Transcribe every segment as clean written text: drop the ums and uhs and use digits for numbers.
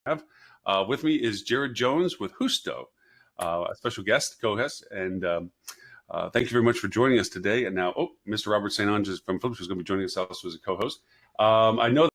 have. With me is Jared Jones with Husto, a special guest, co-host, and thank you very much for joining us today. And now, Mr. Robert St. Onge from Philips is going to be joining us also as a co-host. I know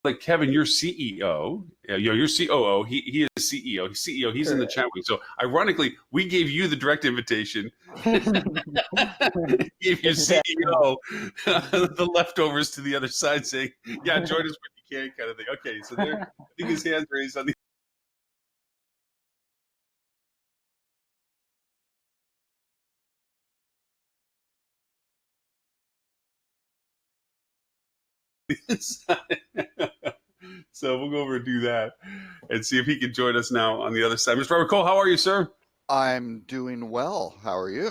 like Kevin, your CEO, your COO, he is CEO. He's CEO. He's in the chat room. So ironically, we gave you the direct invitation. Gave your CEO the leftovers to the other side, saying, "Yeah, join us when you can," kind of thing. Okay, so there, I think his hands raised on the. So we'll go over and do that and see if he can join us now on the other side. Mr. Robert Cole, how are you, sir? I'm doing well. How are you?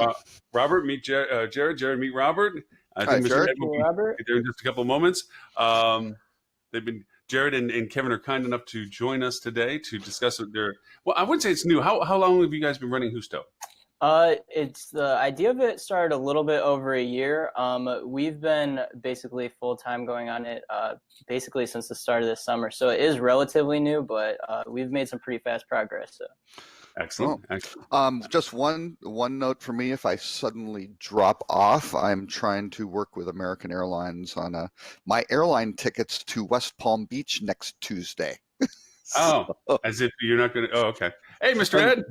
Robert, meet Jared. Jared, meet Robert. I think Hi, Mr. Jared. Ed will be there in just a couple of moments. They've been Jared and Kevin are kind enough to join us today to discuss their. Well, I wouldn't say it's new. How long have you guys been running Husto? It's the idea of it started a little bit over a year. We've been basically full-time going on it basically since the start of this summer. So it is relatively new, but we've made some pretty fast progress. So. Excellent. Well, excellent. Just one note for me. If I suddenly drop off, I'm trying to work with American Airlines on my airline tickets to West Palm Beach next Tuesday. As if you're not going to. Oh, okay. Hey, Mr. Ed.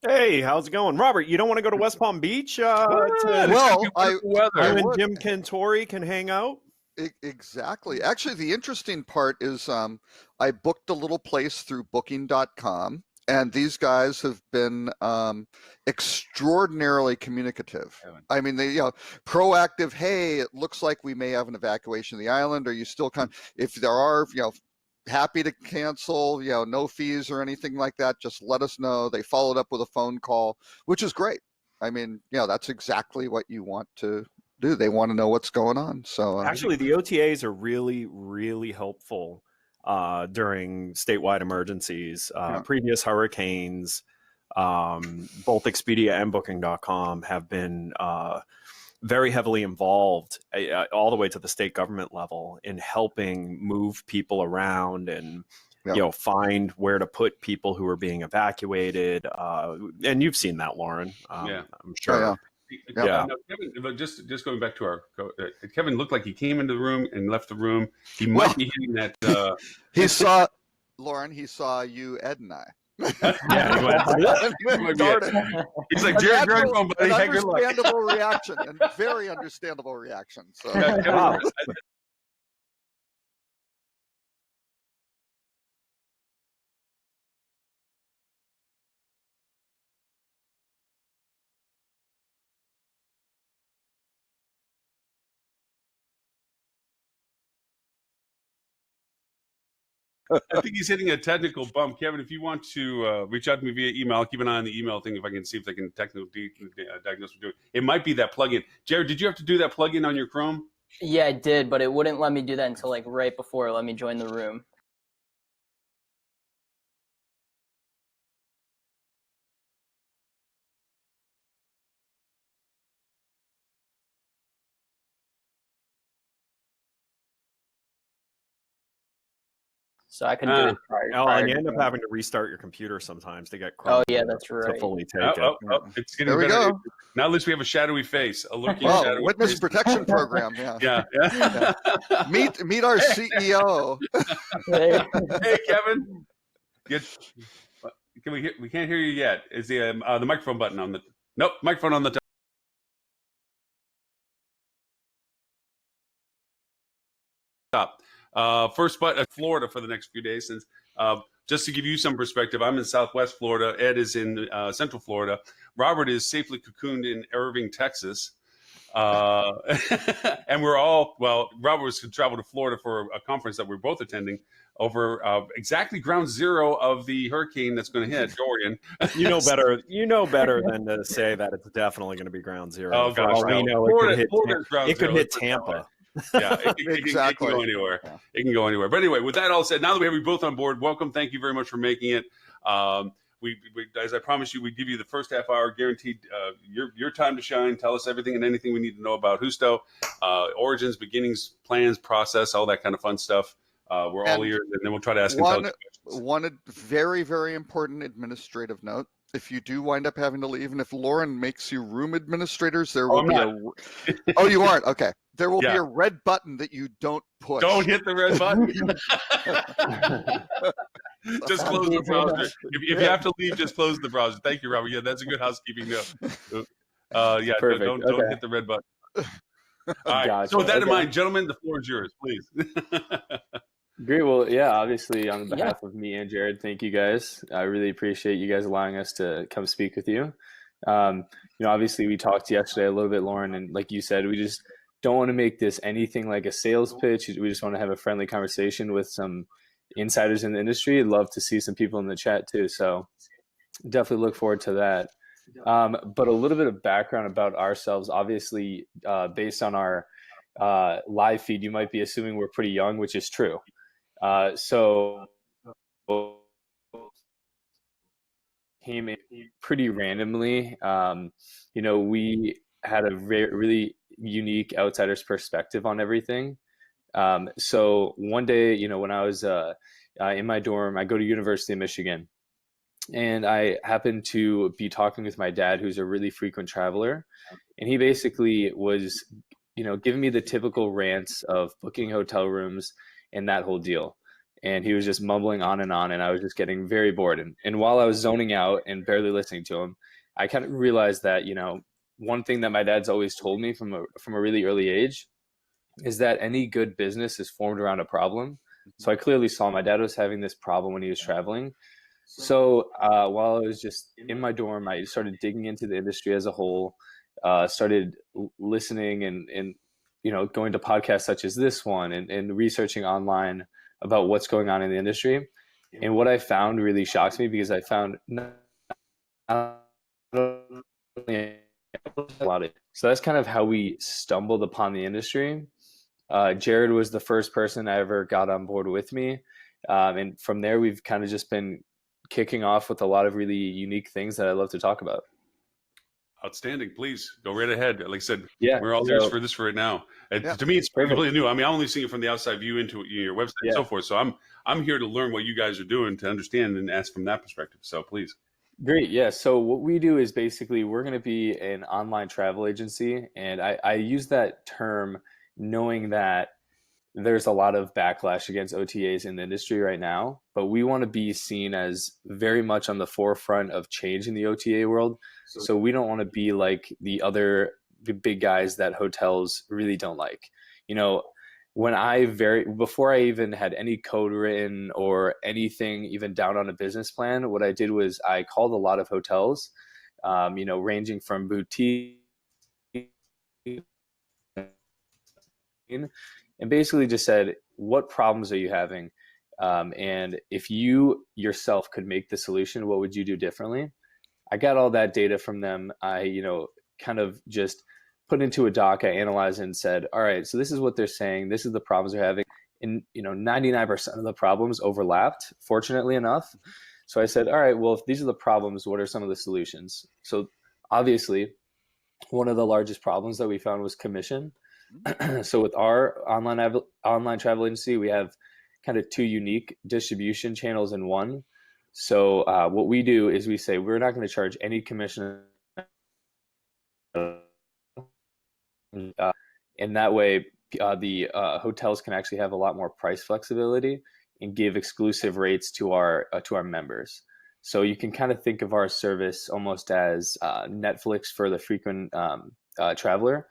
Hey, how's it going? Robert, you don't want to go to West Palm Beach? Well, you and Jim Cantori can hang out? Exactly. Actually, the interesting part is I booked a little place through booking.com, and these guys have been extraordinarily communicative. I mean, they, proactive. Hey, it looks like we may have an evacuation of the island. Are you still if there are, happy to cancel, no fees or anything like that, just let us know. They followed up with a phone call, which is great. I mean, that's exactly what you want to do. They want to know what's going on. So actually, the OTAs are really, really helpful during statewide emergencies. Previous hurricanes, both Expedia and Booking.com have been very heavily involved all the way to the state government level in helping move people around and find where to put people who are being evacuated. And you've seen that, Lauren. I'm sure. Yeah. Kevin, just going back to our Kevin looked like he came into the room and left the room. He might be hitting that. He saw Lauren. He saw you, Ed, and I. He's like, Jared, buddy. Understandable reaction, and very understandable reaction. So. I think he's hitting a technical bump. Kevin, if you want to reach out to me via email, I'll keep an eye on the email thing if I can see if they can technically diagnose what we're doing. It might be that plugin. Jared, did you have to do that plugin on your Chrome? Yeah, I did, but it wouldn't let me do that until right before it let me join the room. So I can do it prior. And you end up having to restart your computer sometimes to get Chrome. Oh yeah, that's right. To fully take it. It's getting better. Go. Now at least we have a shadowy face, a looking shadowy witness face. protection program. Yeah. Meet our CEO. Hey, Kevin. We can't hear you yet. Is the microphone button on the? Nope, microphone on the top. top. First, Florida for the next few days. Since just to give you some perspective, I'm in Southwest Florida. Ed is in Central Florida. Robert is safely cocooned in Irving, Texas. And we're all, well, Robert was to travel to Florida for a conference that we're both attending over exactly ground zero of the hurricane that's going to hit Dorian. You know better than to say that it's definitely going to be ground zero. Oh, For gosh, all we know, it could hit Tampa. Yeah, it Exactly. can go anywhere. Yeah. It can go anywhere. But anyway, with that all said, now that we have you both on board, welcome. Thank you very much for making it. We as I promised you, we'd give you the first half hour guaranteed your time to shine. Tell us everything and anything we need to know about Justo, origins, beginnings, plans, process, all that kind of fun stuff. We're all ears, and then we'll try to ask intelligent questions. One very, very important administrative note. If you do wind up having to leave, and if Lauren makes you room administrators, there will be Oh, you aren't? Okay. There will be a red button that you don't push. Don't hit the red button. Just close the browser. If you have to leave, just close the browser. Thank you, Robert. Yeah, that's a good housekeeping note. Yeah, Perfect. don't hit the red button. All right. Gotcha. So with that in mind, gentlemen, the floor is yours, please. Great. Well, yeah, obviously on behalf of me and Jared, thank you guys. I really appreciate you guys allowing us to come speak with you. Obviously we talked yesterday a little bit, Lauren, and like you said, we just don't want to make this anything like a sales pitch. We just want to have a friendly conversation with some insiders in the industry. I'd love to see some people in the chat too. So definitely look forward to that. But a little bit of background about ourselves, obviously, based on our live feed, you might be assuming we're pretty young, which is true. So came in pretty randomly. We had a really unique outsider's perspective on everything. So one day, when I was in my dorm, I go to University of Michigan, and I happened to be talking with my dad, who's a really frequent traveler, and he basically was, giving me the typical rants of booking hotel rooms and that whole deal. And he was just mumbling on, and I was just getting very bored. And while I was zoning out and barely listening to him, I kind of realized that, one thing that my dad's always told me from a really early age is that any good business is formed around a problem. So I clearly saw my dad was having this problem when he was traveling. So while I was just in my dorm, I started digging into the industry as a whole, started listening and going to podcasts such as this one and researching online about what's going on in the industry. And what I found really shocks me, because I found so that's kind of how we stumbled upon the industry. Jared was the first person I ever got on board with me. And from there, we've kind of just been kicking off with a lot of really unique things that I love to talk about. Outstanding. Please go right ahead. Like I said, yeah, we're all ears for this for right now. To me, it's completely new. I mean, I'm only seeing it from the outside view into your website and so forth. So I'm here to learn what you guys are doing, to understand and ask from that perspective. So please. Great. Yeah. So what we do is basically we're going to be an online travel agency. And I use that term knowing that there's a lot of backlash against OTAs in the industry right now, but we want to be seen as very much on the forefront of change in the OTA world. So we don't want to be like the other big guys that hotels really don't like. Before I even had any code written or anything even down on a business plan, what I did was I called a lot of hotels, ranging from boutique and basically just said, what problems are you having? And if you yourself could make the solution, what would you do differently? I got all that data from them. I, kind of just put into a doc. I analyzed it and said, all right, so this is what they're saying. This is the problems they're having. And, 99% of the problems overlapped, fortunately enough. So I said, all right, well, if these are the problems, what are some of the solutions? So obviously, one of the largest problems that we found was commission. So with our online travel agency, we have kind of two unique distribution channels in one. So what we do is we say we're not going to charge any commission, and that way the hotels can actually have a lot more price flexibility and give exclusive rates to our members. So you can kind of think of our service almost as Netflix for the frequent traveler.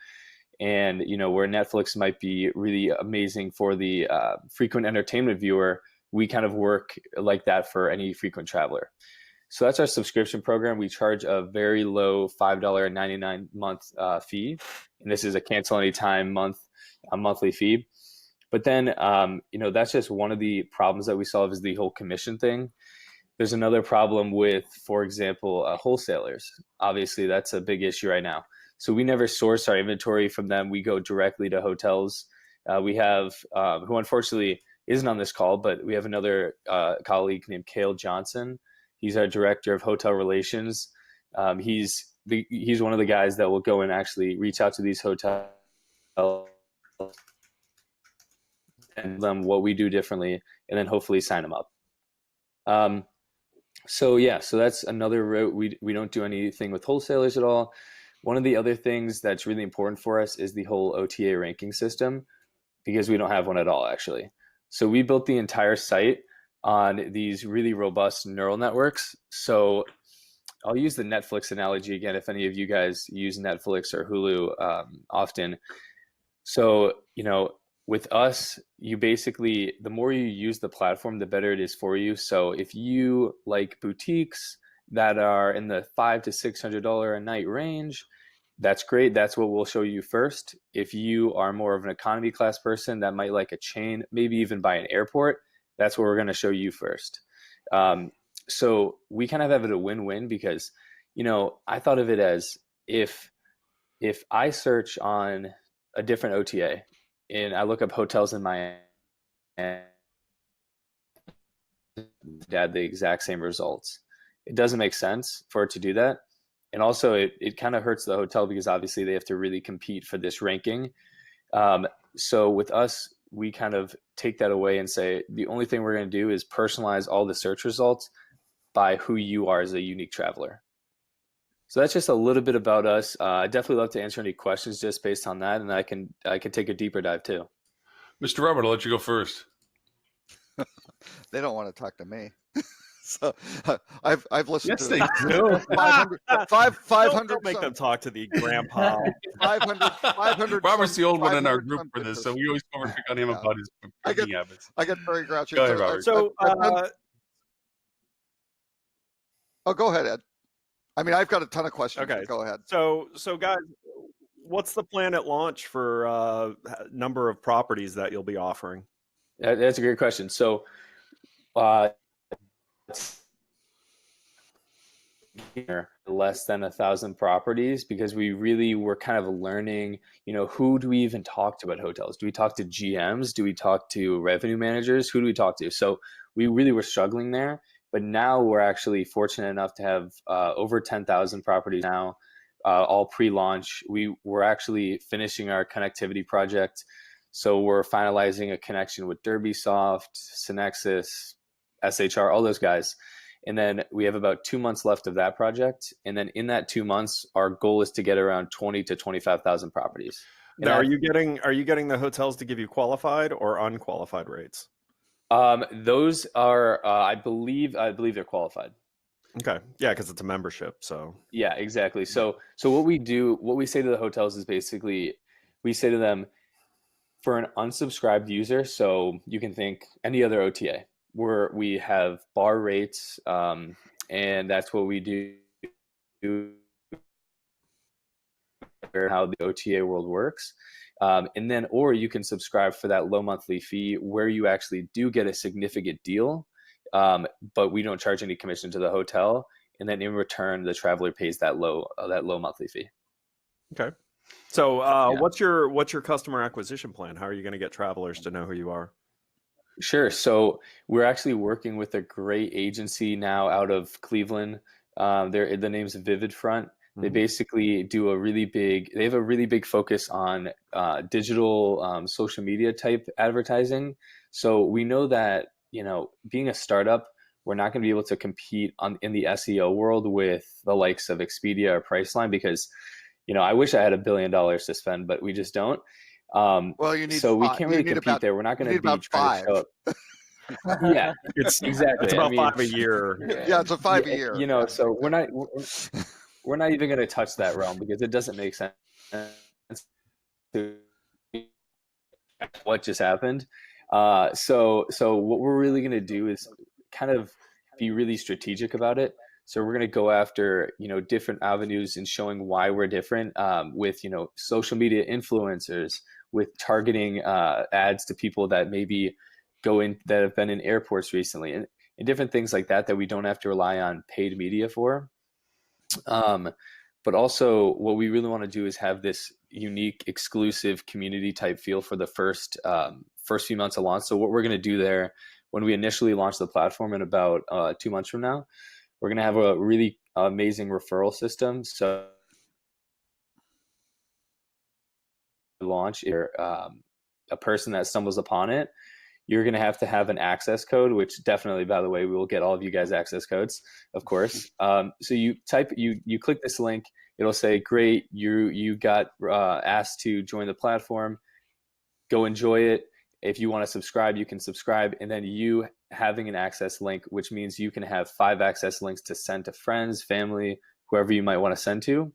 And, where Netflix might be really amazing for the frequent entertainment viewer, we kind of work like that for any frequent traveler. So that's our subscription program. We charge a very low $5.99 month fee. And this is a cancel anytime monthly fee. But then, that's just one of the problems that we solve is the whole commission thing. There's another problem with, for example, wholesalers. Obviously, that's a big issue right now. So we never source our inventory from them. We go directly to hotels. We have, who unfortunately isn't on this call, but we have another colleague named Cale Johnson. He's our director of hotel relations. He's one of the guys that will go and actually reach out to these hotels and them what we do differently, and then hopefully sign them up. So that's another route. We don't do anything with wholesalers at all. One of the other things that's really important for us is the whole OTA ranking system, because we don't have one at all, actually. So we built the entire site on these really robust neural networks. So I'll use the Netflix analogy again, if any of you guys use Netflix or Hulu often. So, with us, you basically, the more you use the platform, the better it is for you. So if you like boutiques that are in the $500 to $600 a night range, that's great. That's what we'll show you first. If you are more of an economy class person that might like a chain, maybe even by an airport, that's what we're going to show you first. So we kind of have it a win-win because, I thought of it as if I search on a different OTA and I look up hotels in Miami, and had the exact same results. It doesn't make sense for it to do that. And also it kind of hurts the hotel because obviously they have to really compete for this ranking. So with us, we kind of take that away and say, the only thing we're going to do is personalize all the search results by who you are as a unique traveler. So that's just a little bit about us. I'd definitely love to answer any questions just based on that. And I can take a deeper dive too. Mr. Robert, I'll let you go first. They don't want to talk to me. So I've listened Yes, to they do. 500 Don't make them talk to the grandpa. 500 Robert's the old one in our 500 group for this, so we always come and pick on him about his drinking habits. I get very grouchy. Go ahead, Robert. So, go ahead, Ed. I mean, I've got a ton of questions. Okay. Go ahead. So guys, what's the plan at launch for number of properties that you'll be offering? That's a great question. So, less than 1,000 properties because we really were kind of learning, who do we even talk to at hotels? Do we talk to GMs? Do we talk to revenue managers? Who do we talk to? So we really were struggling there. But now we're actually fortunate enough to have over 10,000 properties now, all pre-launch. We're actually finishing our connectivity project. So we're finalizing a connection with DerbySoft, Synexus, SHR, all those guys. And then we have about 2 months left of that project. And then in that 2 months, our goal is to get around 20 to 25,000 properties. Now, are you getting the hotels to give you qualified or unqualified rates? Those are, I believe they're qualified. Okay. Yeah, because it's a membership. So yeah, exactly. So what we say to the hotels is basically, we say to them, for an unsubscribed user, so you can think any other OTA, we have bar rates, and that's what we do how the OTA world works. And then, or you can subscribe for that low monthly fee where you actually do get a significant deal, but we don't charge any commission to the hotel. And then in return, the traveler pays that low monthly fee. Okay. So what's your customer acquisition plan? How are you going to get travelers to know who you are? Sure. So we're actually working with a great agency now out of Cleveland. The name's Vivid Front. They basically do they have a really big focus on digital social media type advertising. So we know that, being a startup, we're not going to be able to compete in the SEO world with the likes of Expedia or Priceline because, I wish I had $1 billion to spend, but we just don't. Well, you need we can't really compete there. We're not going to be trying to show up. Yeah, it's exactly. It's about 5 a year. Yeah, it's a 5 a year. So we're not even going to touch that realm because it doesn't make sense. to what just happened. So what we're really going to do is kind of be really strategic about it. So we're going to go after, different avenues and showing why we're different, with, social media influencers, with targeting ads to people that maybe that have been in airports recently, and different things like that we don't have to rely on paid media for. But also what we really want to do is have this unique, exclusive community type feel for the first few months of launch. So what we're going to do there when we initially launch the platform in about 2 months from now, we're going to have a really amazing referral system. So launch a person that stumbles upon it, you're going to have an access code, which definitely, by the way, we will get all of you guys access codes, of course. So you click this link, it'll say, great, you got asked to join the platform, go enjoy it. If you want to subscribe, you can subscribe. And then you having an access link, which means you can have 5 access links to send to friends, family, whoever you might want to send to.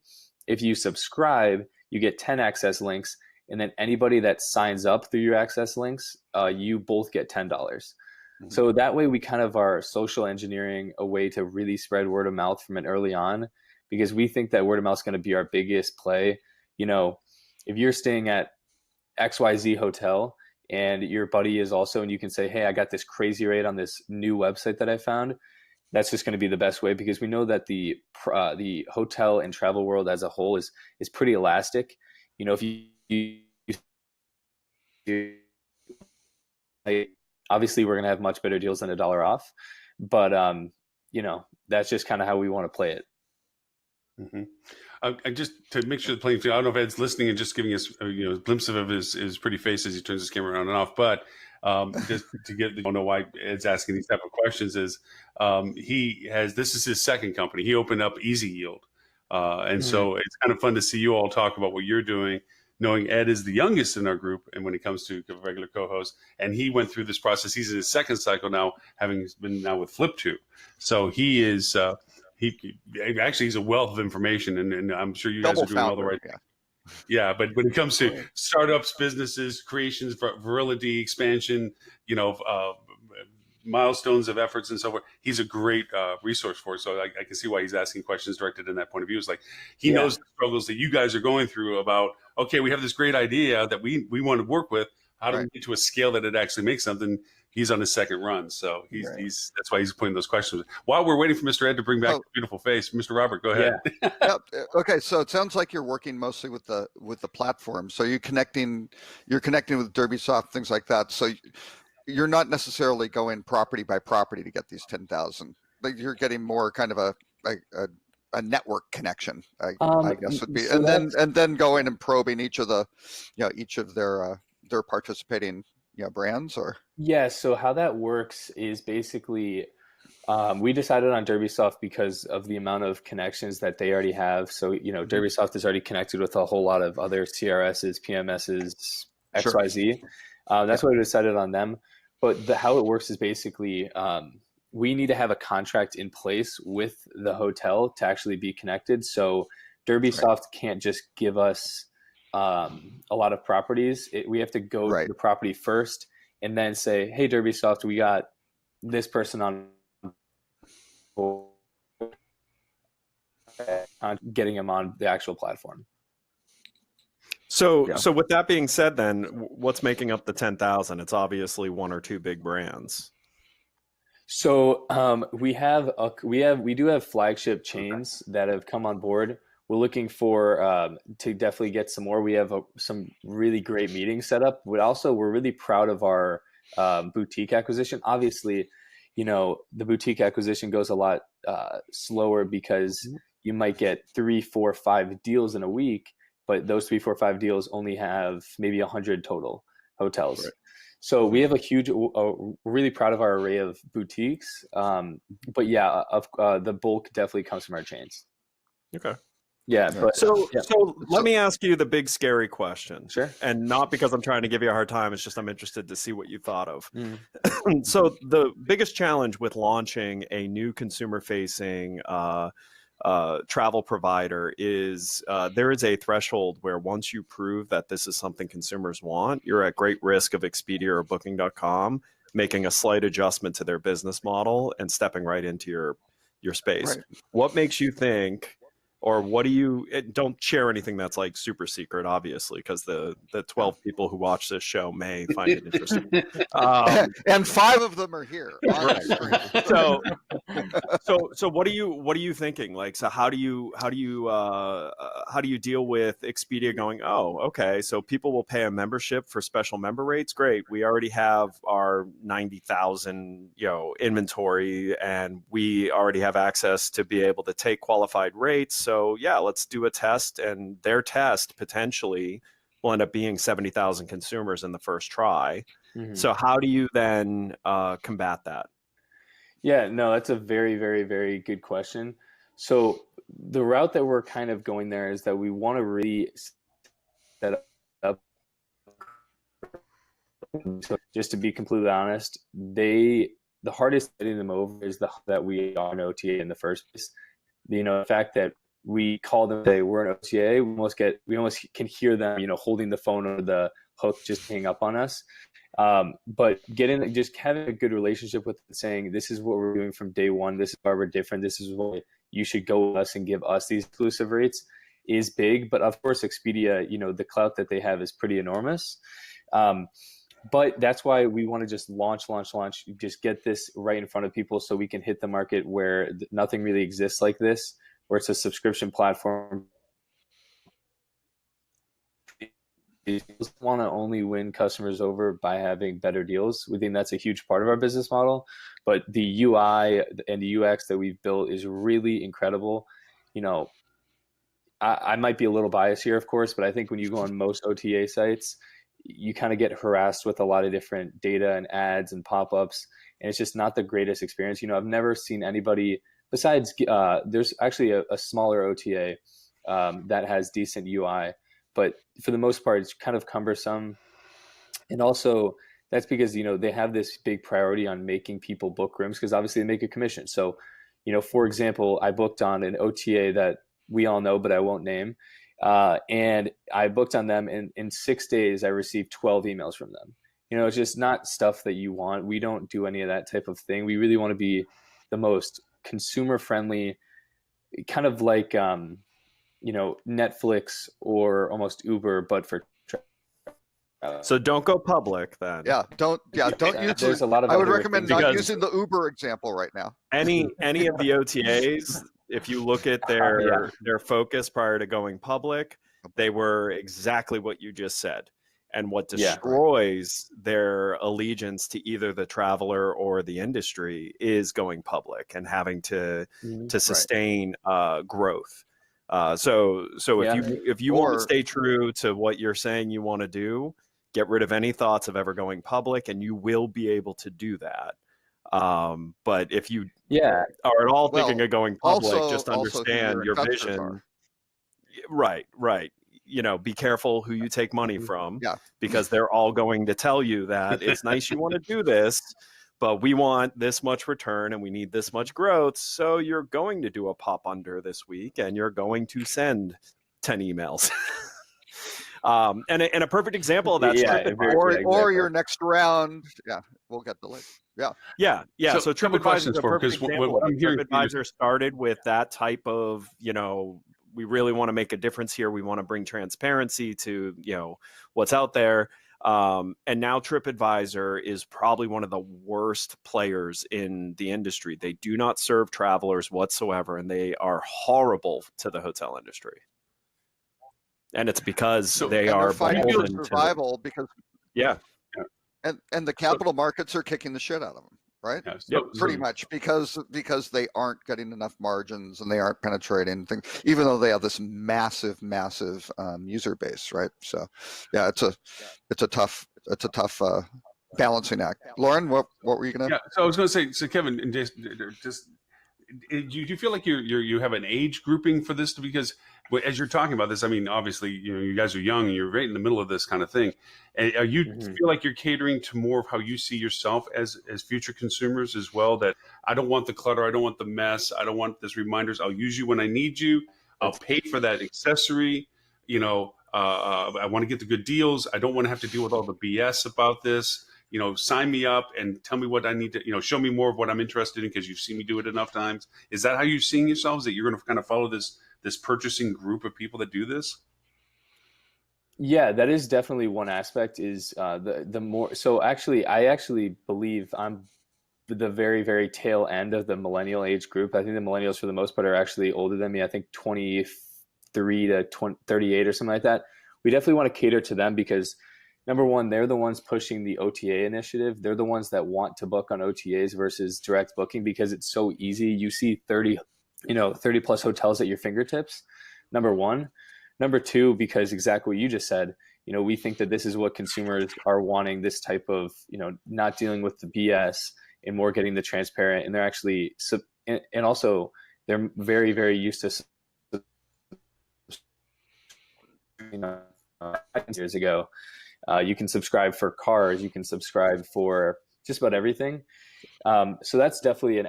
If you subscribe, you get 10 access links. And then anybody that signs up through your access links, you both get $10. Mm-hmm. So that way we kind of are social engineering a way to really spread word of mouth from an early on, because we think that word of mouth is going to be our biggest play. If you're staying at XYZ hotel and your buddy is also, and you can say, hey, I got this crazy rate on this new website that I found. That's just going to be the best way, because we know that the hotel and travel world as a whole is pretty elastic. If you obviously we're going to have much better deals than $1 off, but that's just kind of how we want to play it. Mm-hmm. I just to make sure the playing field, I don't know if Ed's listening and just giving us a glimpse of his pretty face as he turns his camera on and off, but just to get, I don't know why Ed's asking these type of questions, is this is his second company. He opened up Easy Yield, and so it's kind of fun to see you all talk about what you're doing, knowing Ed is the youngest in our group, and when it comes to a regular co-host, and he went through this process. He's in his second cycle now, having been now with Flip2. So he is he's a wealth of information, and I'm sure you guys are doing all the right things. Yeah, but when it comes to startups, businesses, creations, virility, expansion, milestones of efforts and so forth, he's a great resource for it. So I can see why he's asking questions directed in that point of view. It's like he knows the struggles that you guys are going through about, okay, we have this great idea that we want to work with. How do we get to a scale that it actually makes something? He's on his second run. So he's that's why he's putting those questions. While we're waiting for Mr. Ed to bring back the beautiful face, Mr. Robert, go ahead. Yeah. Okay. So it sounds like you're working mostly with the platform. So you're connecting with Derbysoft, things like that. So you're not necessarily going property by property to get these 10,000. Like you're getting more kind of a network connection, I guess would be, so and then going and probing each of their participating brands, or so how that works is basically we decided on Derbysoft because of the amount of connections that they already have. So Derbysoft is already connected with a whole lot of other CRSs, PMSs, XYZ. That's why we decided on them. But how it works is basically we need to have a contract in place with the hotel to actually be connected. So Derbysoft can't just give us a lot of properties. We have to go to the property first and then say, hey, Derbysoft, we got this person on getting them on the actual platform. So with that being said, then what's making up the 10,000? It's obviously 1 or 2 big brands. So we do have flagship chains that have come on board. We're looking for to definitely get some more. We have some really great meetings set up, but also we're really proud of our boutique acquisition. Obviously, the boutique acquisition goes a lot slower because you might get 3, 4, 5 deals in a week, but those 3, 4, 5 deals only have maybe 100 total hotels. Right. So we have really proud of our array of boutiques. But the bulk definitely comes from our chains. Okay. Yeah. But, so let me ask you the big scary question. Sure. And not because I'm trying to give you a hard time. It's just I'm interested to see what you thought of. So the biggest challenge with launching a new consumer-facing travel provider is there is a threshold where once you prove that this is something consumers want, you're at great risk of Expedia or Booking.com making a slight adjustment to their business model and stepping right into your space. Right. What makes you think, or what do you, don't share anything that's like super secret, obviously, because the 12 people who watch this show may find it interesting. And 5 of them are here. Right. So what are you thinking? Like, so how do you deal with Expedia going, oh, okay, so people will pay a membership for special member rates? Great. We already have our 90,000, inventory, and we already have access to be able to take qualified rates. So yeah, let's do a test, and their test potentially will end up being 70,000 consumers in the first try. Mm-hmm. So how do you then combat that? Yeah, no, that's a very, very, very good question. So the route that we're kind of going there is that we want to really set up. So just to be completely honest, the hardest getting them over is that we are an OTA in the first place. The fact that we call them, say we're an OTA, we almost can hear them, holding the phone over the hook, just hang up on us. But just having a good relationship with them, saying this is what we're doing from day one, this is why we're different, this is why you should go with us and give us these exclusive rates, is big. But of course, Expedia, the clout that they have is pretty enormous. But that's why we want to just launch, just get this right in front of people so we can hit the market where nothing really exists like this, where it's a subscription platform. We want to only win customers over by having better deals. We think that's a huge part of our business model. But the UI and the UX that we've built is really incredible. I might be a little biased here, of course, but I think when you go on most OTA sites, you kind of get harassed with a lot of different data and ads and pop-ups, and it's just not the greatest experience. I've never seen anybody besides there's actually a smaller OTA that has decent UI, but for the most part, it's kind of cumbersome. And also that's because, they have this big priority on making people book rooms because obviously they make a commission. So, for example, I booked on an OTA that we all know, but I won't name. And I booked on them, and in 6 days, I received 12 emails from them. It's just not stuff that you want. We don't do any of that type of thing. We really want to be the most consumer friendly, kind of like, Netflix or almost Uber, but for. So don't go public then. Yeah, don't use. There's a lot of. I would recommend not using the Uber example right now. Any of the OTAs, if you look at their focus prior to going public, they were exactly what you just said. And what destroys their allegiance to either the traveler or the industry is going public and having to sustain growth. So if you want to stay true to what you're saying you want to do, get rid of any thoughts of ever going public, and you will be able to do that. But if you are at all thinking of going public, just understand your vision. Right. Be careful who you take money from, because they're all going to tell you that it's nice you want to do this, but we want this much return and we need this much growth. So you're going to do a pop under this week and you're going to send 10 emails. And a perfect example of that, or your next round. Yeah, we'll get the link. Yeah. So TripAdvisor is a perfect example. TripAdvisor started with that type of, we really want to make a difference here. We want to bring transparency to, what's out there. And now TripAdvisor is probably one of the worst players in the industry. They do not serve travelers whatsoever, and they are horrible to the hotel industry. And it's because they are fighting for survival because and the capital markets are kicking the shit out of them. Right? Pretty much because they aren't getting enough margins and they aren't penetrating things, even though they have this massive user base, right? So, it's a tough balancing act. Lauren, what were you gonna? Yeah, so I was gonna say, so Kevin, and just do you feel like you have an age grouping for this? Because as you're talking about this, I mean, obviously, you guys are young and you're right in the middle of this kind of thing. And are you feel like you're catering to more of how you see yourself as future consumers as well? That I don't want the clutter, I don't want the mess, I don't want this reminders. I'll use you when I need you. I'll pay for that accessory. I want to get the good deals. I don't want to have to deal with all the BS about this. Sign me up and tell me what I need to, show me more of what I'm interested in because you've seen me do it enough times. Is that how you're seeing yourselves, that you're going to kind of follow this purchasing group of people that do this? Yeah, that is definitely one aspect is the more. So actually, I actually believe I'm the very, very tail end of the millennial age group. I think the millennials for the most part are actually older than me. I think 23 to 38 or something like that. We definitely want to cater to them because number one, they're the ones pushing the OTA initiative. They're the ones that want to book on OTAs versus direct booking because it's so easy. You see 30 plus hotels at your fingertips, number one. Number two, because exactly what you just said, we think that this is what consumers are wanting, this type of, not dealing with the BS and more getting the transparent. And they're actually, and also they're very, very used to, years ago. You can subscribe for cars. You can subscribe for just about everything. So that's definitely an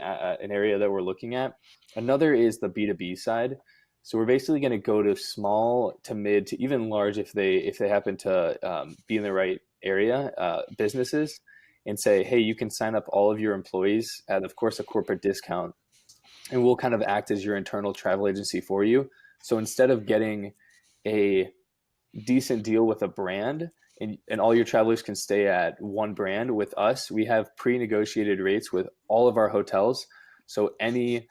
area that we're looking at. Another is the B2B side. So we're basically going to go to small to mid to even large if they happen to be in the right area, businesses, and say, hey, you can sign up all of your employees at, of course, a corporate discount, and we'll kind of act as your internal travel agency for you. So instead of getting a decent deal with a brand and all your travelers can stay at one brand, with us, we have pre-negotiated rates with all of our hotels. So any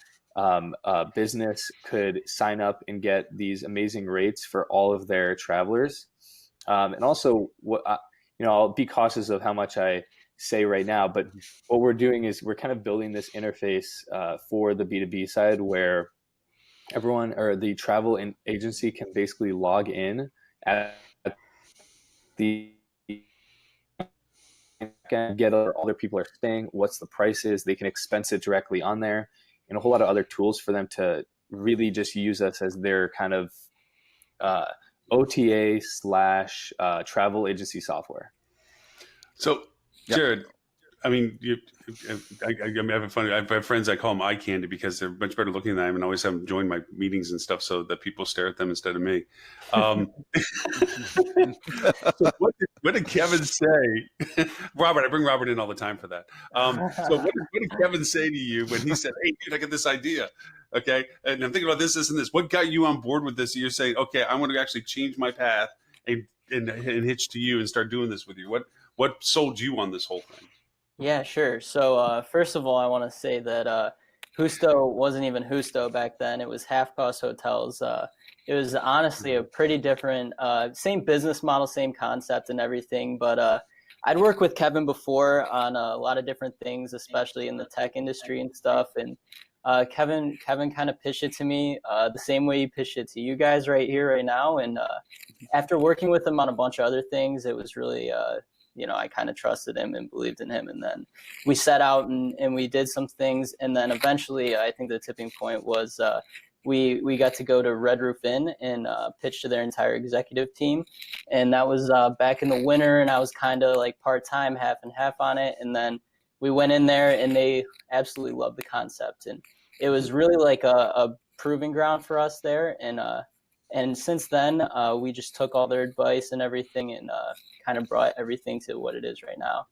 business could sign up and get these amazing rates for all of their travelers. And also, I'll be cautious of how much I say right now, but what we're doing is we're kind of building this interface for the B2B side where everyone or the travel agency can basically log in at the get all their people are staying, what's the prices, they can expense it directly on there, and a whole lot of other tools for them to really just use us as their kind of OTA / travel agency software. So, Jared, I mean, I'm having fun. I have friends, I call them eye candy because they're much better looking than I am and always have them join my meetings and stuff so that people stare at them instead of me. So what did Kevin say? Robert, I bring Robert in all the time for that. So what did Kevin say to you when he said, hey, dude, I got this idea? Okay. And I'm thinking about this, and this. What got you on board with this? You're saying, okay, I want to actually change my path and hitch to you and start doing this with you. What sold you on this whole thing? Yeah, sure. So first of all, I want to say that Justo wasn't even Justo back then. It was Half Cost Hotels. It was honestly a pretty different, same business model, same concept and everything. But I'd worked with Kevin before on a lot of different things, especially in the tech industry and stuff. And Kevin kind of pitched it to me the same way he pitched it to you guys right here, right now. And after working with him on a bunch of other things, it was really I kind of trusted him and believed in him. And then we set out and we did some things. And then eventually, I think the tipping point was we got to go to Red Roof Inn and pitch to their entire executive team. And that was back in the winter. And I was kind of like part-time, half and half on it. And then we went in there and they absolutely loved the concept. And it was really like a proving ground for us there. And since then, we just took all their advice and everything and kind of brought everything to what it is right now.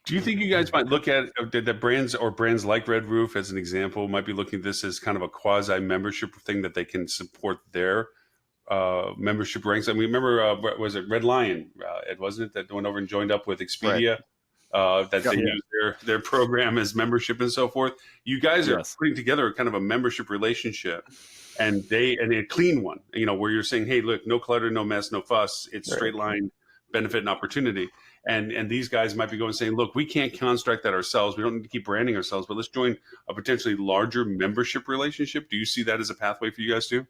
Do you think you guys might look at that brands like Red Roof, as an example, might be looking at this as kind of a quasi membership thing that they can support their membership ranks? I mean, remember, was it Red Lion? It wasn't it that went over and joined up with Expedia? Right. They use their program as membership and so forth. You guys are putting together kind of a membership relationship, and a clean one. Where you're saying, hey, look, no clutter, no mess, no fuss. It's straight line benefit and opportunity. And these guys might be going and saying, look, we can't construct that ourselves. We don't need to keep branding ourselves, but let's join a potentially larger membership relationship. Do you see that as a pathway for you guys too?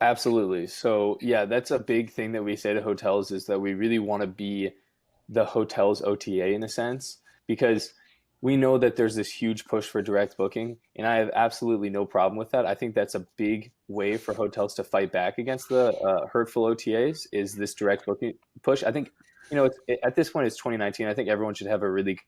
Absolutely. So yeah, that's a big thing that we say to hotels is that we really want to be the hotel's OTA in a sense, because we know that there's this huge push for direct booking, and I have absolutely no problem with that. I think that's a big way for hotels to fight back against the hurtful OTAs, is this direct booking push. I think, at this point, it's 2019. I think everyone should have a really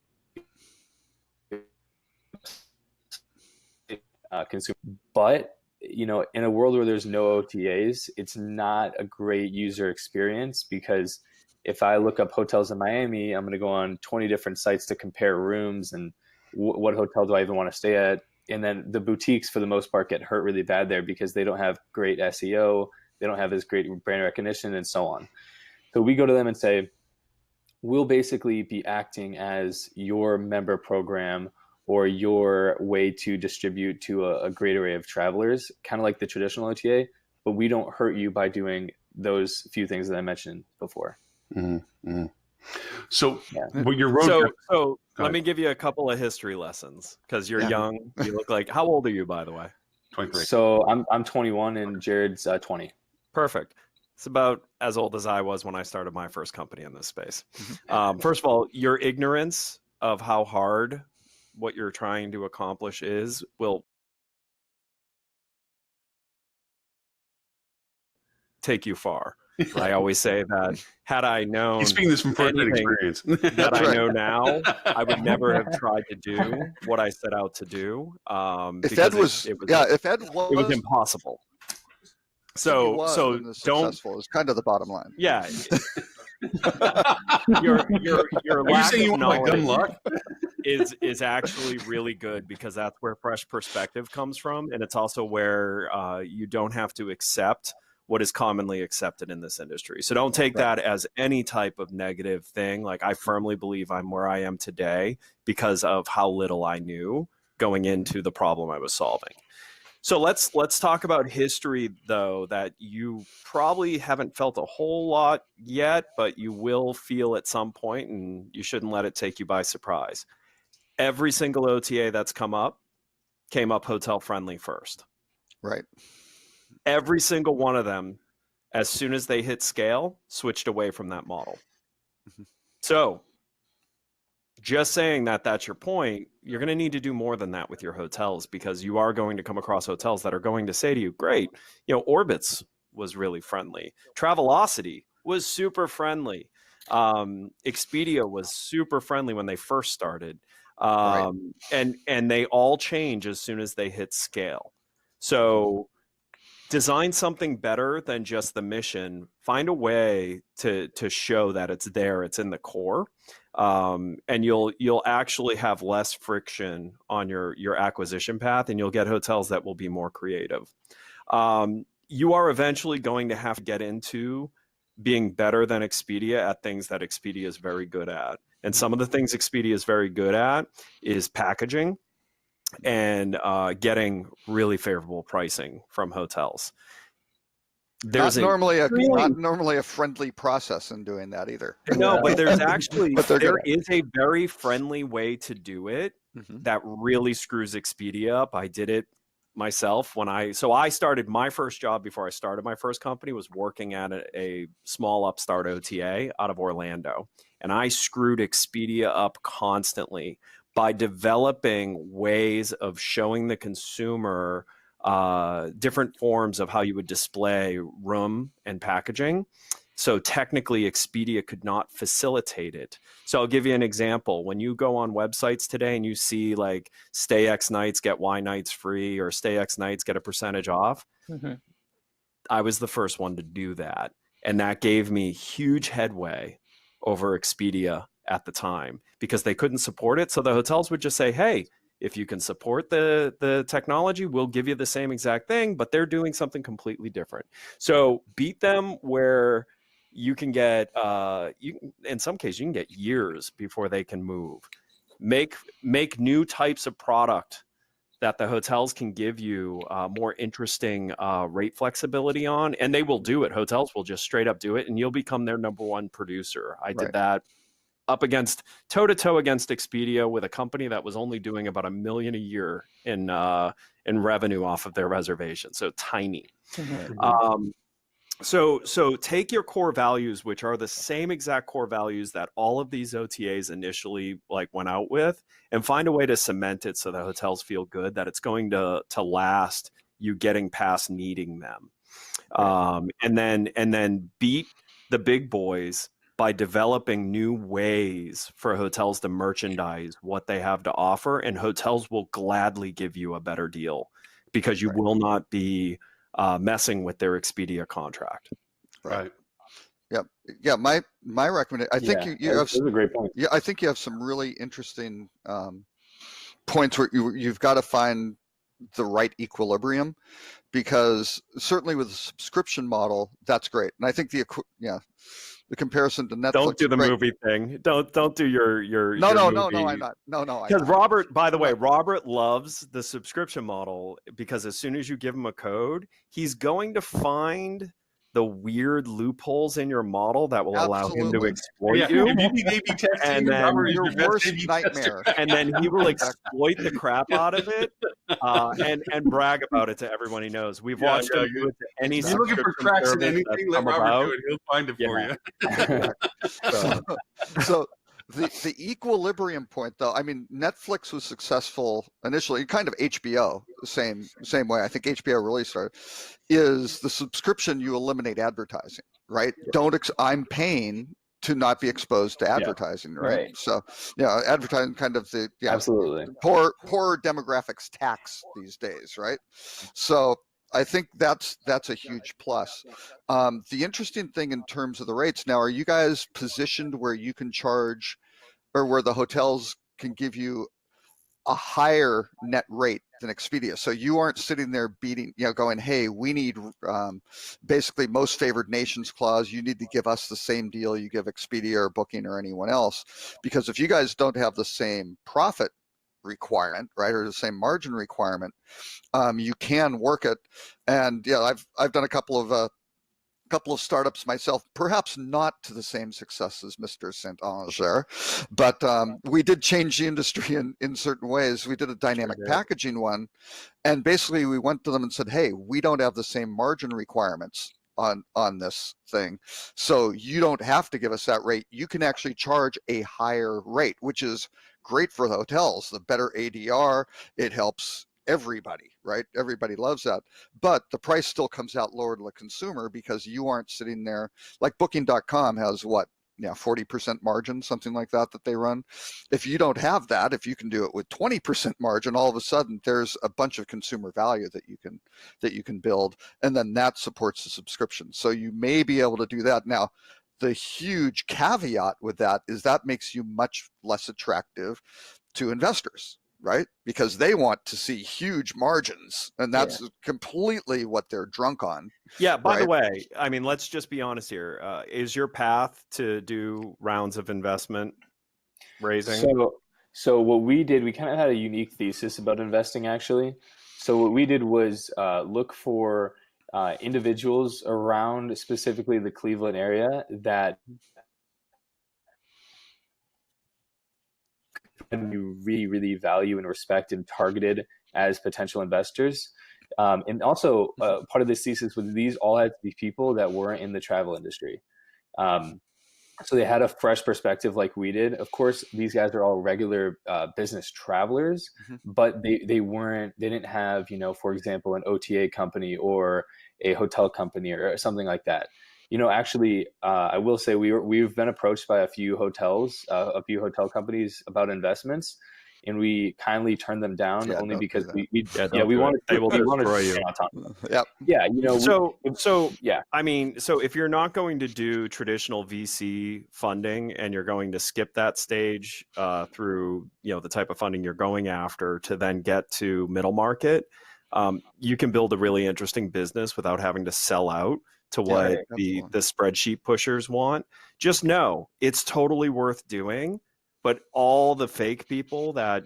consumer. But, in a world where there's no OTAs, it's not a great user experience, because if I look up hotels in Miami, I'm going to go on 20 different sites to compare rooms and what hotel do I even want to stay at. And then the boutiques, for the most part, get hurt really bad there because they don't have great SEO. They don't have as great brand recognition and so on. So we go to them and say, we'll basically be acting as your member program or your way to distribute to a great array of travelers, kind of like the traditional OTA, but we don't hurt you by doing those few things that I mentioned before. Mm-hmm. So, Yeah. what your road? So let me give you a couple of history lessons, because you're young. You look like, how old are you, by the way? 23. So I'm 21 and Jared's 20. Perfect. It's about as old as I was when I started my first company in this space. First of all, your ignorance of how hard what you're trying to accomplish will take you far. I always say that had I known He's speaking this from personal experience. that I know now, I would never have tried to do what I set out to do. If Ed was impossible. So don't. Successful is kind of the bottom line. Yeah. your Are you lack saying you of want my dumb knowledge luck? is actually really good, because that's where fresh perspective comes from, and it's also where you don't have to accept what is commonly accepted in this industry. So don't take that as any type of negative thing. Like, I firmly believe I'm where I am today because of how little I knew going into the problem I was solving. So let's talk about history, though, that you probably haven't felt a whole lot yet, but you will feel at some point, and you shouldn't let it take you by surprise. Every single OTA that's came up hotel friendly first. Right. Every single one of them, as soon as they hit scale, switched away from that model. Mm-hmm. So just saying that that's your point, you're going to need to do more than that with your hotels, because you are going to come across hotels that are going to say to you, great, Orbitz was really friendly. Travelocity was super friendly. Expedia was super friendly when they first started. And they all change as soon as they hit scale. So design something better than just the mission. Find a way to show that it's there, it's in the core. And you'll actually have less friction on your acquisition path, and you'll get hotels that will be more creative. You are eventually going to have to get into being better than Expedia at things that Expedia is very good at. And some of the things Expedia is very good at is packaging and getting really favorable pricing from hotels. Not normally a friendly process in doing that either. No, but there's actually there is a very friendly way to do it that really screws Expedia up. I did it myself I started my first job before I started my first company was working at a small upstart OTA out of Orlando, and I screwed Expedia up constantly by developing ways of showing the consumer different forms of how you would display room and packaging. So technically, Expedia could not facilitate it. So I'll give you an example. When you go on websites today and you see like stay X nights, get Y nights free, or stay X nights, get a percentage off, I was the first one to do that. And that gave me huge headway over Expedia at the time, because they couldn't support it. So the hotels would just say, hey, if you can support the technology, we'll give you the same exact thing, but they're doing something completely different. So beat them where you can get, in some cases, you can get years before they can move. Make new types of product that the hotels can give you more interesting rate flexibility on, and they will do it. Hotels will just straight up do it, and you'll become their number one producer. I did that up against toe-to-toe against Expedia with a company that was only doing about $1 million a year in revenue off of their reservation. So tiny. So take your core values, which are the same exact core values that all of these OTAs initially like went out with, and find a way to cement it so the hotels feel good that it's going to last you getting past needing them. And then beat the big boys by developing new ways for hotels to merchandise what they have to offer, and hotels will gladly give you a better deal because you will not be messing with their Expedia contract. Right. Yeah. My recommendation. I think you have a great point. Yeah, I think you have some really interesting points where you've got to find the right equilibrium, because certainly with a subscription model, that's great. And I think the comparison to Netflix. Don't do the movie thing. Don't do your No, movie. I'm not. No, because Robert, by the way, Robert loves the subscription model because as soon as you give him a code, he's going to find the weird loopholes in your model that will allow him to exploit you. And then your worst nightmare. And then he will exploit the crap out of it and brag about it to everyone he knows. We've watched him do it to any. If you're looking for cracks in anything, let Robert do it. He'll find it for you. So the equilibrium point, though, I mean, Netflix was successful initially, kind of HBO, same way. I think HBO really started, is the subscription, you eliminate advertising, right? I'm paying to not be exposed to advertising, right? So, advertising kind of the absolutely poor demographics tax these days, right? So I think that's a huge plus. The interesting thing in terms of the rates now, are you guys positioned where you can charge, or where the hotels can give you a higher net rate than Expedia? So you aren't sitting there going, hey, we need basically most favored nations clause. You need to give us the same deal you give Expedia or Booking or anyone else. Because if you guys don't have the same profit requirement, right, or the same margin requirement, you can work it. And I've done a couple of startups myself, perhaps not to the same success as Mr. Saint-Anger, but we did change the industry in certain ways. We did a dynamic packaging one, and basically we went to them and said, hey, we don't have the same margin requirements on this thing, so you don't have to give us that rate. You can actually charge a higher rate, which is great for the hotels. The better ADR, it helps everybody, right? Everybody loves that, but the price still comes out lower to the consumer because you aren't sitting there. Like Booking.com has 40% margin, something like that they run. If you don't have that, if you can do it with 20% margin, all of a sudden there's a bunch of consumer value that you can build, and then that supports the subscription. So you may be able to do that. Now, the huge caveat with that is that makes you much less attractive to investors, right? Because they want to see huge margins, and that's completely what they're drunk on. Yeah, by the way, I mean, let's just be honest here. Is your path to do rounds of investment raising? So what we did, we kind of had a unique thesis about investing, actually. So what we did was look for individuals around specifically the Cleveland area that you really, really value and respect and targeted as potential investors. And also part of this thesis was these all had to be people that weren't in the travel industry. So they had a fresh perspective like we did. Of course, these guys are all regular business travelers, but they didn't have, for example, an OTA company or a hotel company or something like that. Actually, I will say we've been approached by a few hotel companies about investments, and we kindly turned them down only because we wanted they will destroy you. I mean, so if you're not going to do traditional VC funding and you're going to skip that stage through the type of funding you're going after to then get to middle market, you can build a really interesting business without having to sell out to what the spreadsheet pushers want. Just know it's totally worth doing. But all the fake people that,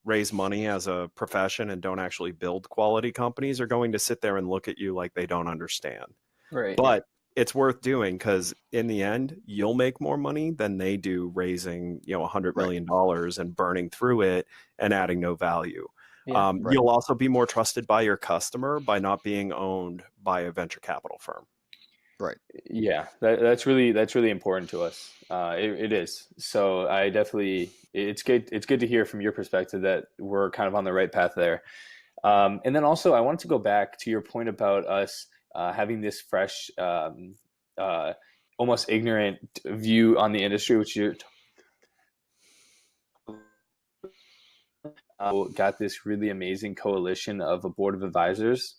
raise money as a profession and don't actually build quality companies are going to sit there and look at you like they don't understand. Right. But it's worth doing because in the end, you'll make more money than they do raising, $100 million and burning through it and adding no value. Yeah, You'll also be more trusted by your customer by not being owned by a venture capital firm. Right. Yeah, that's really important to us. It is. So I definitely, it's good to hear from your perspective that we're kind of on the right path there. And then also, I wanted to go back to your point about us having this fresh, almost ignorant view on the industry, which you got this really amazing coalition of a board of advisors.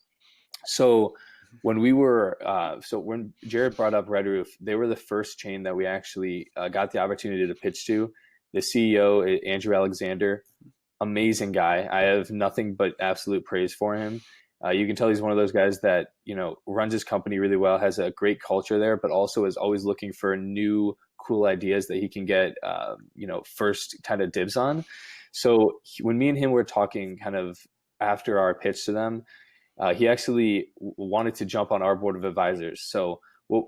So when when Jared brought up Red Roof, they were the first chain that we actually got the opportunity to pitch to. The CEO, Andrew Alexander, amazing guy. I have nothing but absolute praise for him. You can tell he's one of those guys that, runs his company really well, has a great culture there, but also is always looking for new cool ideas that he can get, first kind of dibs on. So when me and him were talking kind of after our pitch to them, he actually wanted to jump on our board of advisors. So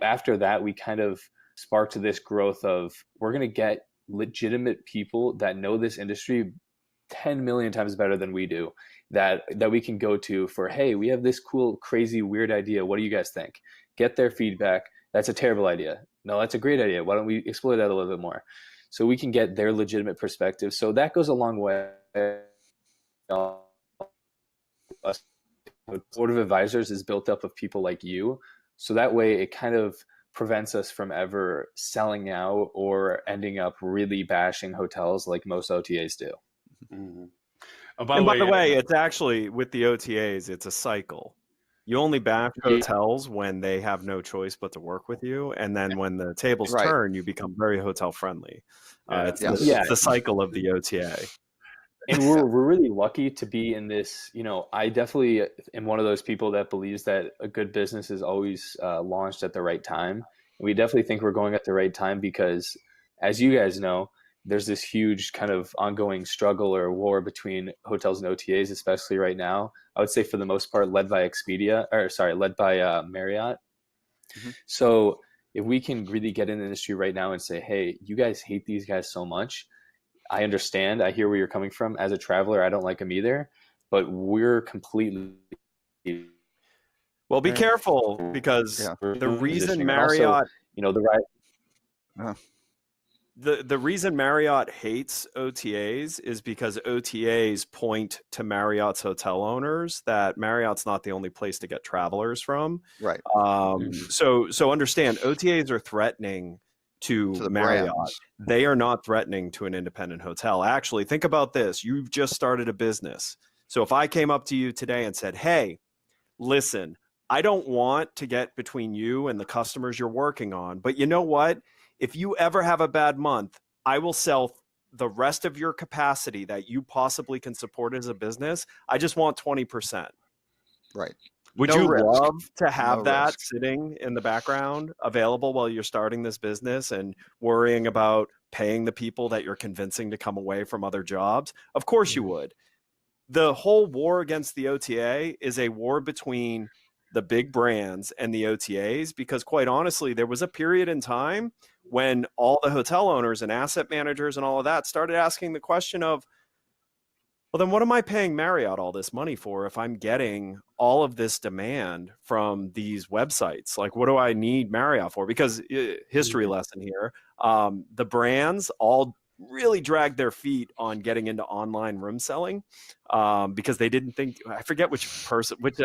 after that, we kind of sparked this growth of, we're going to get legitimate people that know this industry 10 million times better than we do, that we can go to for, hey, we have this cool, crazy, weird idea. What do you guys think? Get their feedback. That's a terrible idea. No, that's a great idea. Why don't we explore that a little bit more? So we can get their legitimate perspective. So that goes a long way. The board of advisors is built up of people like you. So that way it kind of prevents us from ever selling out or ending up really bashing hotels like most OTAs do. Mm-hmm. By the way, it's actually, with the OTAs, it's a cycle. You only bash hotels when they have no choice but to work with you, and then when the tables turn, you become very hotel friendly. It's the cycle of the OTA. And we're really lucky to be in this. I definitely am one of those people that believes that a good business is always launched at the right time. We definitely think we're going at the right time because, as you guys know, there's this huge kind of ongoing struggle or war between hotels and OTAs, especially right now. I would say for the most part, led by Marriott. Mm-hmm. So if we can really get in the industry right now and say, hey, you guys hate these guys so much. I understand. I hear where you're coming from. As a traveler, I don't like them either, but we're completely. Well, be careful, because the reason Marriott, also, the reason Marriott hates OTAs is because OTAs point to Marriott's hotel owners that Marriott's not the only place to get travelers from. Right. So understand, OTAs are threatening to Marriott. Brands. They are not threatening to an independent hotel. Actually, think about this. You've just started a business. So if I came up to you today and said, hey, listen, I don't want to get between you and the customers you're working on, but you know what? If you ever have a bad month, I will sell the rest of your capacity that you possibly can support as a business. I just want 20%. Right. Would you love to have that sitting in the background available while you're starting this business and worrying about paying the people that you're convincing to come away from other jobs? Of course you would. The whole war against the OTA is a war between the big brands and the OTAs, because quite honestly, there was a period in time when all the hotel owners and asset managers and all of that started asking the question of, well, then what am I paying Marriott all this money for if I'm getting all of this demand from these websites? Like, what do I need Marriott for? Because history lesson here, the brands all really dragged their feet on getting into online room selling because they didn't think, I forget which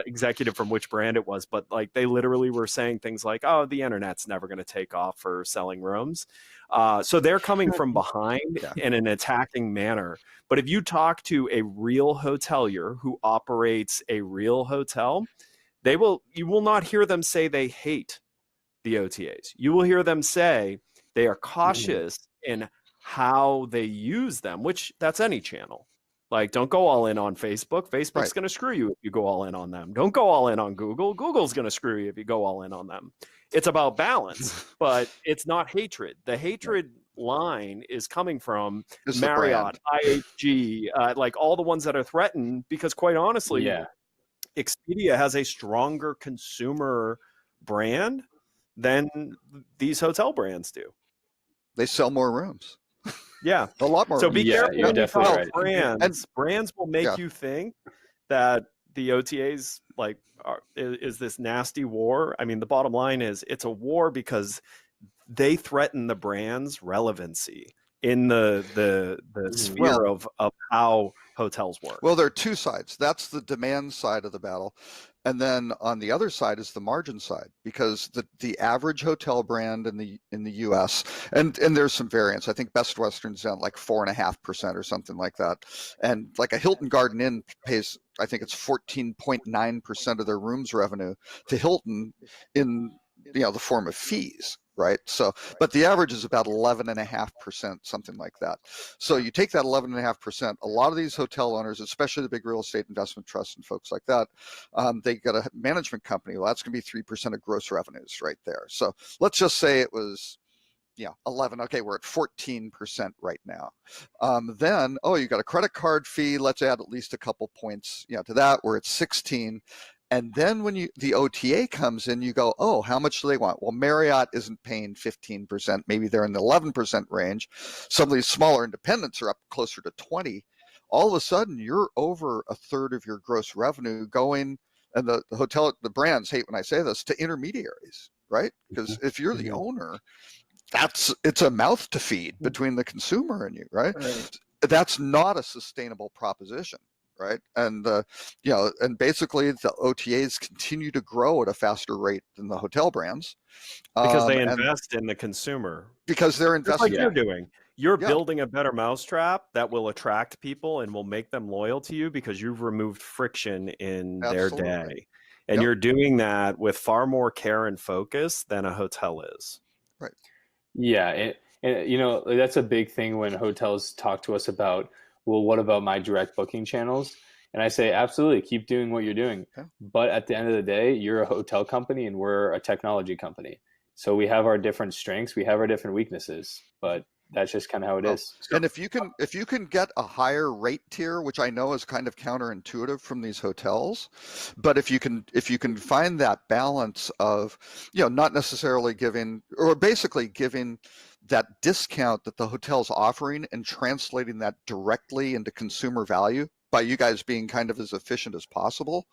executive from which brand it was, but like they literally were saying things like, oh, the internet's never going to take off for selling rooms. So they're coming from behind in an attacking manner. But if you talk to a real hotelier who operates a real hotel, you will not hear them say they hate the OTAs. You will hear them say they are cautious in how they use them, which that's any channel. Like, don't go all in on Facebook. Facebook's going to screw you if you go all in on them. Don't go all in on Google. Google's going to screw you if you go all in on them. It's about balance, but it's not hatred. The hatred line is coming from Marriott, IHG, like all the ones that are threatened, because quite honestly, Expedia has a stronger consumer brand than these hotel brands do. They sell more rooms. Yeah, a lot more. So be careful when you talk brands. And brands will make you think that the OTAs is this nasty war. I mean, the bottom line is it's a war because they threaten the brand's relevancy in the sphere of how hotels work. Well, there are two sides. That's the demand side of the battle. And then on the other side is the margin side, because the average hotel brand in the US, and there's some variance. I think Best Western's down like 4.5% or something like that. And like a Hilton Garden Inn pays, I think it's 14.9% of their rooms revenue to Hilton in the form of fees. Right. So, but the average is about 11.5%, something like that. So you take that 11.5%, a lot of these hotel owners, especially the big real estate investment trusts and folks like that, they got a management company. Well, that's going to be 3% of gross revenues right there. So let's just say it was, 11. Okay, we're at 14% right now. Then, you got a credit card fee. Let's add at least a couple points, to that. We're at 16. And then when the OTA comes in, you go, oh, how much do they want? Well, Marriott isn't paying 15%. Maybe they're in the 11% range. Some of these smaller independents are up closer to 20. All of a sudden, you're over a third of your gross revenue going, and the brands hate when I say this, to intermediaries, right? Because if you're the owner, it's a mouth to feed between the consumer and you, right? That's not a sustainable proposition. Right. And, and basically the OTAs continue to grow at a faster rate than the hotel brands. Because they invest in the consumer. Because they're investing. Just like you're doing. You're building a better mousetrap that will attract people and will make them loyal to you because you've removed friction in their day. And you're doing that with far more care and focus than a hotel is. Right. Yeah. And that's a big thing when hotels talk to us about, well, what about my direct booking channels? And I say, absolutely, keep doing what you're doing. Okay. But at the end of the day, you're a hotel company and we're a technology company. So we have our different strengths, we have our different weaknesses, but that's just kind of how it is. And if you can get a higher rate tier, which I know is kind of counterintuitive from these hotels, but if you can find that balance of, not necessarily giving, or basically giving that discount that the hotel's offering and translating that directly into consumer value by you guys being kind of as efficient as possible,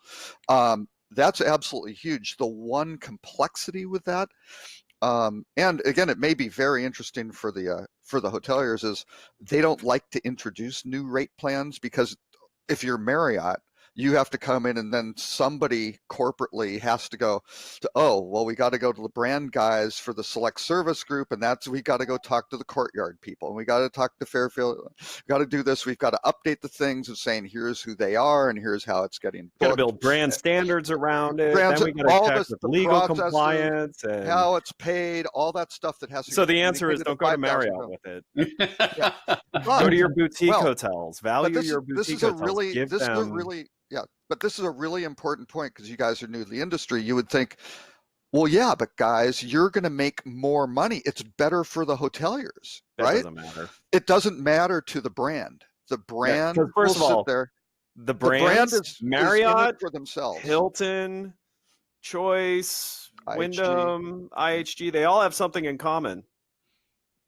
that's absolutely huge. The one complexity with that, and again, it may be very interesting for the hoteliers, is they don't like to introduce new rate plans, because if you're Marriott, you have to come in and then somebody corporately has to go to, we got to go to the brand guys for the select service group, and we got to go talk to the Courtyard people, and we got to talk to Fairfield, we got to do this, we've got to update the things of saying here's who they are and here's how it's getting booked. Got to build brand standards around it. Then we got to check with legal compliance and how it's paid, all that stuff that has to. So the answer is don't go to Marriott with it. Go to your boutique hotels. Value your boutique hotels. But this is a really important point, because you guys are new to the industry. You would think, well, yeah, but guys, you're going to make more money. It's better for the hoteliers, right? That doesn't matter. It doesn't matter to the brand. The brand, first of all, the brand is Marriott, for themselves. Hilton, Choice, Wyndham, IHG. They all have something in common.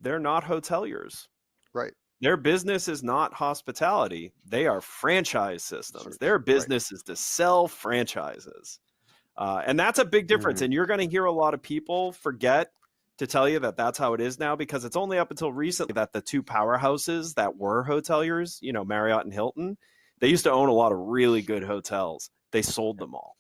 They're not hoteliers. Right. Their business is not hospitality. They are franchise systems. Their business is to sell franchises. And that's a big difference. And you're going to hear a lot of people forget to tell you that that's how it is now, because it's only up until recently that the two powerhouses that were hoteliers, Marriott and Hilton, they used to own a lot of really good hotels. They sold them all.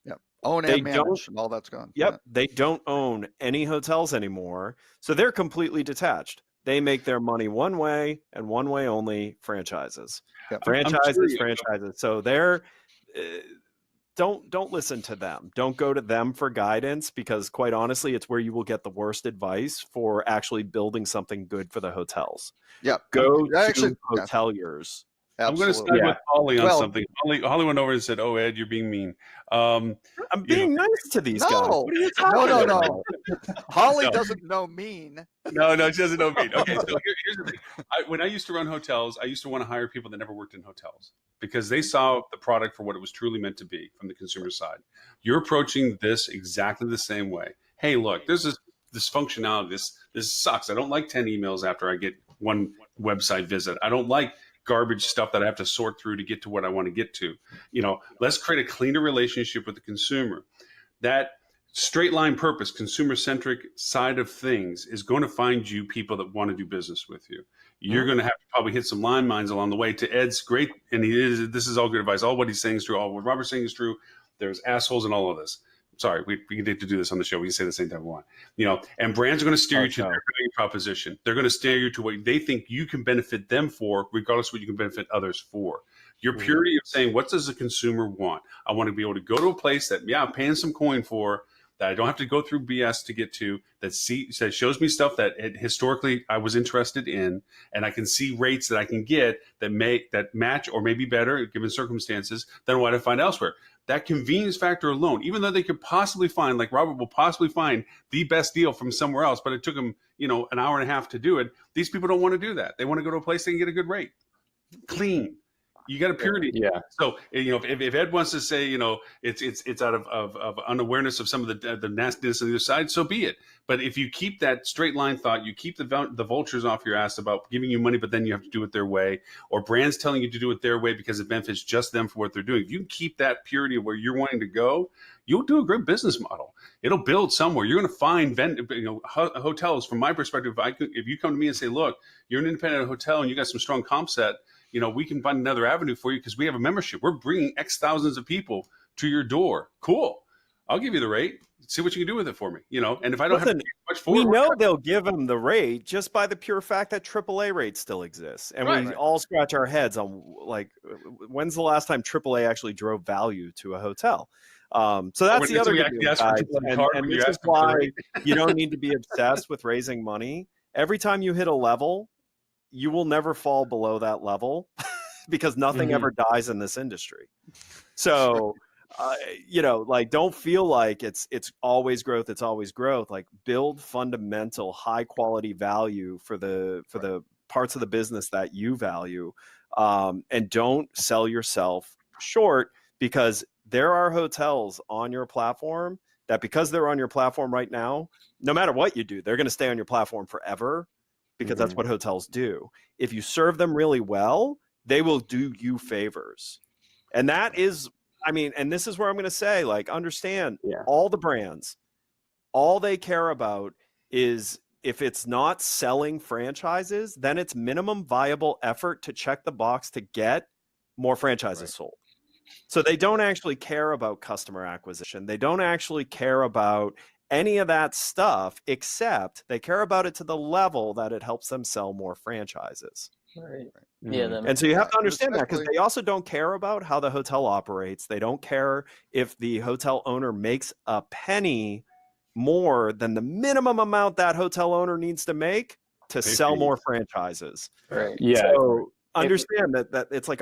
Yep. Own and manage, and all that's gone. Yep. They don't own any hotels anymore. So they're completely detached. They make their money one way and one way only: franchises. Yep. Franchises. So they're don't listen to them. Don't go to them for guidance, because quite honestly, it's where you will get the worst advice for actually building something good for the hotels. Yeah. Go to hoteliers. Absolutely. I'm going to start with Holly on something. Holly went over and said, "Oh, Ed, you're being mean." I'm being nice to these guys. What are you talking about? Holly doesn't know mean. No, she doesn't know mean. Okay, so here's the thing. When I used to run hotels, I used to want to hire people that never worked in hotels, because they saw the product for what it was truly meant to be from the consumer side. You're approaching this exactly the same way. Hey, look, this functionality. This sucks. I don't like 10 emails after I get one website visit. I don't like garbage stuff that I have to sort through to get to what I want to get to. Let's create a cleaner relationship with the consumer. That straight line purpose, consumer centric side of things is going to find you people that want to do business with you. You're going to have to probably hit some landmines along the way. To Ed's great, and this is all good advice. All what he's saying is true. All what Robert's saying is true. There's assholes in all of this. Sorry, we need to do this on the show. We can say the same time we want. And brands are going to steer you to their value proposition. They're going to steer you to what they think you can benefit them for, regardless of what you can benefit others for. Your purity of saying, what does the consumer want? I want to be able to go to a place that, I'm paying some coin for, that I don't have to go through BS to get to, that shows me stuff that historically I was interested in, and I can see rates that I can get that match or maybe better given circumstances than what I find elsewhere. That convenience factor alone, even though they could possibly find, like Robert will possibly find the best deal from somewhere else, but it took him, an hour and a half to do it. These people don't want to do that. They want to go to a place they can get a good rate, clean. You got a purity. Yeah. So, if Ed wants to say, it's out of unawareness of some of the nastiness on the other side, so be it. But if you keep that straight line thought, you keep the vultures off your ass about giving you money, but then you have to do it their way, or brands telling you to do it their way because it benefits just them for what they're doing. If you keep that purity of where you're wanting to go, you'll do a great business model. It'll build somewhere. You're going to find hotels. From my perspective, if you come to me and say, look, you're an independent hotel and you got some strong comp set, we can find another avenue for you because we have a membership. We're bringing X thousands of people to your door. Cool. I'll give you the rate. See what you can do with it for me. And if I don't have to pay much for it, we know they'll give them the rate just by the pure fact that AAA rate still exists. And we all scratch our heads on, like, when's the last time AAA actually drove value to a hotel? So that's the other good news, guys. And this is why you don't need to be obsessed with raising money. Every time you hit a level, you will never fall below that level because nothing ever dies in this industry. So, don't feel like it's always growth. It's always growth. Like, build fundamental high quality value for the parts of the business that you value, and don't sell yourself short, because there are hotels on your platform that, because they're on your platform right now, no matter what you do, they're going to stay on your platform forever. Because that's what hotels do. If you serve them really well, they will do you favors. And that is, and this is where I'm going to say, like, understand all the brands, all they care about is, if it's not selling franchises, then it's minimum viable effort to check the box to get more franchises sold. So they don't actually care about customer acquisition. They don't actually care about any of that stuff, except they care about it to the level that it helps them sell more franchises. Right. Yeah. And so you have to understand that, because they also don't care about how the hotel operates. They don't care if the hotel owner makes a penny more than the minimum amount that hotel owner needs to make to sell more franchises. Right. Yeah. So understand that it's like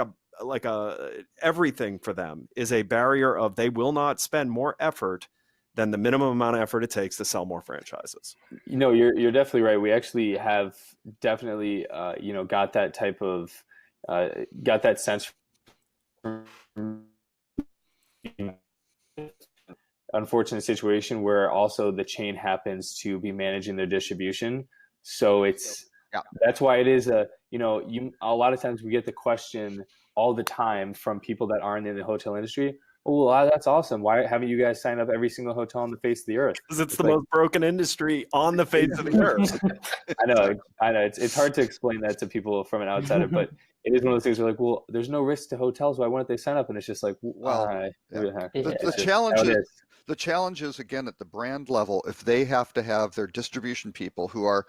a everything for them is a barrier of, they will not spend more effort than the minimum amount of effort it takes to sell more franchises. You're definitely right. We actually have definitely, got that type of, got that sense. Unfortunate situation where also the chain happens to be managing their distribution. So that's why it is a lot of times we get the question all the time from people that aren't in the hotel industry. Oh, well, that's awesome. Why haven't you guys signed up every single hotel on the face of the earth? Because it's the most broken industry on the face of the earth. I know. It's hard to explain that to people from an outsider, but it is one of those things where, like, well, there's no risk to hotels. Why wouldn't they sign up? And it's just like, why? The challenge is, again, at the brand level, if they have to have their distribution people who are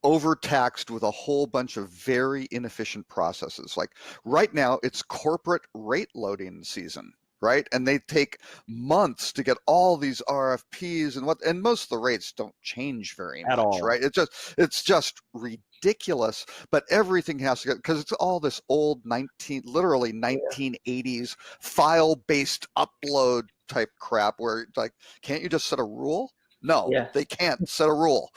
overtaxed with a whole bunch of very inefficient processes. Like right now, it's corporate rate loading season, right? And they take months to get all these RFPs and most of the rates don't change very much, all. Right? It's just ridiculous, but everything has to get, because it's all this old 1980s file-based upload type crap where, like, can't you just set a rule? No, they can't set a rule,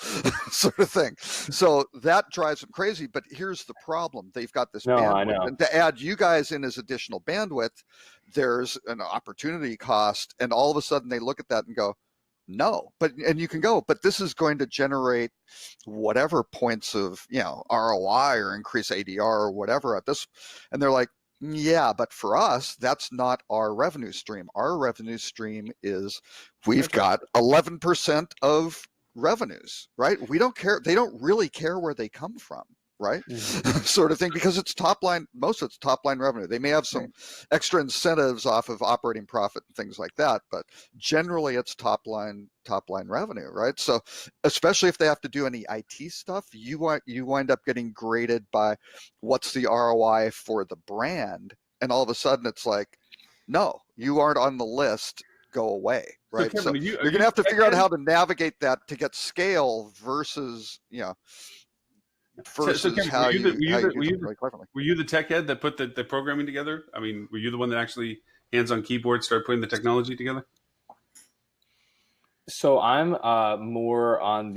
sort of thing. So that drives them crazy. But here's the problem. They've got this bandwidth. And to add you guys in as additional bandwidth, there's an opportunity cost. And all of a sudden they look at that and go, No, and you can go, but this is going to generate whatever points of, ROI or increase ADR or whatever at this. And they're like, yeah, but for us, that's not our revenue stream. Our revenue stream is we've got 11% of revenues, right? We don't care. They don't really care where they come from, right? Sort of thing, because it's top line, most of it's top line revenue. They may have some extra incentives off of operating profit and things like that, but generally it's top line revenue, right? So especially if they have to do any IT stuff, you wind up getting graded by what's the ROI for the brand, and all of a sudden it's like, no, you aren't on the list, go away, right? So, Kevin, you're gonna have to figure out how to navigate that to get scale versus So Kevin, how were you you the tech head that put the programming together? I mean, were you the one that actually hands on keyboard started putting the technology together? So I'm more on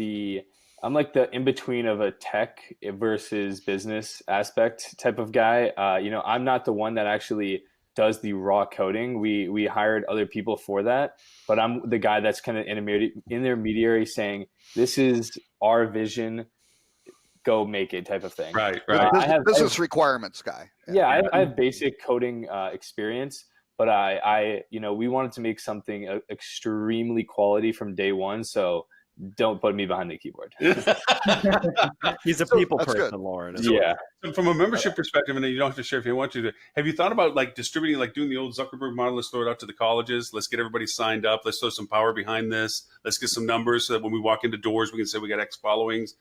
I'm like the in between of a tech versus business aspect type of guy. I'm not the one that actually does the raw coding. We hired other people for that, but I'm the guy that's kind of intermediary saying, this is our vision, go make it type of thing. Right. I have business requirements guy. Yeah, I have basic coding experience, but we wanted to make something extremely quality from day one. So don't put me behind the keyboard. He's a people person, good. Lauren. Yeah. So from a membership perspective, and you don't have to share if you want to, have you thought about like distributing, like doing the old Zuckerberg model? Let's throw it out to the colleges. Let's get everybody signed up. Let's throw some power behind this. Let's get some numbers so that when we walk into doors, we can say we got X followings,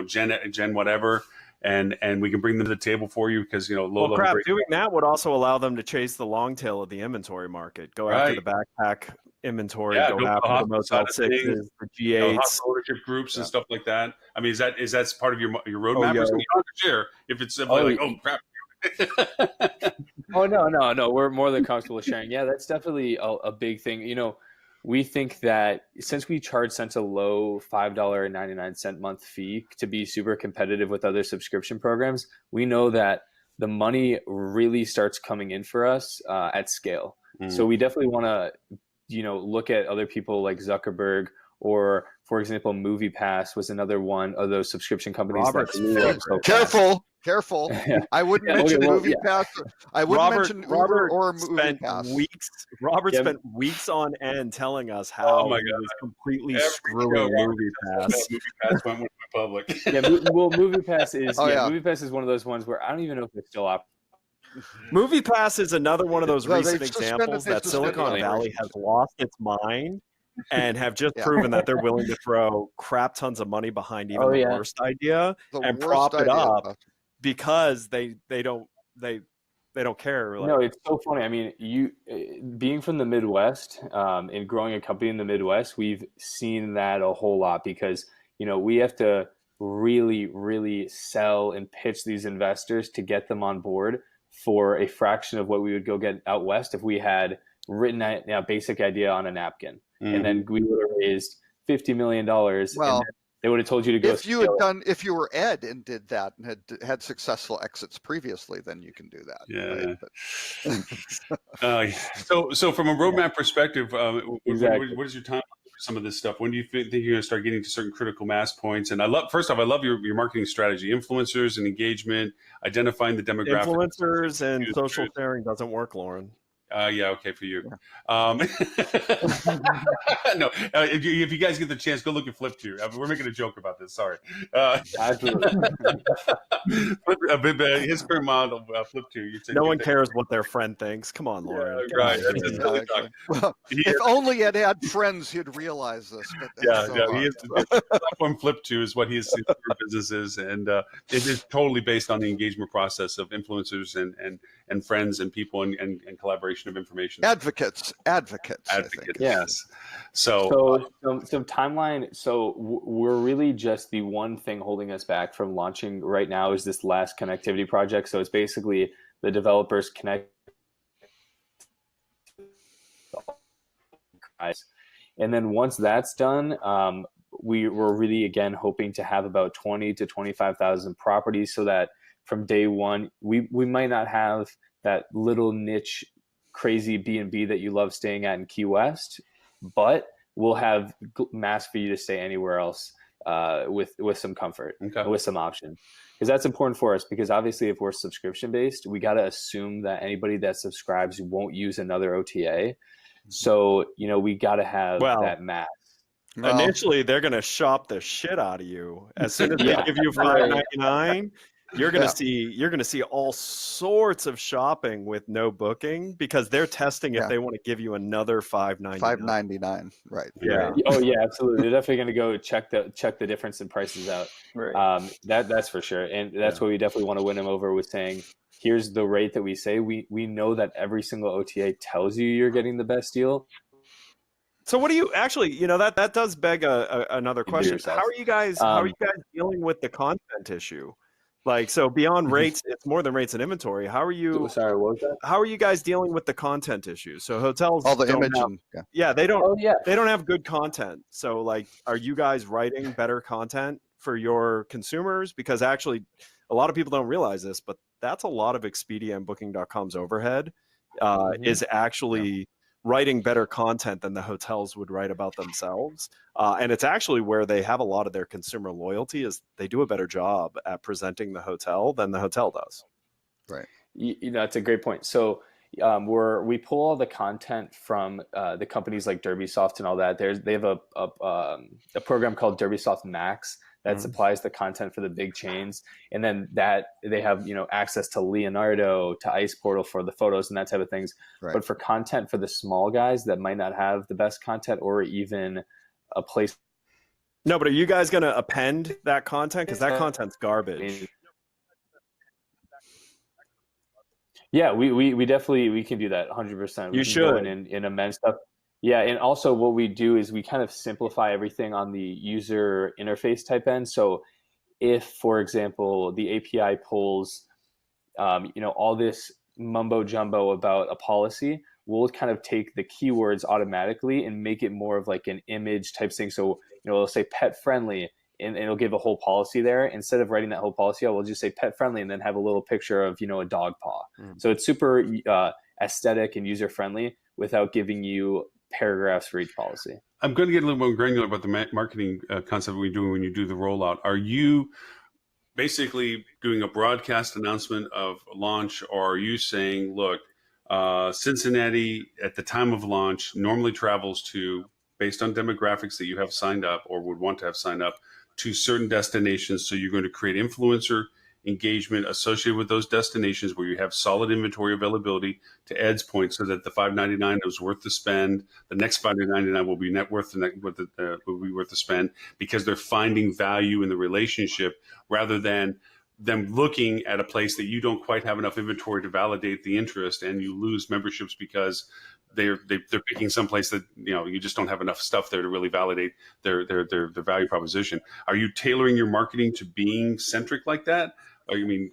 Gen whatever. And we can bring them to the table for you because, doing that would also allow them to chase the long tail of the inventory market, go after the backpack inventory, go after the Motel 6s, the G8s, ownership groups and stuff like that. I mean, is that part of your roadmap? Or something you don't have to share if it's simply crap. Oh no, we're more than comfortable sharing. Yeah, that's definitely a big thing. We think that since we charge such a low $5.99 month fee to be super competitive with other subscription programs, we know that the money really starts coming in for us at scale. So we definitely want to, look at other people like Zuckerberg, or for example, MoviePass was another one of those subscription companies. Careful. I wouldn't mention MoviePass. I wouldn't mention Uber or MoviePass. Robert spent weeks on end telling us how he was completely screwing MoviePass. MoviePass went public. MoviePass is one of those ones where I don't even know if it's still up. MoviePass is another one of those recent examples that Silicon Valley has lost its mind and have just proven that they're willing to throw crap tons of money behind even the worst idea and prop it up because they don't care. No, it's so funny. I mean, you being from the Midwest and growing a company in the Midwest, we've seen that a whole lot because we have to really, really sell and pitch these investors to get them on board for a fraction of what we would go get out west if we had written that basic idea on a napkin. And then we would have raised $50 million. Well, they would have told you to go. If you were Ed and did that and had successful exits previously, then you can do that. Yeah. Right? So from a roadmap perspective, exactly. What is your timeline for some of this stuff? When do you think you're going to start getting to certain critical mass points? And I love your marketing strategy, influencers and engagement, identifying the demographics. Influencers and social sharing doesn't work, Lauren. Okay for you. No, if you guys get the chance, go look at Flip2. We're making a joke about this. Sorry. Absolutely. His current model, Flip2. No one cares what their friend thinks. Come on, Lauren. Yeah, right. Well, if only Ed had friends, he'd realize this. But he is the platform Flip2 is what he is seeing for businesses, and it is totally based on the engagement process of influencers and friends and people and collaboration of information. Advocates. Yes. So timeline. So we're really just the one thing holding us back from launching right now is this last connectivity project. So it's basically the developers connect. And then once that's done, we're really again hoping to have about 20 to 25,000 properties, so that from day one we might not have that little niche crazy B&B that you love staying at in Key West, but we'll have mass for you to stay anywhere else with some comfort, with some option. Because that's important for us, because obviously if we're subscription based, we got to assume that anybody that subscribes won't use another OTA. So, we got to have that mass. Well, Initially, they're going to shop the shit out of you. As soon as they give you $5.99, you're going to see all sorts of shopping with no booking, because they're testing if they want to give you another $5.99. $5.99, right? Yeah. Oh yeah, absolutely. They're definitely going to go check the difference in prices out. Right. That's for sure, and that's why we definitely want to win them over with saying, here's the rate that we say. We know that every single OTA tells you you're getting the best deal. So what do you actually, that does beg another question. How are you guys dealing with the content issue? Like, so beyond rates, it's more than rates and inventory. How are you? Sorry, what was that? How are you guys dealing with the content issue? So hotels, All the image they don't have good content. So like, are you guys writing better content for your consumers? Because actually, a lot of people don't realize this, but that's a lot of Expedia and Booking.com's overhead is actually writing better content than the hotels would write about themselves. And it's actually where they have a lot of their consumer loyalty, is they do a better job at presenting the hotel than the hotel does. Right. That's a great point. So we pull all the content from the companies like DerbySoft and all that. They have a program called DerbySoft Max that supplies the content for the big chains, and then that they have access to Leonardo, to Ice Portal for the photos and that type of things. Right. But for content for the small guys that might not have the best content or even a place. No, but are you guys going to append that content? Because that content's garbage. Yeah, we definitely can do that 100%. You should. In amend stuff. Yeah, and also what we do is we kind of simplify everything on the user interface type end. So if, for example, the API pulls, all this mumbo jumbo about a policy, we'll kind of take the keywords automatically and make it more of like an image type thing. So, it'll say pet friendly, and it'll give a whole policy there. Instead of writing that whole policy out, we'll just say pet friendly and then have a little picture of, a dog paw. So it's super aesthetic and user friendly without giving you paragraphs for each policy. I'm going to get a little more granular about the marketing concept we do when you do the rollout. Are you basically doing a broadcast announcement of launch, or are you saying, look, Cincinnati at the time of launch normally travels to, based on demographics that you have signed up or would want to have signed up, to certain destinations. So you're going to create influencer engagement associated with those destinations where you have solid inventory availability, to Ed's point, so that the $5.99 is worth the spend. The next $5.99 will be worth the spend, because they're finding value in the relationship, rather than them looking at a place that you don't quite have enough inventory to validate the interest, and you lose memberships because they're picking someplace that you just don't have enough stuff there to really validate their value proposition. Are you tailoring your marketing to being centric like that?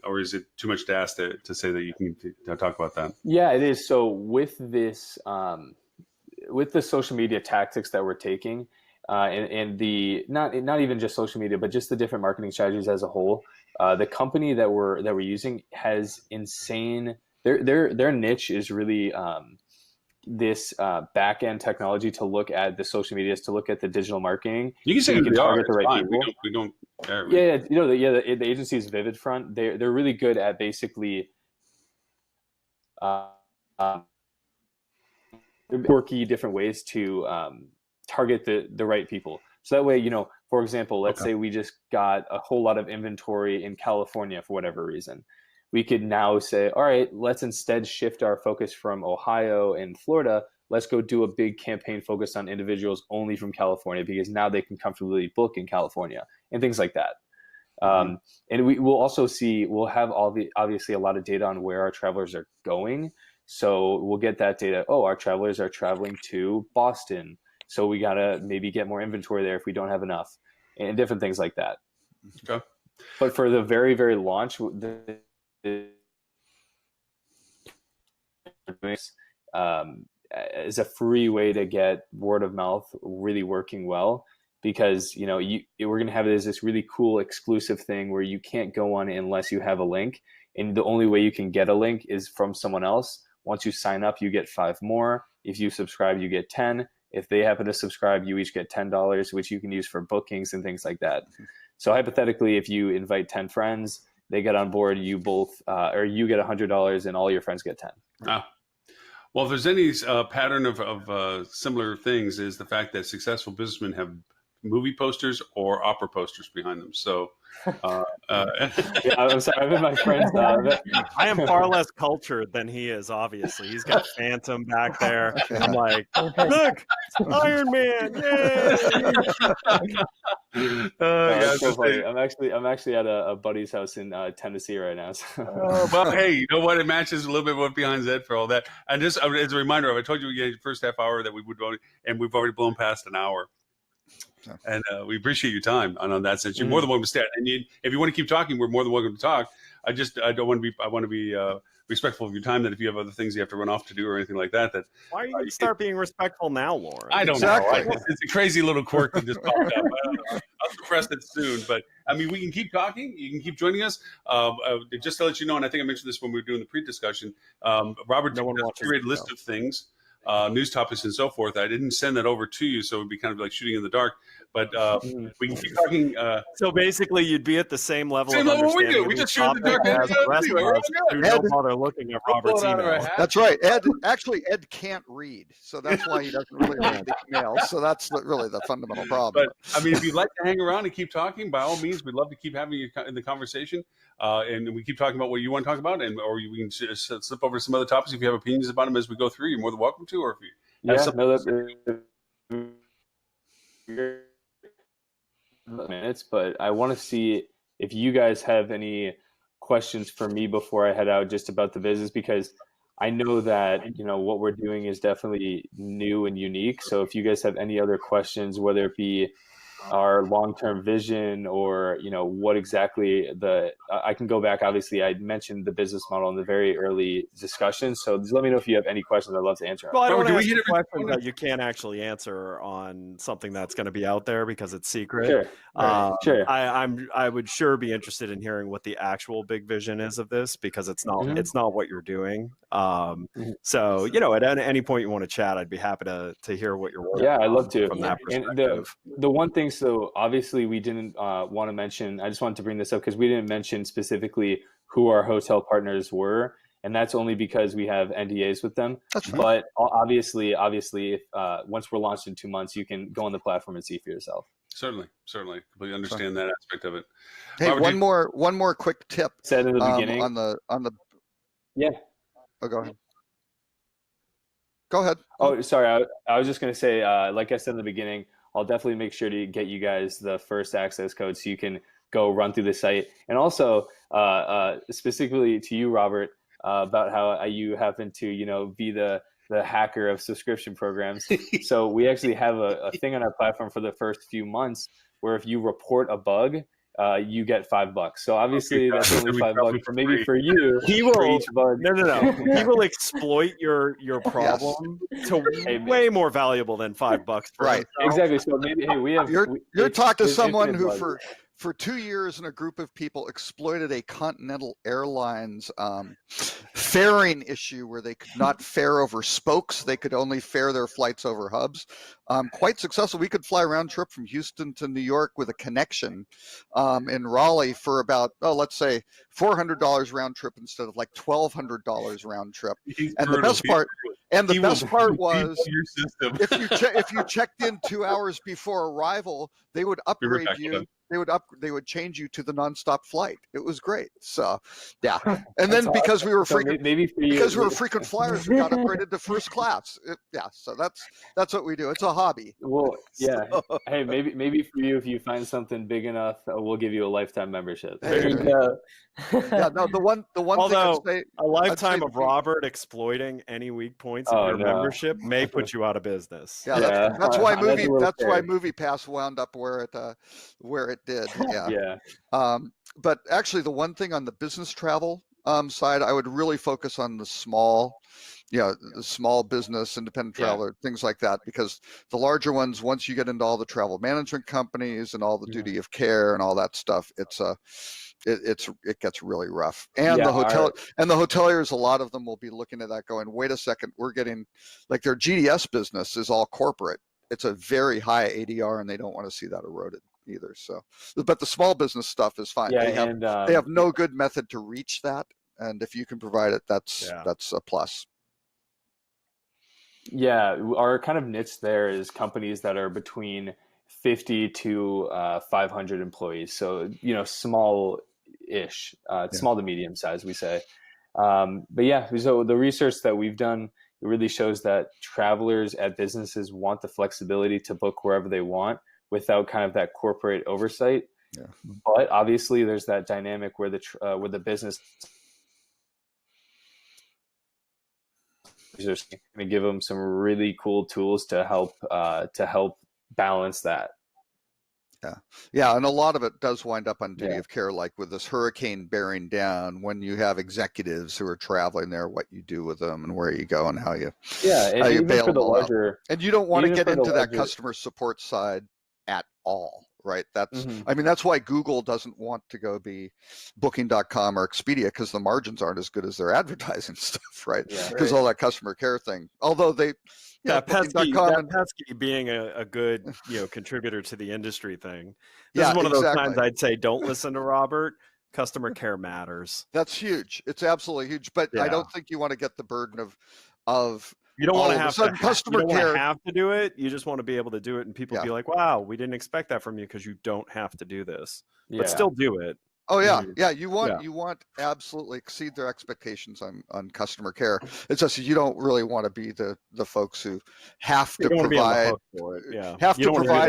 Or is it too much to ask to say that you can talk about that? Yeah, it is. So with this, with the social media tactics that we're taking, and the not even just social media, but just the different marketing strategies as a whole, the company that we're using has insane. Their niche is really this back end technology to look at the social medias, to look at the digital marketing. You can say you can target the right people. We don't. The agency is Vivid Front. They're really good at basically quirky different ways to target the right people. So that way, for example, let's say we just got a whole lot of inventory in California for whatever reason. We could now say, all right, let's instead shift our focus from Ohio and Florida. Let's go do a big campaign focused on individuals only from California, because now they can comfortably book in California and things like that. And we'll also we'll have obviously a lot of data on where our travelers are going. So we'll get that data. Oh, our travelers are traveling to Boston, so we got to maybe get more inventory there if we don't have enough, and different things like that. Okay. But for the very, very launch, is a free way to get word of mouth really working well, because we're going to have this really cool exclusive thing where you can't go on it unless you have a link, and the only way you can get a link is from someone else. Once you sign up, you get 5 more. If you subscribe, you get 10, If they happen to subscribe, you each get $10, which you can use for bookings and things like that. So hypothetically, if you invite 10 friends, they get on board, you both, or you get $100 and all your friends get 10. Ah. Well, if there's any pattern of similar things, is the fact that successful businessmen have movie posters or opera posters behind them. So, Yeah, I'm sorry, I've been my friends. I am far less cultured than he is. Obviously, he's got Phantom back there. I'm like, look, it's Iron Man! Yay! It's so funny. I'm actually at a buddy's house in Tennessee right now. So. Well, hey, you know what? It matches a little bit what behind Zed for all that. And just as a reminder, I told you the first half hour that we would vote, and we've already blown past an hour. And we appreciate your time on that sense. You're more than welcome to stay. And if you want to keep talking, we're more than welcome to talk. I want to be respectful of your time. That if you have other things you have to run off to do or anything like that, why are you going to start being respectful now, Lauren? I don't know. It's a crazy little quirk that just popped up. I'll suppress it soon. But I mean, we can keep talking. You can keep joining us. Just to let you know, and I think I mentioned this when we were doing the pre-discussion. Robert, no one watches a great list of things. News topics and so forth. I didn't send that over to you, so it would be kind of like shooting in the dark. But we can keep talking. So basically, you'd be at the same level. Same level we do. We just shoot in the dark. As the rest of us who don't bother looking at Robert's email. That's right. Ed can't read, so that's why he doesn't really read the emails. So that's really the fundamental problem. But I mean, if you'd like to hang around and keep talking, by all means, we'd love to keep having you in the conversation. And we keep talking about what you want to talk about, or we can just slip over to some other topics. If you have opinions about them as we go through, you're more than welcome to. Or if you have minutes, but I want to see if you guys have any questions for me before I head out, just about the business, because I know that what we're doing is definitely new and unique. So if you guys have any other questions, whether it be our long-term vision or what exactly I can go back. Obviously, I mentioned the business model in the very early discussion, so just let me know if you have any questions. I'd love to answer. Well, I don't want to ask a question that you can't actually answer on something that's going to be out there because it's secret. Sure. Sure. I would sure be interested in hearing what the actual big vision is of this, because it's not what you're doing. So at any point you want to chat, I'd be happy to hear what you're working on. I'd love to. From that perspective. And the one thing, so obviously we didn't want to mention, I just wanted to bring this up because we didn't mention specifically who our hotel partners were, and that's only because we have NDAs with them. That's fine. But obviously, if once we're launched in 2 months, you can go on the platform and see for yourself. Certainly, completely understand that aspect of it. Hey, Robert, one more quick tip. Said in the beginning on the. Yeah. Oh, go ahead. Go ahead. Oh, sorry. I was just going to say, like I said in the beginning, I'll definitely make sure to get you guys the first access code so you can go run through the site. And also, specifically to you, Robert, about how you happen to, be the hacker of subscription programs. So we actually have a thing on our platform for the first few months where if you report a bug, you get $5. So obviously that's only $5, but maybe for you, he will. For each bug. No. He will exploit your problem to way more valuable than $5. Right. Exactly. So maybe we have. You're talking to someone who for 2 years in a group of people exploited a Continental Airlines fairing issue where they could not fare over spokes. They could only fare their flights over hubs. Quite successful. We could fly round trip from Houston to New York with a connection in Raleigh for about, let's say $400 round trip instead of like $1,200 round trip. And the best part was if you checked in 2 hours before arrival, they would upgrade you. They would change you to the nonstop flight. It was great. So, yeah. And then because we were frequent flyers, we got upgraded to first class. So that's what we do. It's a hobby. Well, yeah. So. Hey, maybe for you, if you find something big enough, we'll give you a lifetime membership. There you go. Yeah. No. The one Although, thing a lifetime of Robert exploiting any weak points of your membership may put you out of business. Yeah. That's why MoviePass wound up where it did. Yeah. But actually, the one thing on the business travel side, I would really focus on the small business, independent traveler, things like that, because the larger ones, once you get into all the travel management companies and all the duty of care and all that stuff, it gets really rough. And the hoteliers, a lot of them will be looking at that going, wait a second, we're getting, like, their GDS business is all corporate. It's a very high ADR, and they don't want to see that eroded either. So, but the small business stuff is fine. They have no good method to reach that, and if you can provide it, that's a plus. Yeah, our kind of niche there is companies that are between 50 to 500 employees. So, small-ish, small to medium size, we say. But yeah, so the research that we've done, it really shows that travelers at businesses want the flexibility to book wherever they want without kind of that corporate oversight. Yeah. But obviously, there's that dynamic where the business is going to give them some really cool tools to help balance that. Yeah, and a lot of it does wind up on duty of care, like with this hurricane bearing down, when you have executives who are traveling there, what you do with them and where you go and how you bail them all out. And you don't want to get into that customer support side at all, right? That's I mean, that's why Google doesn't want to go be Booking.com or Expedia, because the margins aren't as good as their advertising stuff, right? Because all that customer care thing, although they pesky being a good contributor to the industry thing. This is one of those times I'd say don't listen to Robert. Customer care matters. That's huge. It's absolutely huge. But I don't think you want to get the burden of you don't want to have customer care. Have to do it. You just want to be able to do it, and people be like, "Wow, we didn't expect that from you," because you don't have to do this, but still do it. Oh yeah, you want absolutely exceed their expectations on customer care. It's just you don't really want to be the folks who have to provide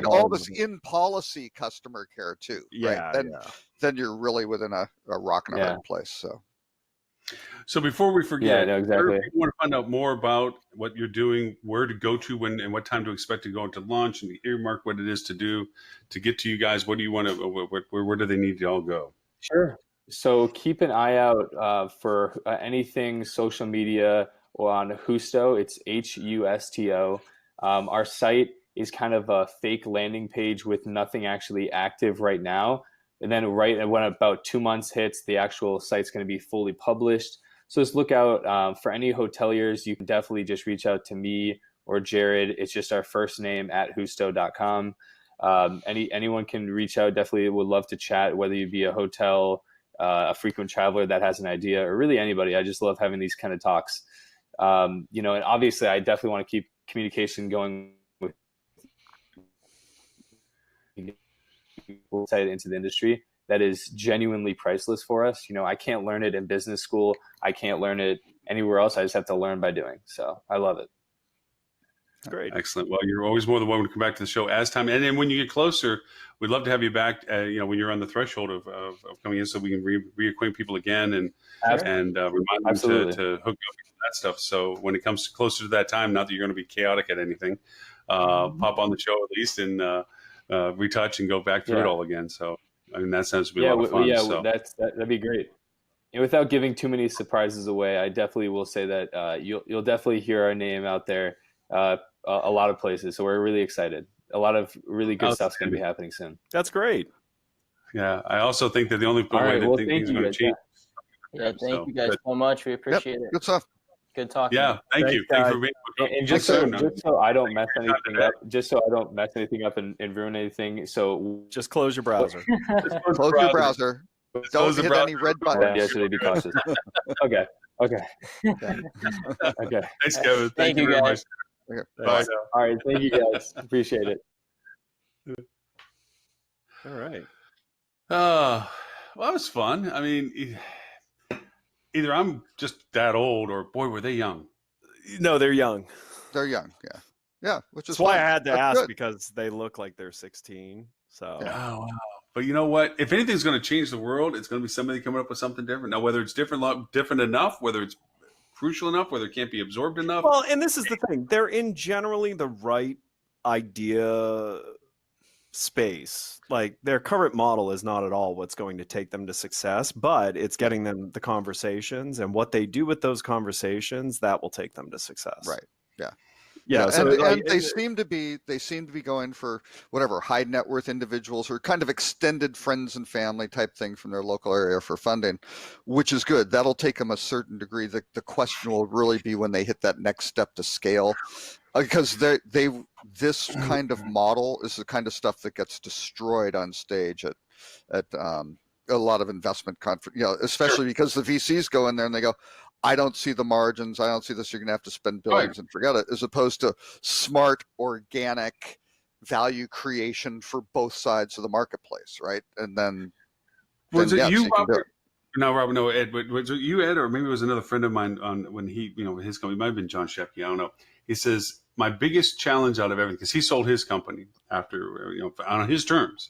all this in policy customer care too. Right? Then you're really within a rock and a hard place. So before we forget, exactly. If you want to find out more about what you're doing, where to go to when and what time to expect to go into launch, and earmark what it is to do to get to you guys, what do you want to? Where do they need to all go? Sure. So keep an eye out for anything social media or on Husto. It's HUSTO. Our site is kind of a fake landing page with nothing actually active right now. And then when about 2 months hits, the actual site's going to be fully published. So just look out for any hoteliers. You can definitely just reach out to me or Jared. It's just our first name @husto.com. Anyone can reach out. Definitely would love to chat, whether you be a hotel, a frequent traveler that has an idea, or really anybody. I just love having these kind of talks. And obviously I definitely want to keep communication going with insight into the industry that is genuinely priceless for us. I can't learn it in business school. I can't learn it anywhere else. I just have to learn by doing. So I love it. Great. Excellent. Well, you're always more than welcome to come back to the show as time. And then when you get closer, we'd love to have you back, when you're on the threshold of coming in, so we can reacquaint people again and remind them to hook up with that stuff. So when it comes closer to that time, not that you're going to be chaotic at anything, pop on the show at least and retouch and go back through it all again. So, I mean, that sounds to be a lot of fun. Yeah, that'd be great. And without giving too many surprises away, I definitely will say that you'll definitely hear our name out there. A lot of places, so we're really excited. A lot of really good stuff's going to be happening soon. That's great. Yeah, I also think that the only way that things are going to change. Thank you guys so much. We appreciate it. Good stuff. Good talking. Yeah, thank you. Thanks for being. And just so I don't mess anything up, and ruin anything. So just close your browser. Close your browser. Don't hit any red buttons. Yeah, so be cautious. Okay. Thanks, Kevin. Thank you very guys. much. Bye. All right. Thank you guys. Appreciate it. All right. Well, that was fun. I mean, either I'm just that old, or boy, were they young. No, they're young. They're young. Yeah. Which is why I had to ask, because they look like they're 16. So. Yeah. Oh, wow. But you know what? If anything's going to change the world, it's going to be somebody coming up with something different. Now, whether it's different enough, whether it's crucial enough, whether it can't be absorbed enough. Well, and this is the thing. They're in generally the right idea space. Like, their current model is not at all what's going to take them to success, but it's getting them the conversations, and what they do with those conversations, that will take them to success. Right. Yeah. You know, so and, like, and they seem to be going for whatever high net worth individuals or kind of extended friends and family type thing from their local area for funding, which is good. That'll take them a certain degree. The question will really be when they hit that next step to scale, because this kind of model is the kind of stuff that gets destroyed on stage at a lot of investment conference, especially because the VCs go in there and they go, I don't see the margins. I don't see this. You're going to have to spend billions and forget it, as opposed to smart, organic value creation for both sides of the marketplace, right? And then, was it yes, you, you can do Robert? it. No, Robert, no, Ed. But was it you, Ed, or maybe it was another friend of mine on when he, his company, it might have been John Shepke. I don't know. He says, my biggest challenge out of everything, because he sold his company after, on his terms,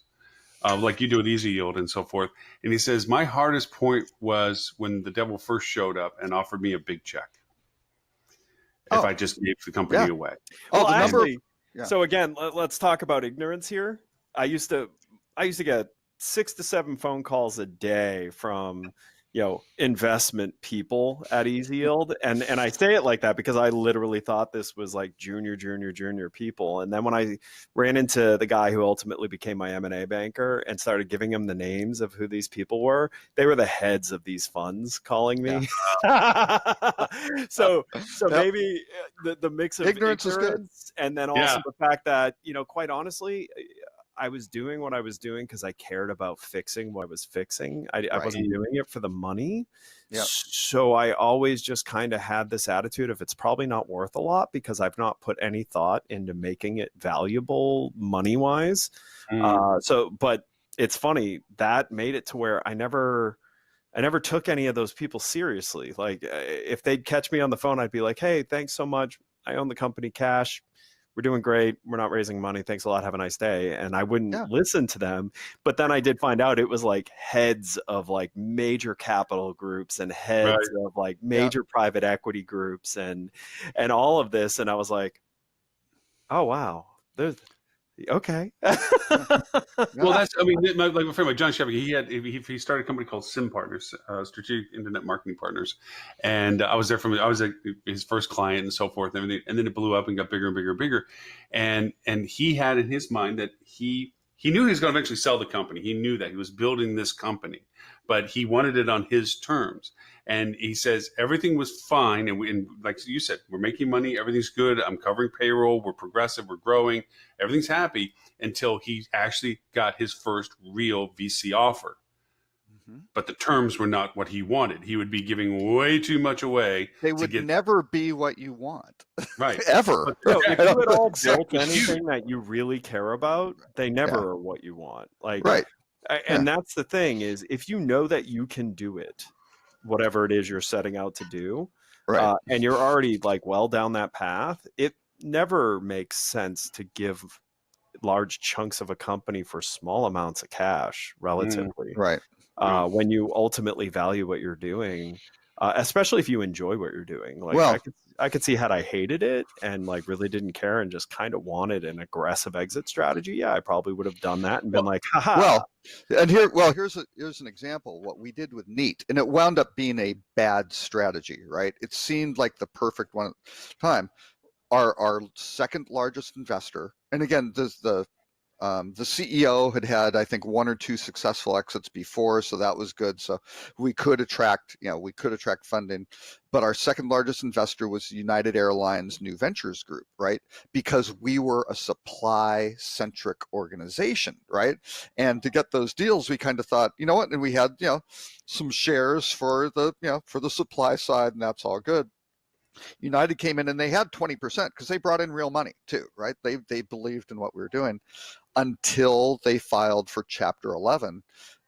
like you do with Easy Yield and so forth. And he says, my hardest point was when the devil first showed up and offered me a big check if I just gave the company away. Well, actually, so again, let's talk about ignorance here. I used to get 6 to 7 phone calls a day from investment people at Easy Yield, and I say it like that because I literally thought this was like junior people. And then when I ran into the guy who ultimately became my M&A banker and started giving him the names of who these people were, they were the heads of these funds calling me. So maybe the mix of ignorance is good, and then also the fact that quite honestly, I was doing what I was doing because I cared about fixing what I was fixing. I wasn't doing it for the money. Yep. So I always just kind of had this attitude of it's probably not worth a lot because I've not put any thought into making it valuable money-wise. But it's funny, that made it to where I never took any of those people seriously. Like if they'd catch me on the phone, I'd be like, hey, thanks so much. I own the company cash. We're doing great. We're not raising money. Thanks a lot. Have a nice day. And I wouldn't listen to them. But then I did find out it was like heads of like major capital groups and heads of like major private equity groups and all of this. And I was like, oh, wow. Okay. Well, that's, I mean, like my friend, like John Shepke, he started a company called Sim Partners, Strategic Internet Marketing Partners. And I was like his first client and so forth and everything. And then it blew up and got bigger and bigger and bigger. And he had in his mind that he knew he was going to eventually sell the company. He knew that he was building this company, but he wanted it on his terms. And he says everything was fine. And like you said, we're making money. Everything's good. I'm covering payroll. We're progressive. We're growing. Everything's happy until he actually got his first real VC offer. Mm-hmm. But the terms were not what he wanted. He would be giving way too much away. They would never be what you want. Right. Ever. If you had all built anything that you really care about, they never are what you want. Like, and that's the thing is if you know that you can do it, whatever it is you're setting out to do, and you're already like well down that path, it never makes sense to give large chunks of a company for small amounts of cash relatively. When you ultimately value what you're doing, especially if you enjoy what you're doing. Like I could see had I hated it and like really didn't care and just kind of wanted an aggressive exit strategy. Yeah, I probably would have done that and been like, haha. Here's an example what we did with Neat, and it wound up being a bad strategy, right? It seemed like the perfect one at the time. Our second largest investor, and again, the CEO had I think 1 or 2 successful exits before, so that was good. So we could attract funding. But our second largest investor was United Airlines New Ventures Group, right? Because we were a supply-centric organization, right? And to get those deals, we kind of thought, you know what? And we had some shares for the supply side, and that's all good. United came in and they had 20% because they brought in real money too, right? They believed in what we were doing until they filed for Chapter 11,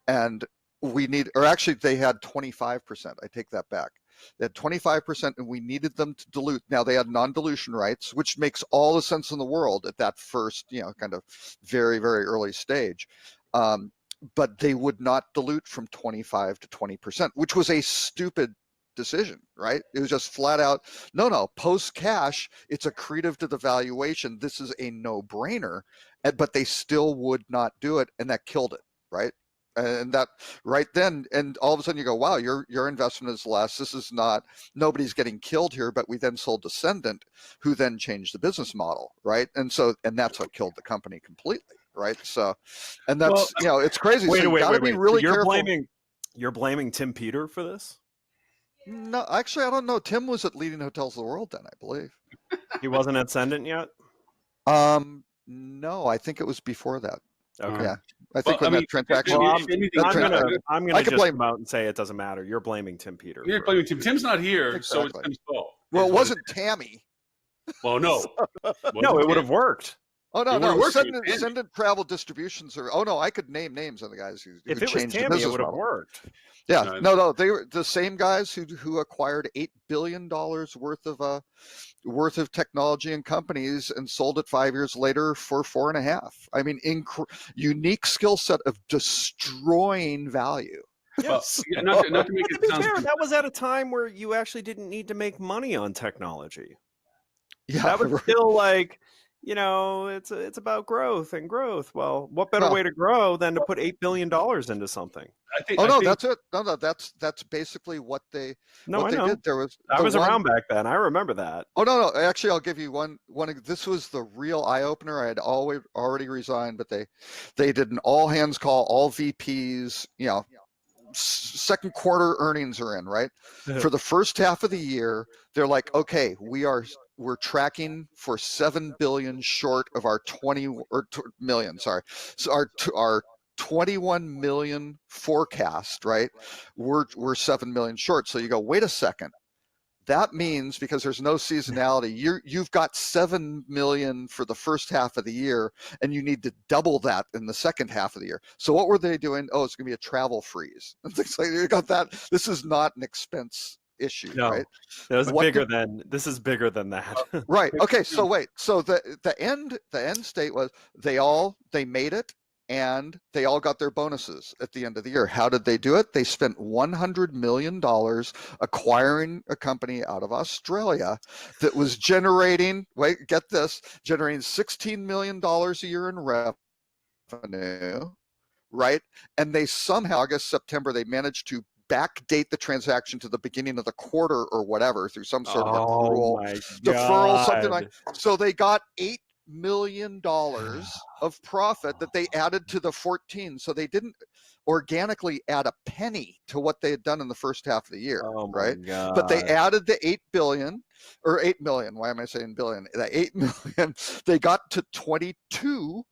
and they had 25%. I take that back. They had 25%, and we needed them to dilute. Now they had non-dilution rights, which makes all the sense in the world at that first, kind of very, very early stage. But they would not dilute from 25 to 20%, which was a stupid decision, right? It was just flat out, no, post cash, it's accretive to the valuation. This is a no-brainer, but they still would not do it, and that killed it, right? And that right then, and all of a sudden you go, wow, your investment is less. This is not, nobody's getting killed here. But we then sold Descendant, who then changed the business model, right? And that's what killed the company completely, right? So, and that's it's crazy. Wait, so you gotta be really careful. You're blaming Tim Peter for this? No, actually, I don't know. Tim was at Leading Hotels of the World then, I believe. He wasn't at Ascendant yet? No, I think it was before that. Okay. Yeah, I think that transaction. Well, I'm going to just come out and say it doesn't matter. You're blaming Tim Peter. You're blaming Tim. Tim's not here, exactly. so it's Tim's fault. Well, it wasn't Tammy. Well, no. No, it would have worked. Oh no! Ascendant Travel Distributions or I could name names of the guys who if it was changed Tammy, the business it would have model. worked. Yeah, no, they were the same guys who acquired $8 billion worth of technology and companies and sold it 5 years later for 4.5. I mean, unique skill set of destroying value. Yes. Well, not to make it sound fair, that was at a time where you actually didn't need to make money on technology. Yeah, that was still like, it's about growth and growth. Well, what better way to grow than to put $8 billion into something? That's it. No, that's basically what they did. I was around back then. I remember that. Oh no. Actually, I'll give you one. This was the real eye opener. I had already resigned, but they did an all hands call, all VPs. Second quarter earnings are in, right? For the first half of the year, they're like, okay, we're tracking for 7 billion short of our 20 million. So our 21 million forecast, right? We're 7 million short. So you go, wait a second. That means, because there's no seasonality, you've got 7 million for the first half of the year, and you need to double that in the second half of the year. So what were they doing? Oh, it's going to be a travel freeze. And things like you got that. This is not an expense issue, right? This is bigger than that. Right. Okay. So wait. So the end state was they made it. And they all got their bonuses at the end of the year. How did they do it? They spent $100 million acquiring a company out of Australia that was generating $16 million a year in revenue, right? And they somehow, August, September, they managed to backdate the transaction to the beginning of the quarter or whatever through some sort of deferral, something like. So they got $8 million of profit that they added to the 14. So they didn't organically add a penny to what they had done in the first half of the year, right? God. But they added the 8 billion or 8 million. Why am I saying billion? The 8 million. They got to 22.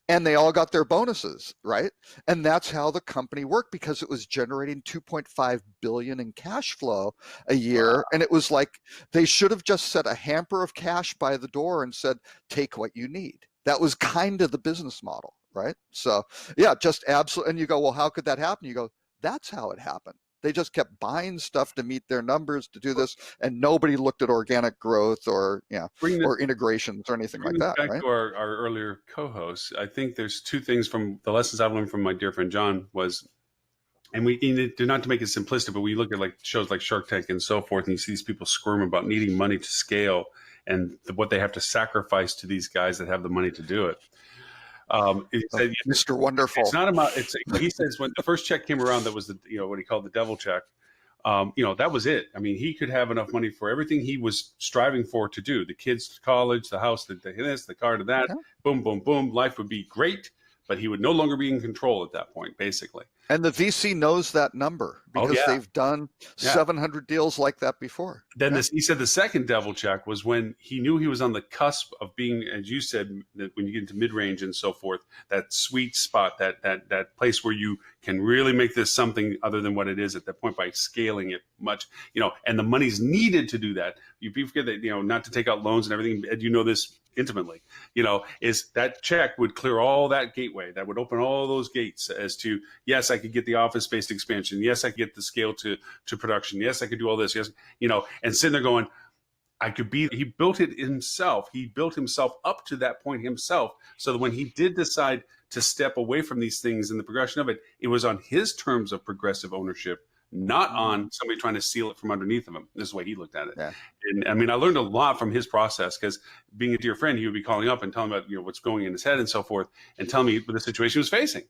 And they all got their bonuses, right? And that's how the company worked, because it was generating 2.5 billion in cash flow a year. Wow. And it was like they should have just set a hamper of cash by the door and said, take what you need. That was kind of the business model, right? So yeah, just absolutely. And you go, well, how could that happen? You go, that's how it happened. They just kept buying stuff to meet their numbers to do this, and nobody looked at organic growth or or integrations or anything like that. Back right? to our earlier co-hosts, I think there's two things from the lessons I've learned from my dear friend John was, and we do not to make it simplistic, but we look at like shows like Shark Tank and so forth, and you see these people squirm about needing money to scale and what they have to sacrifice to these guys that have the money to do it. He said, Mr. Wonderful. It's not about. He says when the first check came around, that was what he called the devil check. That was it. I mean, he could have enough money for everything he was striving for to do: the kids to college, the house, the car to that. Okay. Boom, boom, boom. Life would be great, but he would no longer be in control at that point, basically. And the VC knows that number because they've done 700 deals like that before. Then he said the second devil check was when he knew he was on the cusp of being, as you said, that when you get into mid-range and so forth, that sweet spot, that place where you can really make this something other than what it is at that point by scaling it much, and the money's needed to do that. You forget that, not to take out loans and everything. Ed, this intimately, is that check would clear all that gateway. That would open all those gates as to, yes, I could get the office-based expansion. Yes, I could get the scale to production. Yes, I could do all this. Yes, and sitting there going, he built it himself. He built himself up to that point himself. So that when he did decide to step away from these things in the progression of it, it was on his terms of progressive ownership, not on somebody trying to steal it from underneath of him. This is the way he looked at it. Yeah. And I mean, I learned a lot from his process, because being a dear friend, he would be calling up and telling me about, what's going in his head and so forth, and telling me what the situation he was facing.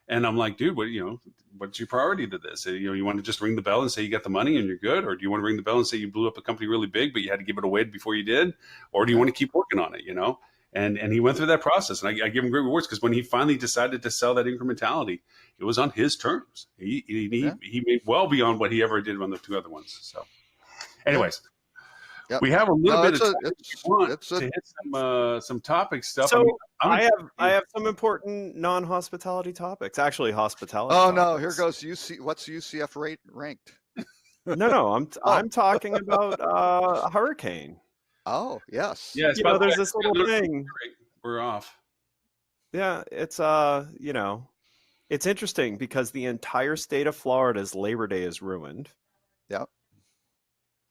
And I'm like, dude, what's your priority to this? You want to just ring the bell and say you got the money and you're good? Or do you want to ring the bell and say you blew up a company really big, but you had to give it away before you did? Or do you want to keep working on it, And he went through that process, and I give him great rewards, because when he finally decided to sell that incrementality, it was on his terms. He made well beyond what he ever did on the two other ones. So anyways, Yep. we have a little bit of time it's to hit some topic stuff. So I have some important non-hospitality topics. Actually, hospitality. Oh topics. no, here goes UC. What's UCF rate ranked? No, I'm talking about a hurricane. Oh yes. Yeah, there's this little thing. We're off. Yeah, it's it's interesting because the entire state of Florida's Labor Day is ruined. Yep.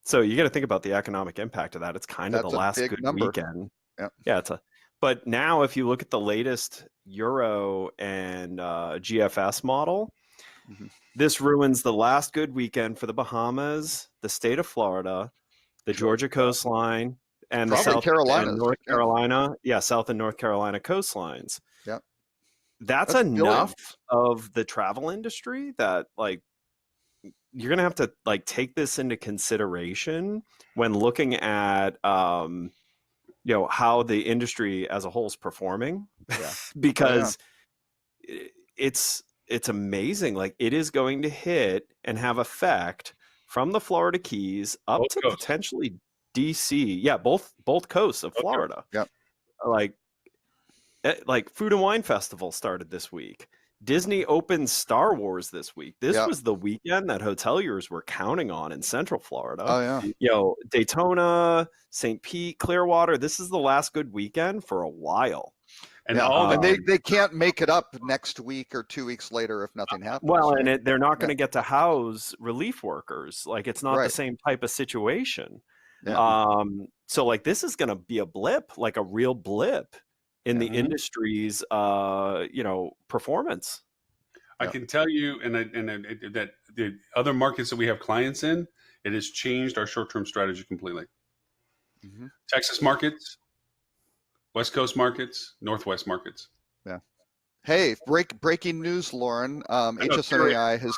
So you got to think about the economic impact of that. It's kind of That's the a last big good number. weekend. Yep. Yeah, but now if you look at the latest Euro and GFS model, this ruins the last good weekend for the Bahamas, the state of Florida, the Georgia coastline, and the South and North Carolina. Yeah, South and North Carolina coastlines. Yep. That's enough of the travel industry that you're going to have to take this into consideration when looking at how the industry as a whole is performing. Yeah. Because it's amazing. It is going to hit and have effect from the Florida Keys up both to coasts. Potentially DC. Yeah, both coasts of Florida. Yep. Like Food and Wine Festival started this week. Disney opened Star Wars this week. This was the weekend that hoteliers were counting on in Central Florida. Oh yeah. Daytona, St. Pete, Clearwater. This is the last good weekend for a while. And they can't make it up next week or 2 weeks later if nothing happens. Well, right? And they're not going to get to house relief workers. It's not the same type of situation. Yeah. So this is going to be a blip, a real blip in the industry's performance. I can tell you, that the other markets that we have clients in, it has changed our short-term strategy completely. Texas markets, West Coast markets, Northwest markets. Yeah. Hey, breaking news, Lauren. HSMAI has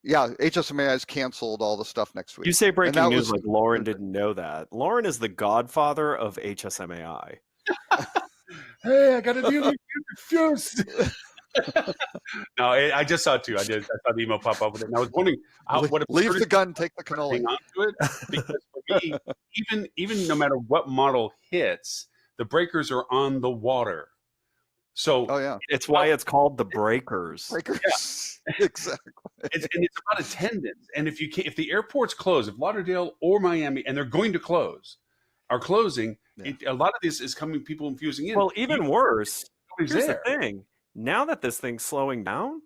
HSMAI has canceled all the stuff next week. You say breaking news like Lauren didn't know that. Lauren is the godfather of HSMAI. Hey, I got a deal confused. No, I just saw it too. I saw the email pop up with it, and I was wondering leave the gun, take the cannoli. Onto it, because for me, even no matter what model hits, the breakers are on the water. So it's why it's called the breakers. Breakers, exactly. It's about attendance, and if the airports close, if Lauderdale or Miami, and they're going to close, are closing, a lot of this is coming, people infusing in. Well, even worse, here's the thing. Now that this thing's slowing down,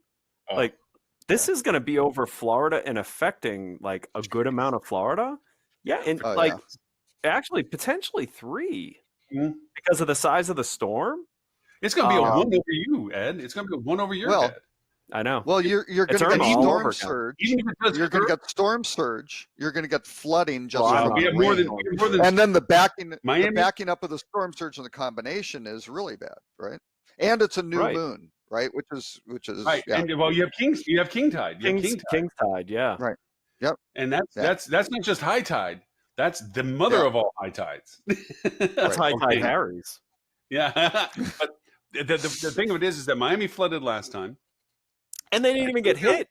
this is going to be over Florida and affecting a good amount of Florida. Yeah, and actually potentially 3 because of the size of the storm. It's going to be a 1 over you, Ed. It's going to be a 1 over your head. I know. Well, you're going to get storm surge. You're going to get storm surge. You're going to get flooding just from we have more than, and then the backing up of the storm surge and the combination is really bad, right? And it's a new moon, right? Which is right. Yeah. And you have king tide. King tide, yeah. Right. Yep. And that's not just high tide. That's the mother of all high tides. That's high tide Harry's. Yeah. But the thing of it is that Miami flooded last time. And they didn't even get hit.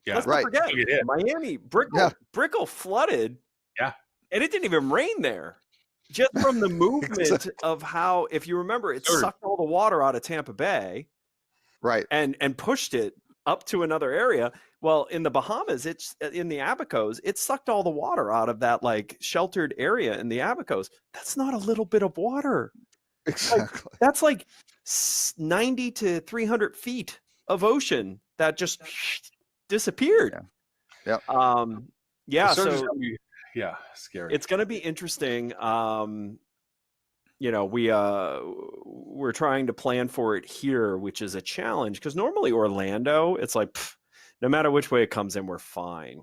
Yeah. Let's not forget. Miami, Brickell flooded. Yeah. And it didn't even rain there. Just from the movement of how, if you remember, it sucked all the water out of Tampa Bay. Right. And pushed it up to another area. Well, in the Bahamas, it's in the Abacos, it sucked all the water out of that sheltered area in the Abacos. That's not a little bit of water. Exactly. That's 90 to 300 feet of ocean that just disappeared. Yeah. Yeah, scary. It's going to be interesting. We're trying to plan for it here, which is a challenge because normally Orlando, it's no matter which way it comes in, we're fine.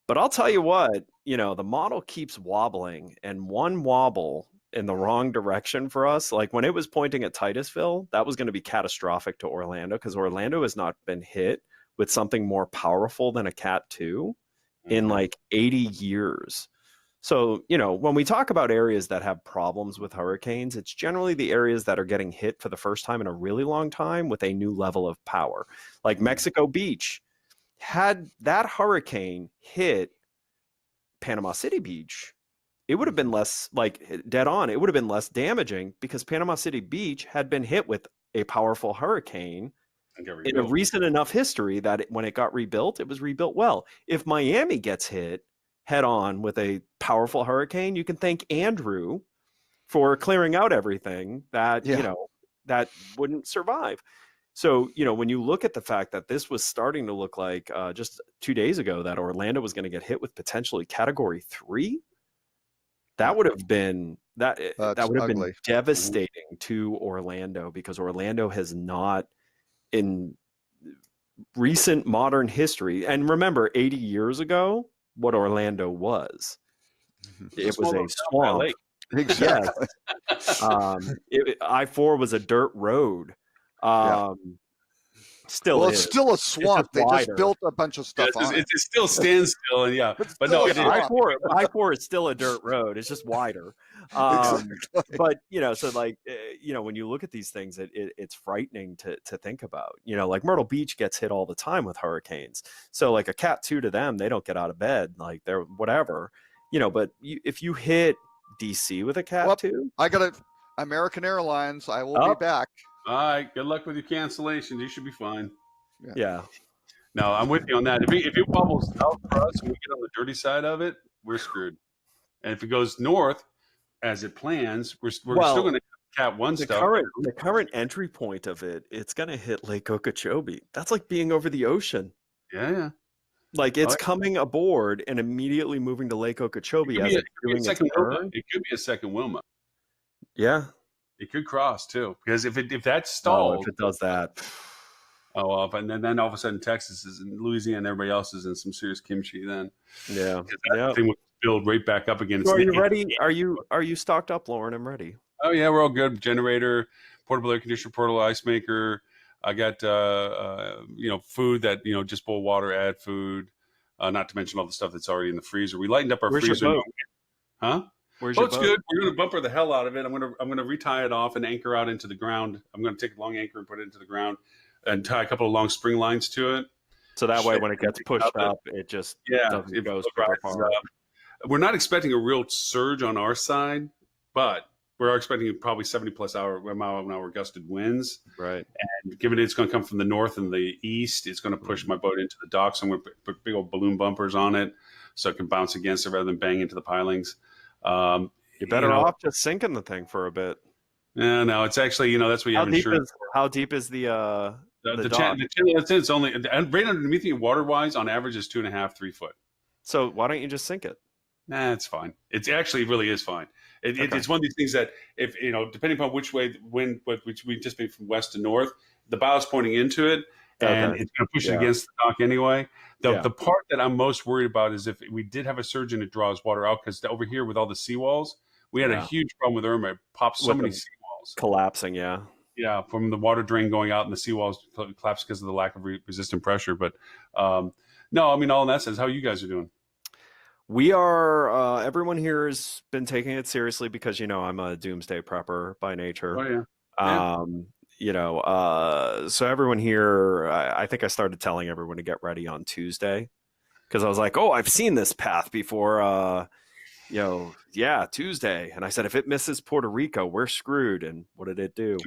But I'll tell you what, the model keeps wobbling, and one wobble in the wrong direction for us. Like when it was pointing at Titusville, that was going to be catastrophic to Orlando, because Orlando has not been hit with something more powerful than a Cat 2 in like 80 years. So, you know, when we talk about areas that have problems with hurricanes, it's generally the areas that are getting hit for the first time in a really long time with a new level of power. Like Mexico Beach, had that hurricane hit Panama City Beach, it would have been less, like dead on, it would have been less damaging, because Panama City Beach had been hit with a powerful hurricane in a recent enough history that when it got rebuilt, it was rebuilt well. If Miami gets hit head on with a powerful hurricane, you can thank Andrew for clearing out everything that, you know, that wouldn't survive. So, you know, when you look at the fact that this was starting to look like just 2 days ago that Orlando was going to get hit with potentially Category 3, that would have been that would have been devastating to Orlando, because Orlando has not, in recent modern history, and remember 80 years ago what Orlando was. It was a swamp. Exactly. Yes. I-4 was a dirt road. Still well, is. It's still a swamp. They just built a bunch of stuff on it. It still stands still, and but no, I-4 is still a dirt road. It's just wider. But you know, so like you know, when you look at these things, it's frightening to think about. You know, like Myrtle Beach gets hit all the time with hurricanes. So like a Cat 2 to them, they don't get out of bed. Like they're whatever. You know, but if you hit DC with a Cat 2, I got American Airlines. I will be back. All right, good luck with your cancellations. You should be fine. Yeah. No, I'm with you on that. If it bubbles south for us and we get on the dirty side of it, we're screwed. And if it goes north, as it plans, we're still going to have Cat 1 stuff. The current entry point of it's going to hit Lake Okeechobee. That's like being over the ocean. Yeah. Like it's coming aboard and immediately moving to Lake Okeechobee as it's doing its turn. It could be a second Wilma. Yeah. It could cross too, because if that stalls, if it does that, and then all of a sudden Texas is in Louisiana, and everybody else is in some serious kimchi. Then that thing would build right back up again. So are you ready? Are you stocked up, Lauren? I'm ready. Oh yeah, we're all good. Generator, portable air conditioner, portable ice maker. I got food that just boil water, add food. Not to mention all the stuff that's already in the freezer. We lightened up our freezer. Your boat? Huh? Where's your boat? Good. We're going to bumper the hell out of it. I'm going to retie it off and anchor out into the ground. I'm going to take a long anchor and put it into the ground and tie a couple of long spring lines to it. So that way, when it gets pushed up, it just doesn't go super far. We're not expecting a real surge on our side, but we're expecting probably 70+ mile an hour gusted winds. Right. And given it's going to come from the north and the east, it's going to push my boat into the docks. I'm going to put big old balloon bumpers on it so it can bounce against it rather than bang into the pilings. You're better off just sinking the thing for a bit. Yeah, no, it's actually, that's what you have insurance. How deep is the dock? It's only right underneath you, water wise, on average is 2.5, 3 foot. So why don't you just sink it? Nah, it's fine. It really is fine. It's one of these things that if depending upon which way the wind, which we just made from west to north, the bow's pointing into it, and it's going to push it against the dock anyway. The part that I'm most worried about is if we did have a surge and it draws water out, because over here with all the seawalls, we had a huge problem with Irma. It popped so many seawalls. Collapsing, yeah. Yeah, from the water drain going out and the seawalls collapsed because of the lack of resistant pressure. But no, I mean, all in that sense, how you guys are doing? We are, everyone here has been taking it seriously because, I'm a doomsday prepper by nature. Oh, yeah. So everyone here, I think I started telling everyone to get ready on Tuesday because I was like, oh, I've seen this path before, Tuesday. And I said, if it misses Puerto Rico, we're screwed. And what did it do?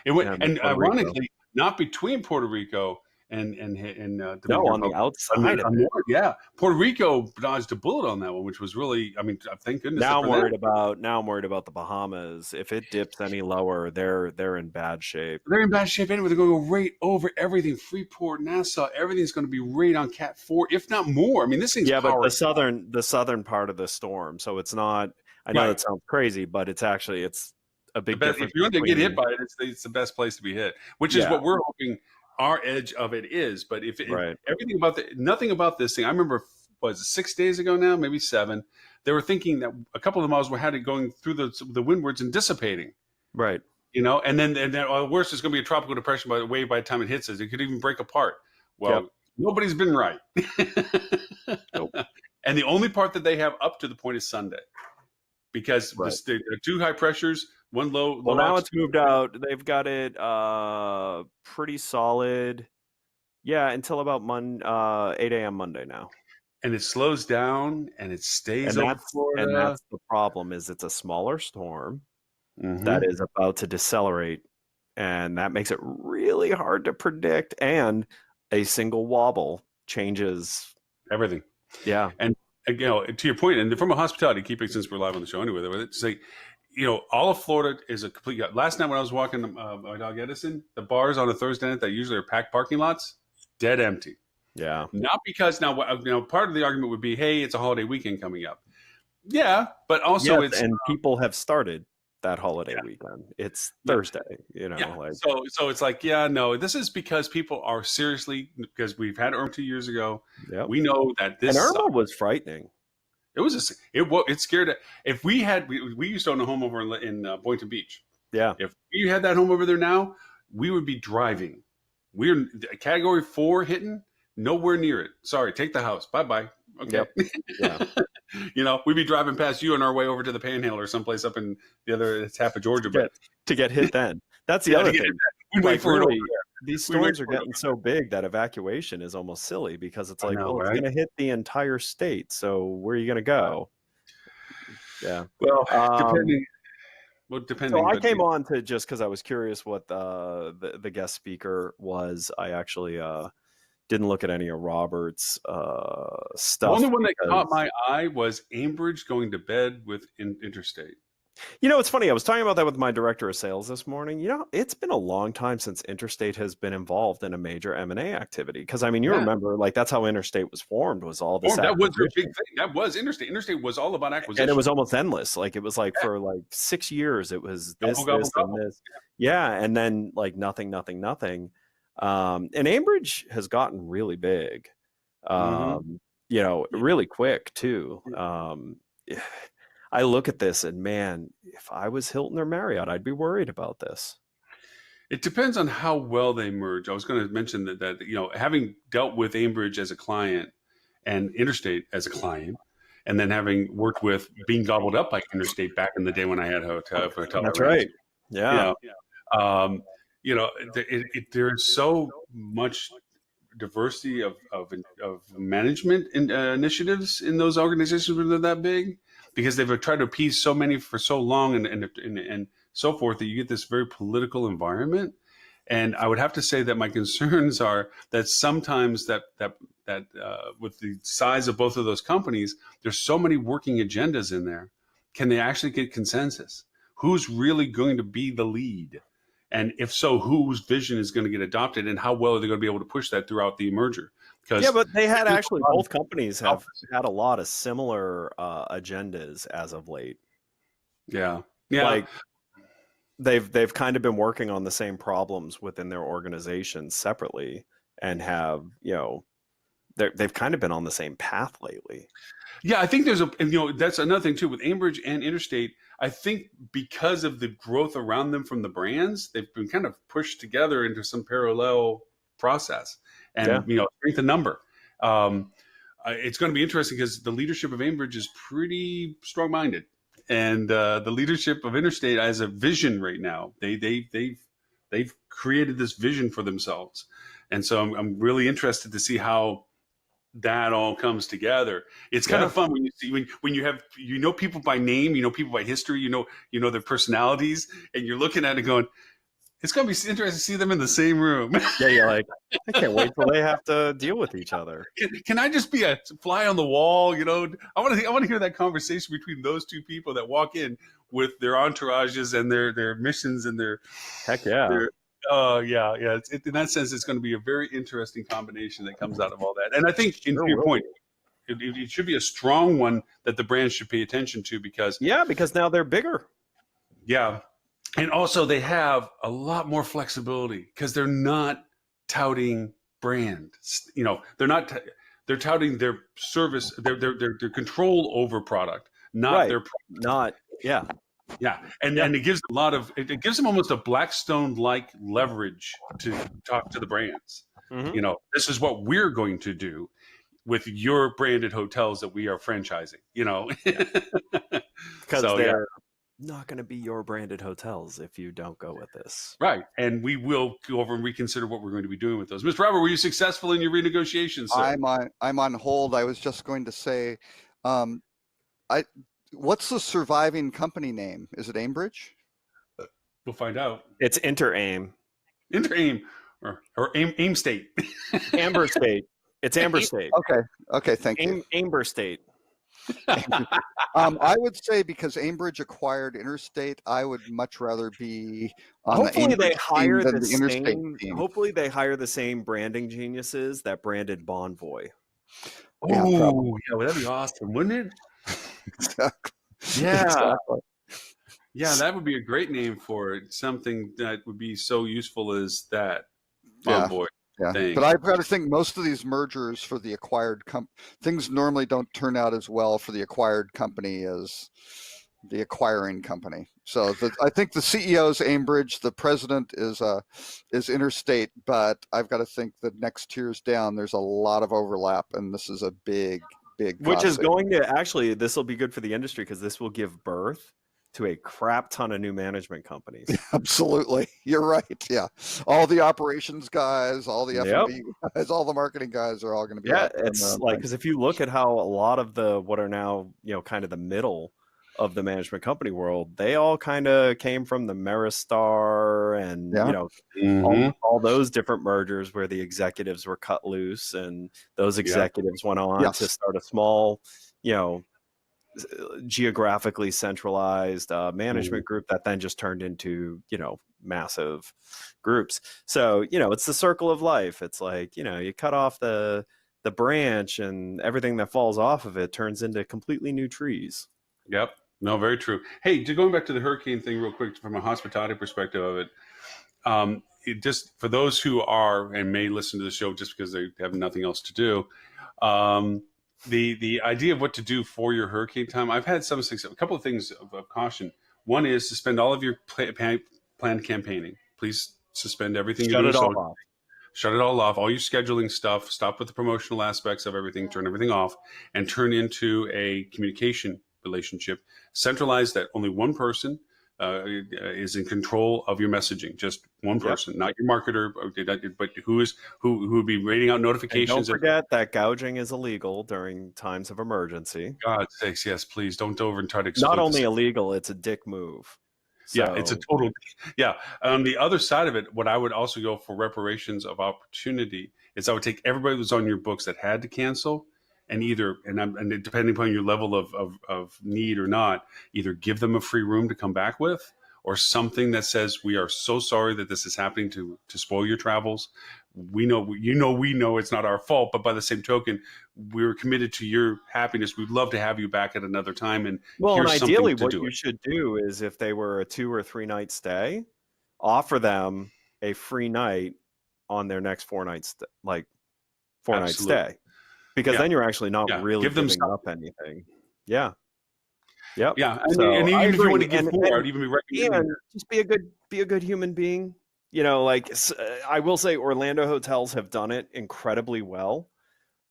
It went, and ironically, not between Puerto Rico and on the outside. Puerto Rico dodged a bullet on that one, which was really, thank goodness. Now I'm worried about the Bahamas. If it dips any lower, they're in bad shape. They're in bad shape anyway. They're going to go right over everything. Freeport, Nassau, everything's going to be right on Cat 4, if not more. This thing's but the southern part of the storm. So it's not. I know it sounds crazy, but it's actually a big difference. If you're going to get hit by it, it's the best place to be hit, which is what we're hoping. Our edge of it is, but if everything about nothing about this thing, I remember was it 6 days ago now, maybe 7. They were thinking that a couple of the models were had it going through the windwards and dissipating. Right. And then worse, it's going to be a tropical depression by the time it hits us. It could even break apart. Well, nobody's been right. Nope. And the only part that they have up to the point is Sunday, because there are 2 high pressures, 1 low. Well, now it's moved out. They've got it pretty solid. Yeah, until about 8 a.m. Monday now. And it slows down and it stays over Florida. And that's the problem, is it's a smaller storm that is about to decelerate, and that makes it really hard to predict, and a single wobble changes everything. Yeah. And to your point, and from a hospitality, keeping, since we're live on the show anyway, it's like, all of Florida is a complete. Last night when I was walking my dog Edison, the bars on a Thursday night that usually are packed parking lots, dead empty. Yeah. Not because now, part of the argument would be, hey, it's a holiday weekend coming up. Yeah, but also and people have started that holiday weekend. It's Thursday, So it's like, this is because people are seriously, because we've had Irma 2 years ago. Yep. We know that this. And Irma was frightening. It scared. If we used to own a home over in Boynton Beach. Yeah. If we had that home over there now, we would be driving. We're category 4 hitting, nowhere near it. Sorry, take the house. Bye-bye. Okay. Yep. Yeah. We'd be driving past you on our way over to the Panhandle or someplace up in the other half of Georgia. To get hit then. That's the other thing. We'd wait for it. These storms are getting so big that evacuation is almost silly, because it's like, it's going to hit the entire state. So where are you going to go? Yeah. Well, depending. So I came on to, just because I was curious what the guest speaker was. I actually didn't look at any of Robert's stuff. The only one that caught my eye was Ambridge going to bed with Interstate. It's funny. I was talking about that with my director of sales this morning. It's been a long time since Interstate has been involved in a major M&A activity. Because, remember, that's how Interstate was formed, was all this. That was their big thing. That was Interstate. Interstate was all about acquisition. And it was almost endless. It was for 6 years, it was this, and this. Yeah. And then nothing. And Ambridge has gotten really big, really quick too. I look at this and, man, if I was Hilton or Marriott, I'd be worried about this. It depends on how well they merge. I was going to mention that having dealt with Ambridge as a client and Interstate as a client, and then having worked with being gobbled up by Interstate back in the day when I had hotel. That's right. Yeah. There's so much diversity of management initiatives in those organizations when they're that big, because they've tried to appease so many for so long and so forth, that you get this very political environment. And I would have to say that my concerns are that sometimes that with the size of both of those companies, there's so many working agendas in there. Can they actually get consensus? Who's really going to be the lead? And if so, whose vision is going to get adopted, and how well are they going to be able to push that throughout the merger? But they had both companies have had a lot of similar agendas as of late. Yeah. They've kind of been working on the same problems within their organizations separately, and have they've kind of been on the same path lately. Yeah, I think that's another thing too with Ambridge and Interstate. I think because of the growth around them from the brands, they've been kind of pushed together into some parallel process, and strength in number. It's going to be interesting because the leadership of Ambridge is pretty strong-minded, and the leadership of Interstate has a vision right now. They've created this vision for themselves, and so I'm really interested to see how that all comes together. It's kind of fun when you see when you have people by name, people by history, their personalities, and you're looking at it going, it's going to be interesting to see them in the same room. Yeah, you're like, I can't wait till they have to deal with each other. Can I just be a fly on the wall? I want to hear that conversation between those two people that walk in with their entourages and their missions and their heck yeah. In that sense, it's going to be a very interesting combination that comes out of all that. And I think, to your point, it should be a strong one that the brands should pay attention to, because now they're bigger. Yeah. And also they have a lot more flexibility because they're not touting brand. They're not they're touting their service, their control over product, not Right. their Not, yeah. yeah, and Yeah. and it gives a lot of it gives them almost a Blackstone-like leverage to talk to the brands. Mhm. You know, this is what we're going to do with your branded hotels that we are franchising. You know, Because so they're not going to be your branded hotels if you don't go with this. right, and we will go over and reconsider what we're going to be doing with those. Mr. Robert, were you successful in your renegotiations, sir? I'm on hold. I was just going to say, what's the surviving company name? Is it Aimbridge? We'll find out. It's InterAim. InterAim or AIM State. Amber State. It's Amber State. Okay, thank you. Amber State. I would say because Aimbridge acquired Interstate, I would much rather be on Hopefully the they Aimbridge hire team than the the Interstate same. team. Hopefully they hire the same branding geniuses that branded Bonvoy. Yeah, Oh, yeah, well, that'd be awesome, wouldn't it? Exactly. Yeah. Exactly. Yeah, that would be a great name for it. Something that would be so useful as that Yeah. Bonvoy Yeah, thing. but I've got to think most of these mergers for the acquired things normally don't turn out as well for the acquired company as the acquiring company. So I think the CEO's Aimbridge, the president is Interstate, but I've got to think the next tiers down, there's a lot of overlap, and this is a big Which is cost going to actually, this will be good for the industry because this will give birth to a crap ton of new management companies. Absolutely. You're right. Yeah. All the operations guys, all the F&B guys, all the marketing guys are all going to be. Yeah, it's like, because if you look at how a lot of the what are now, kind of the middle of the management company world, they all kind of came from the Meristar and all those different mergers where the executives were cut loose, and those executives went on to start a small, geographically centralized management group that then just turned into massive groups. So it's the circle of life. It's like you cut off the branch, and everything that falls off of it turns into completely new trees. Yep. No, very true. Hey, going back to the hurricane thing real quick from a hospitality perspective of it, just for those who are and may listen to the show just because they have nothing else to do, the idea of what to do for your hurricane time, I've had some success. A couple of things of caution. One is suspend all of your planned campaigning. Please suspend everything. Shut it all off. Shut it all off. All your scheduling stuff. Stop with the promotional aspects of everything. Turn everything off and turn into a communication relationship. Centralize that only one person is in control of your messaging. Just one person, not your marketer, but who would be rating out notifications. And don't forget that gouging is illegal during times of emergency. God's sakes, yes, please don't over and try to exploit. Not only illegal, it's a dick move. So. Yeah, it's a total. Yeah. On the other side of it, what I would also go for reparations of opportunity is I would take everybody who's on your books that had to cancel, and depending upon your level of need or not, either give them a free room to come back with, or something that says, we are so sorry that this is happening to spoil your travels. We know it's not our fault, but by the same token, we're committed to your happiness. We'd love to have you back at another time. And ideally, what you should do is, if they were a 2 or 3 night stay, offer them a free night on their next 4 night night stay, because then you're actually not really giving up anything. Yeah. Yep. Yeah. So and even if you want to give more, I'd even be recommending just be a good human being. I will say Orlando hotels have done it incredibly well.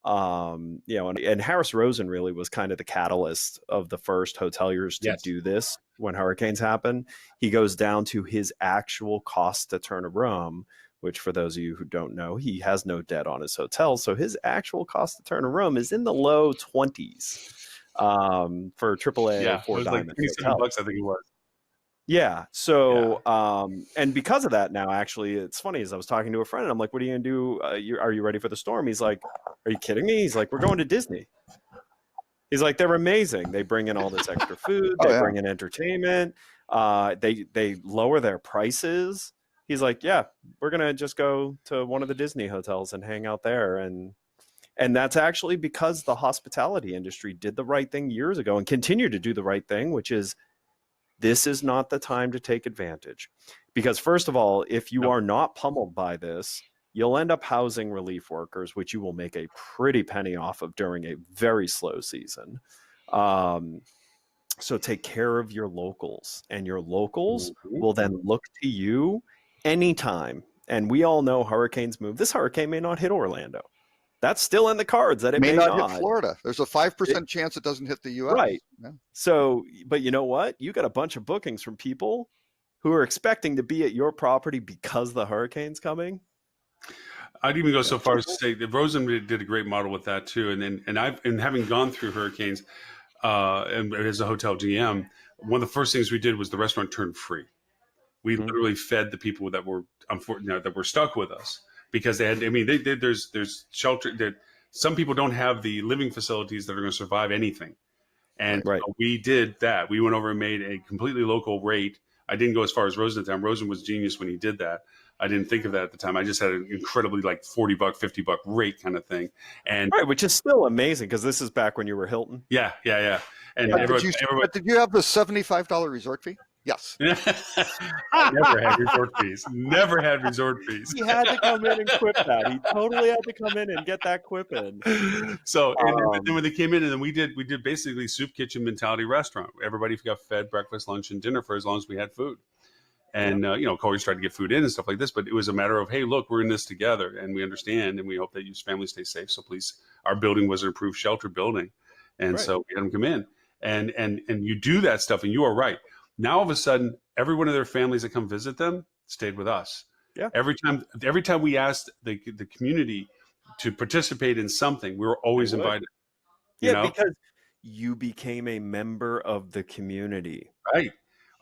And Harris Rosen really was kind of the catalyst of the first hoteliers to do this when hurricanes happen. He goes down to his actual cost to turn a room, which, for those of you who don't know, he has no debt on his hotel. So his actual cost to turn a room is in the low 20s for AAA or 4 Diamond hotels. $27, I think it was. Yeah. So, and because of that, now actually, it's funny, as I was talking to a friend, and I'm like, "What are you gonna do? Are you ready for the storm?" He's like, "Are you kidding me?" He's like, "We're going to Disney." He's like, "They're amazing. They bring in all this extra food. They bring in entertainment. They lower their prices." He's like, "Yeah, we're gonna just go to one of the Disney hotels and hang out there." And that's actually because the hospitality industry did the right thing years ago and continue to do the right thing, which is, this is not the time to take advantage. Because first of all, if you are not pummeled by this, you'll end up housing relief workers, which you will make a pretty penny off of during a very slow season. So take care of your locals, and your locals will then look to you anytime. And we all know hurricanes move. This hurricane may not hit Orlando. That's still in the cards that it may not hit Florida. There's a 5% chance it doesn't hit the U.S. Right. Yeah. So, but you know what? You got a bunch of bookings from people who are expecting to be at your property because the hurricane's coming. I'd even go so far as to say that Rosen did a great model with that too. And having gone through hurricanes, and as a hotel GM, one of the first things we did was the restaurant turned free. We literally fed the people that were that were stuck with us because they had. I mean, there's shelter. That some people don't have the living facilities that are going to survive anything, and we did that. We went over and made a completely local rate. I didn't go as far as Rosen at the time. Rosen was genius when he did that. I didn't think of that at the time. I just had an incredibly like $40, $50 rate kind of thing, and which is still amazing because this is back when you were Hilton. Yeah. And did you have the $75 resort fee? Yes. Never had resort fees. Never had resort fees. He had to come in and quip that. He totally had to come in and get that quip in. So, and then when they came in, and then we did basically soup kitchen mentality restaurant. Everybody got fed breakfast, lunch, and dinner for as long as we had food. And, always tried to get food in and stuff like this. But it was a matter of, hey, look, we're in this together and we understand. And we hope that your family stay safe. So please, our building was an approved shelter building. And so we had them come in and you do that stuff. And you are right. Now, all of a sudden, every one of their families that come visit them stayed with us. Yeah. Every time we asked the community to participate in something, we were always invited. Because you became a member of the community. Right.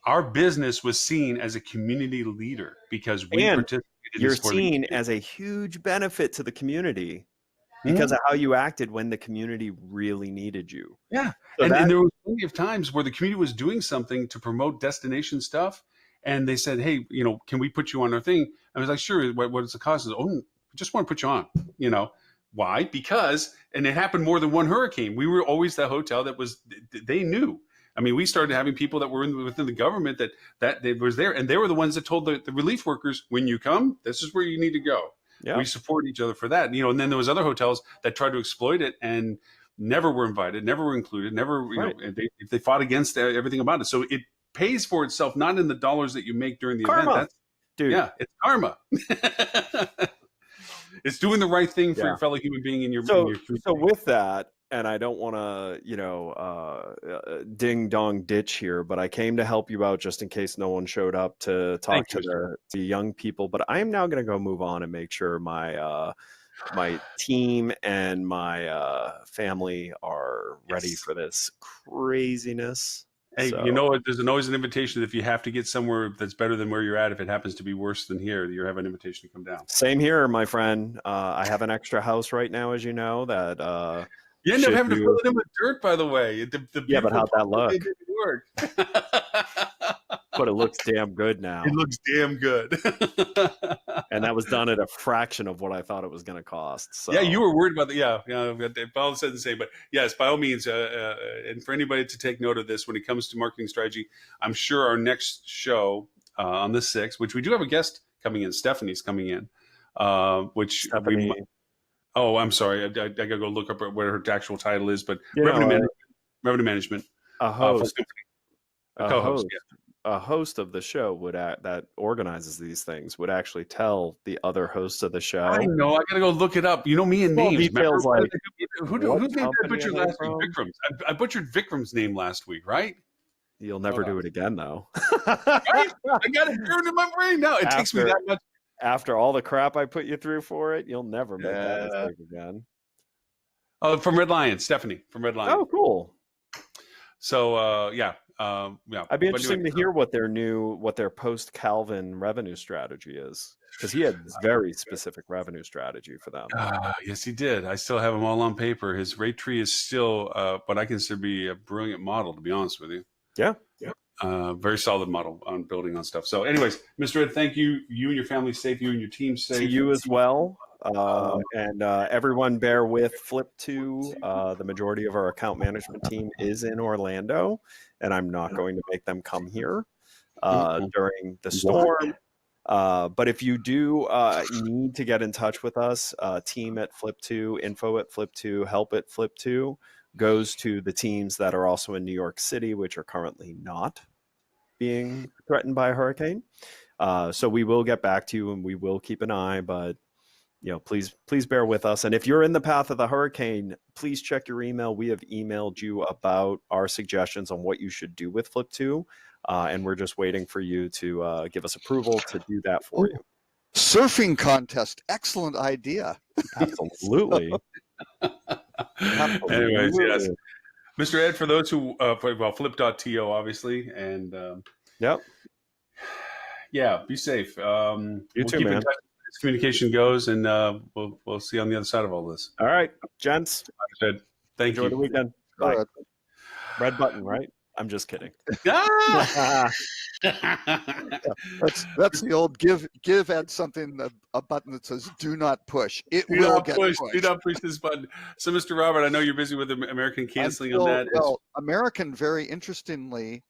Our business was seen as a community leader because we participated. You're seen as a huge benefit to the community because of how you acted when the community really needed you. Yeah. So and there was plenty of times where the community was doing something to promote destination stuff. And they said, hey, can we put you on our thing? I was like, sure. What is the cost? We just want to put you on, Why? Because, and it happened more than one hurricane. We were always the hotel that they knew. I mean, we started having people that were within the government that they was there. And they were the ones that told the relief workers, when you come, this is where you need to go. Yeah. We support each other for that. And then there was other hotels that tried to exploit it and never were invited, never were included, never, they fought against everything about it. So it pays for itself, not in the dollars that you make during the event. Yeah, it's karma. It's doing the right thing for your fellow human being in your So with that, and I don't want to, ding dong ditch here, but I came to help you out just in case no one showed up to talk to the young people. But I am now going to go move on and make sure my my team and my family are ready for this craziness. Hey, there's always an invitation. If you have to get somewhere that's better than where you're at, if it happens to be worse than here, you have an invitation to come down. Same here, my friend. I have an extra house right now, as you know, that. You end up having to fill it in with dirt, by the way. But how'd that look? It didn't work. But it looks damn good now. It looks damn good. And that was done at a fraction of what I thought it was going to cost. So. Yeah, you were worried about Paul said the same. But yes, by all means, and for anybody to take note of this when it comes to marketing strategy, I'm sure our next show on the 6th, which we do have a guest coming in, Stephanie's coming in, which Stephanie. Oh, I'm sorry. I got to go look up what her actual title is, but revenue management. A host. A co-host. A host of the show that organizes these things would actually tell the other hosts of the show. I know. I got to go look it up. Me and names. Details like who's name I butchered last week? Vikram's. I butchered Vikram's name last week, right? You'll never do it again, though. Right? I got it burned in my brain now. It takes me that much. After all the crap I put you through for it, you'll never make that mistake again. Oh, from Red Lion, Stephanie from Red Lion. Oh, cool. So, I'd be interested to hear what their post Calvin revenue strategy is, because he had very specific revenue strategy for them. Yes, he did. I still have them all on paper. His rate tree is still what I consider to be a brilliant model, to be honest with you. Yeah. Very solid model on building on stuff. So anyways, Mr. Ed, thank you. You and your family safe. You and your team safe. To you as well. And everyone bear with Flip 2. The majority of our account management team is in Orlando, and I'm not going to make them come here during the storm. But if you do need to get in touch with us, team at Flip2, info at Flip2, help at Flip2 goes to the teams that are also in New York City, which are currently not being threatened by a hurricane. So we will get back to you and we will keep an eye, but please bear with us. And if you're in the path of the hurricane, please check your email. We have emailed you about our suggestions on what you should do with Flip2. And we're just waiting for you to give us approval to do that for you. Surfing contest. Excellent idea. Absolutely. Anyways, yes. Mr. Ed, for those who, flip.to, obviously. And yep. Yeah, be safe. You too, keep man. in touch as communication goes, and we'll see you on the other side of all this. All right, gents. Thank Enjoy you. the weekend. Bye. Red button, right? I'm just kidding. Ah! That's the old give Ed something, a button that says "Do not push." It Do will not get push. pushed. Do not push this button. So, Mr. Robert, I know you're busy with American canceling on that. Well, American, very interestingly,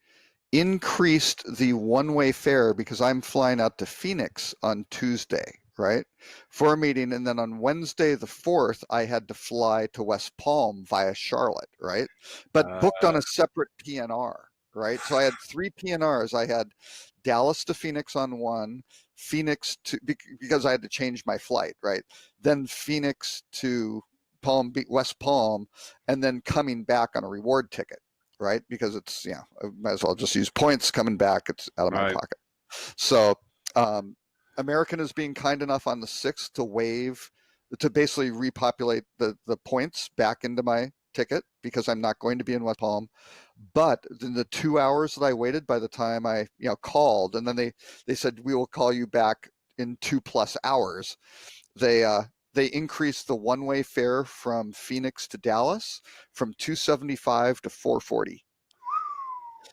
increased the one-way fare because I'm flying out to Phoenix on Tuesday, right, for a meeting, and then on Wednesday the 4th I had to fly to West Palm via Charlotte, right, but booked on a separate PNR, right? So I had 3 PNRs. I had Dallas to Phoenix on one, Phoenix to, because I had to change my flight, right, then Phoenix to West Palm, and then coming back on a reward ticket, right? Because it's, I might as well just use points coming back. It's out of my pocket. So American is being kind enough on the 6th to basically repopulate the points back into my ticket because I'm not going to be in West Palm. But in the 2 hours that I waited, by the time I called, and then they said we will call you back in 2+ hours, they increased the one-way fare from Phoenix to Dallas from $275 to $440.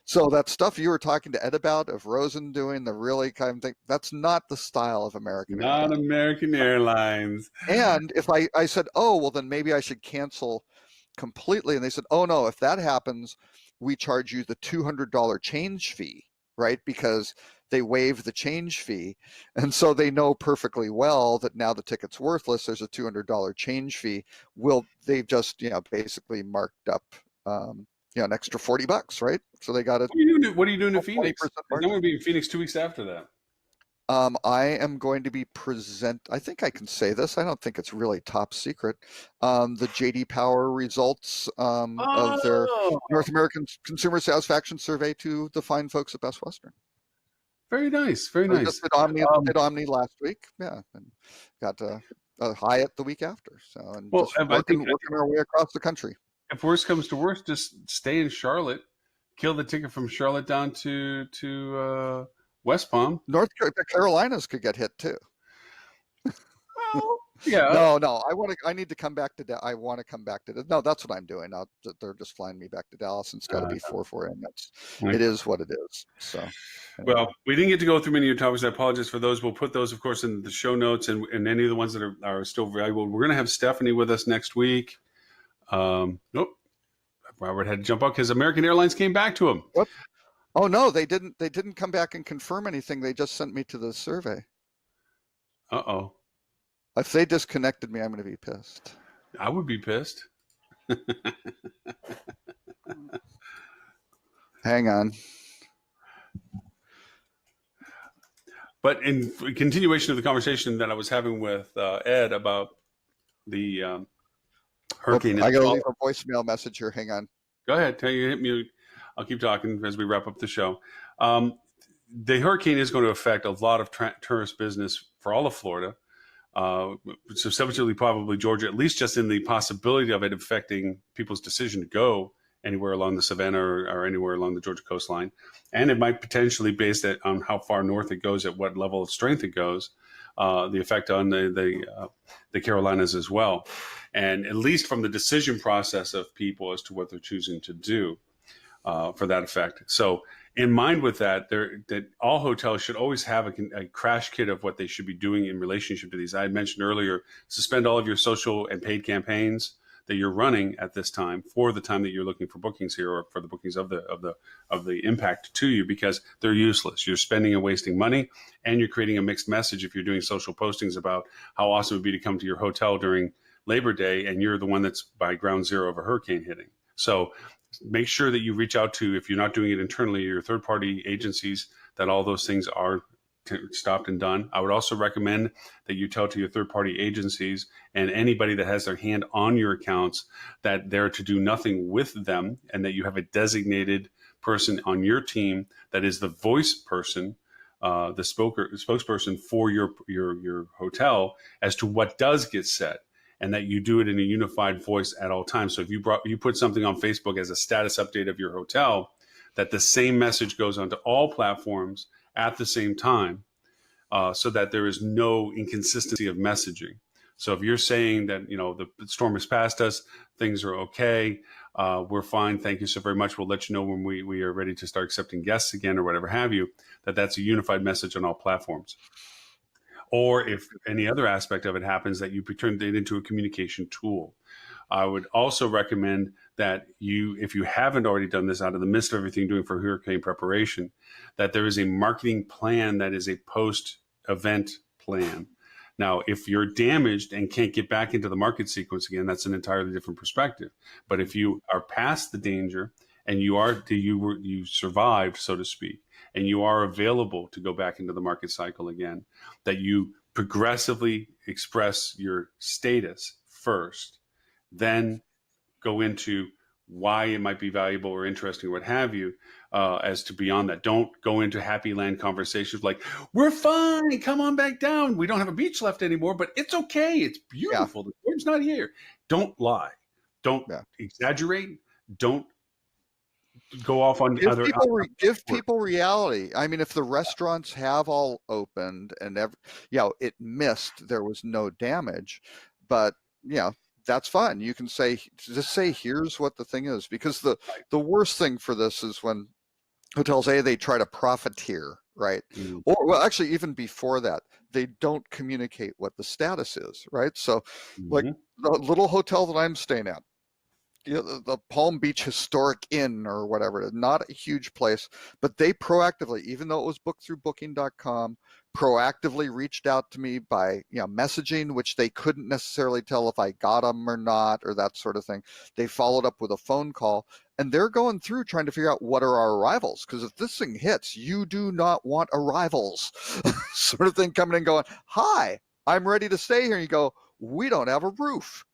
So that stuff you were talking to Ed about, of Rosen doing the really kind of thing, that's not the style of American Airlines. Not American Airlines. And if I said, oh, well, then maybe I should cancel completely. And they said, oh, no, if that happens, we charge you the $200 change fee, right? Because they waive the change fee. And so they know perfectly well that now the ticket's worthless. There's a $200 change fee. They've just, basically marked up, an extra $40, right? So they got it. What are you doing to Phoenix? I'm going to be in Phoenix 2 weeks after that. I am going to be I think I can say this. I don't think it's really top secret. The J.D. Power results of their North American Consumer Satisfaction Survey to the fine folks at Best Western. Very nice. Very nice. Just did Omni last week. Yeah. And got a Hyatt the week after. So, and working our way across the country. If worst comes to worst, just stay in Charlotte, kill the ticket from Charlotte down to West Palm. North Carolinas could get hit too. Well, yeah. No. I need to come back to. I want to come back to. No, that's what I'm doing. They're just flying me back to Dallas, and it's got to be 4-4, and it is what it is. So. Well, we didn't get to go through many of your topics. I apologize for those. We'll put those, of course, in the show notes and any of the ones that are still valuable. We're going to have Stephanie with us next week. Nope. Robert had to jump out because American Airlines came back to him. What? Oh no, they didn't come back and confirm anything. They just sent me to the survey. Uh-oh. If they disconnected me, I'm going to be pissed. I would be pissed. Hang on. But in continuation of the conversation that I was having with Ed about the hurricane. I got to leave a voicemail message here. Hang on. Go ahead. Hit me. I'll keep talking as we wrap up the show. The hurricane is going to affect a lot of tourist business for all of Florida. Subsequently, probably Georgia, at least just in the possibility of it affecting people's decision to go anywhere along the Savannah or anywhere along the Georgia coastline. And it might potentially, based on how far north it goes, at what level of strength it goes, the effect on the Carolinas as well. And at least from the decision process of people as to what they're choosing to do for that effect. So in mind with that, that all hotels should always have a crash kit of what they should be doing in relationship to these. I had mentioned earlier, suspend all of your social and paid campaigns that you're running at this time for the time that you're looking for bookings here, or for the bookings of the impact to you, because they're useless. You're spending and wasting money, and you're creating a mixed message if you're doing social postings about how awesome it would be to come to your hotel during Labor Day, and you're the one that's by ground zero of a hurricane hitting. So make sure that you reach out to, if you're not doing it internally, your third-party agencies, that all those things are stopped and done. I would also recommend that you tell to your third-party agencies and anybody that has their hand on your accounts that they're to do nothing with them, and that you have a designated person on your team that is the voice person, the spokesperson for your hotel as to what does get said, and that you do it in a unified voice at all times. So if you put something on Facebook as a status update of your hotel, that the same message goes onto all platforms at the same time, so that there is no inconsistency of messaging. So if you're saying that, the storm has passed us, things are okay, we're fine, thank you so very much, we'll let you know when we are ready to start accepting guests again, or whatever have you, that's a unified message on all platforms. Or if any other aspect of it happens, that you turn it into a communication tool. I would also recommend that if you haven't already done this out of the midst of everything doing for hurricane preparation, that there is a marketing plan that is a post-event plan. Now, if you're damaged and can't get back into the market sequence again, that's an entirely different perspective. But if you are past the danger and you survived, so to speak, and you are available to go back into the market cycle again, that you progressively express your status first, then go into why it might be valuable or interesting or what have you, as to beyond that. Don't go into happy land conversations like, we're fine, come on back down. We don't have a beach left anymore, but it's okay. It's beautiful. The storm's not here. Don't lie. Don't exaggerate. Don't go off on give people reality. I mean, if the restaurants have all opened and it missed, there was no damage, but that's fine. You can just say, here's what the thing is, because the worst thing for this is when hotels, they try to profiteer, right? Mm. Or, well, actually, even before that, they don't communicate what the status is, right? So, like the little hotel that I'm staying at, the Palm Beach Historic Inn or whatever, not a huge place, but they proactively, even though it was booked through booking.com, proactively reached out to me by messaging, which they couldn't necessarily tell if I got them or not, or that sort of thing. They followed up with a phone call, and they're going through trying to figure out what are our arrivals, because if this thing hits, you do not want arrivals sort of thing coming in going, hi, I'm ready to stay here, and you go, we don't have a roof.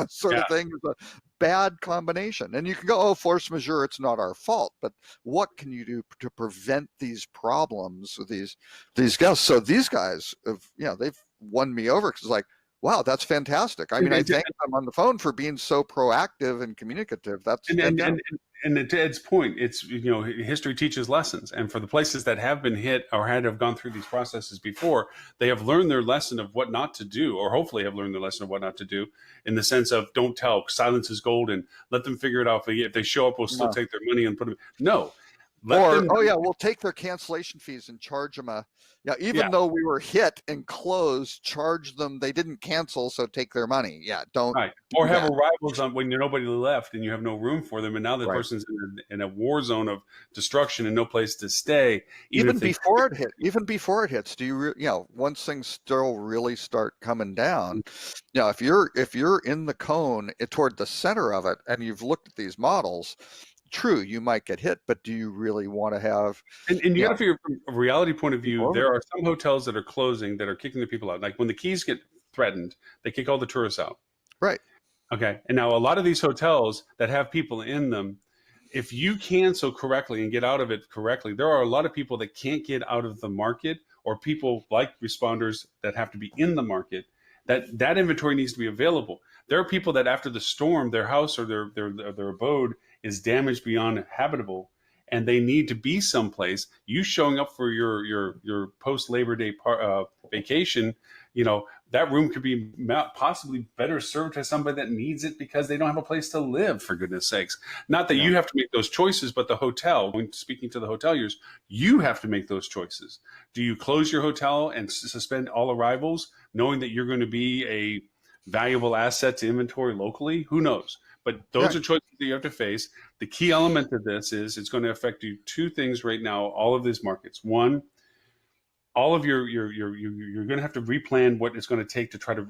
Sort of thing is a bad combination. And you can go, oh, force majeure, it's not our fault. But what can you do to prevent these problems with these guests? So these guys have, they've won me over, because it's like, wow, that's fantastic. I mean, I thank them on the phone for being so proactive and communicative. That's and to Ed's point, it's history teaches lessons, and for the places that have been hit or have gone through these processes before, they have learned their lesson of what not to do, or hopefully have learned their lesson of what not to do, in the sense of don't tell, silence is gold, and let them figure it out. If they show up, we'll still take their money and put them. No. We'll take their cancellation fees and charge them even though we were hit and closed, charge them. They didn't cancel, so take their money. Don't. Right. Or have arrivals on when nobody left and you have no room for them, and now the person's in a war zone of destruction and no place to stay. Even before it hits, do you once things still really start coming down? If you're in the cone toward the center of it and you've looked at these models. True, you might get hit, but do you really want to have? And you got to figure from a reality point of view, there are some hotels that are closing that are kicking the people out. Like when the Keys get threatened, they kick all the tourists out. Right. Okay. And now a lot of these hotels that have people in them, if you cancel correctly and get out of it correctly, there are a lot of people that can't get out of the market, or people like responders that have to be in the market. That inventory needs to be available. There are people that after the storm, their house or their abode is damaged beyond habitable, and they need to be someplace. You showing up for your post Labor Day vacation, that room could be possibly better served to somebody that needs it because they don't have a place to live, for goodness sakes. Not that you have to make those choices, but the hotel, when speaking to the hoteliers, you have to make those choices. Do you close your hotel and suspend all arrivals, knowing that you're going to be a valuable assets inventory locally? Who knows? But those are choices that you have to face. The key element of this is it's going to affect you two things right now, all of these markets. One, all of you're going to have to replan what it's going to take to try to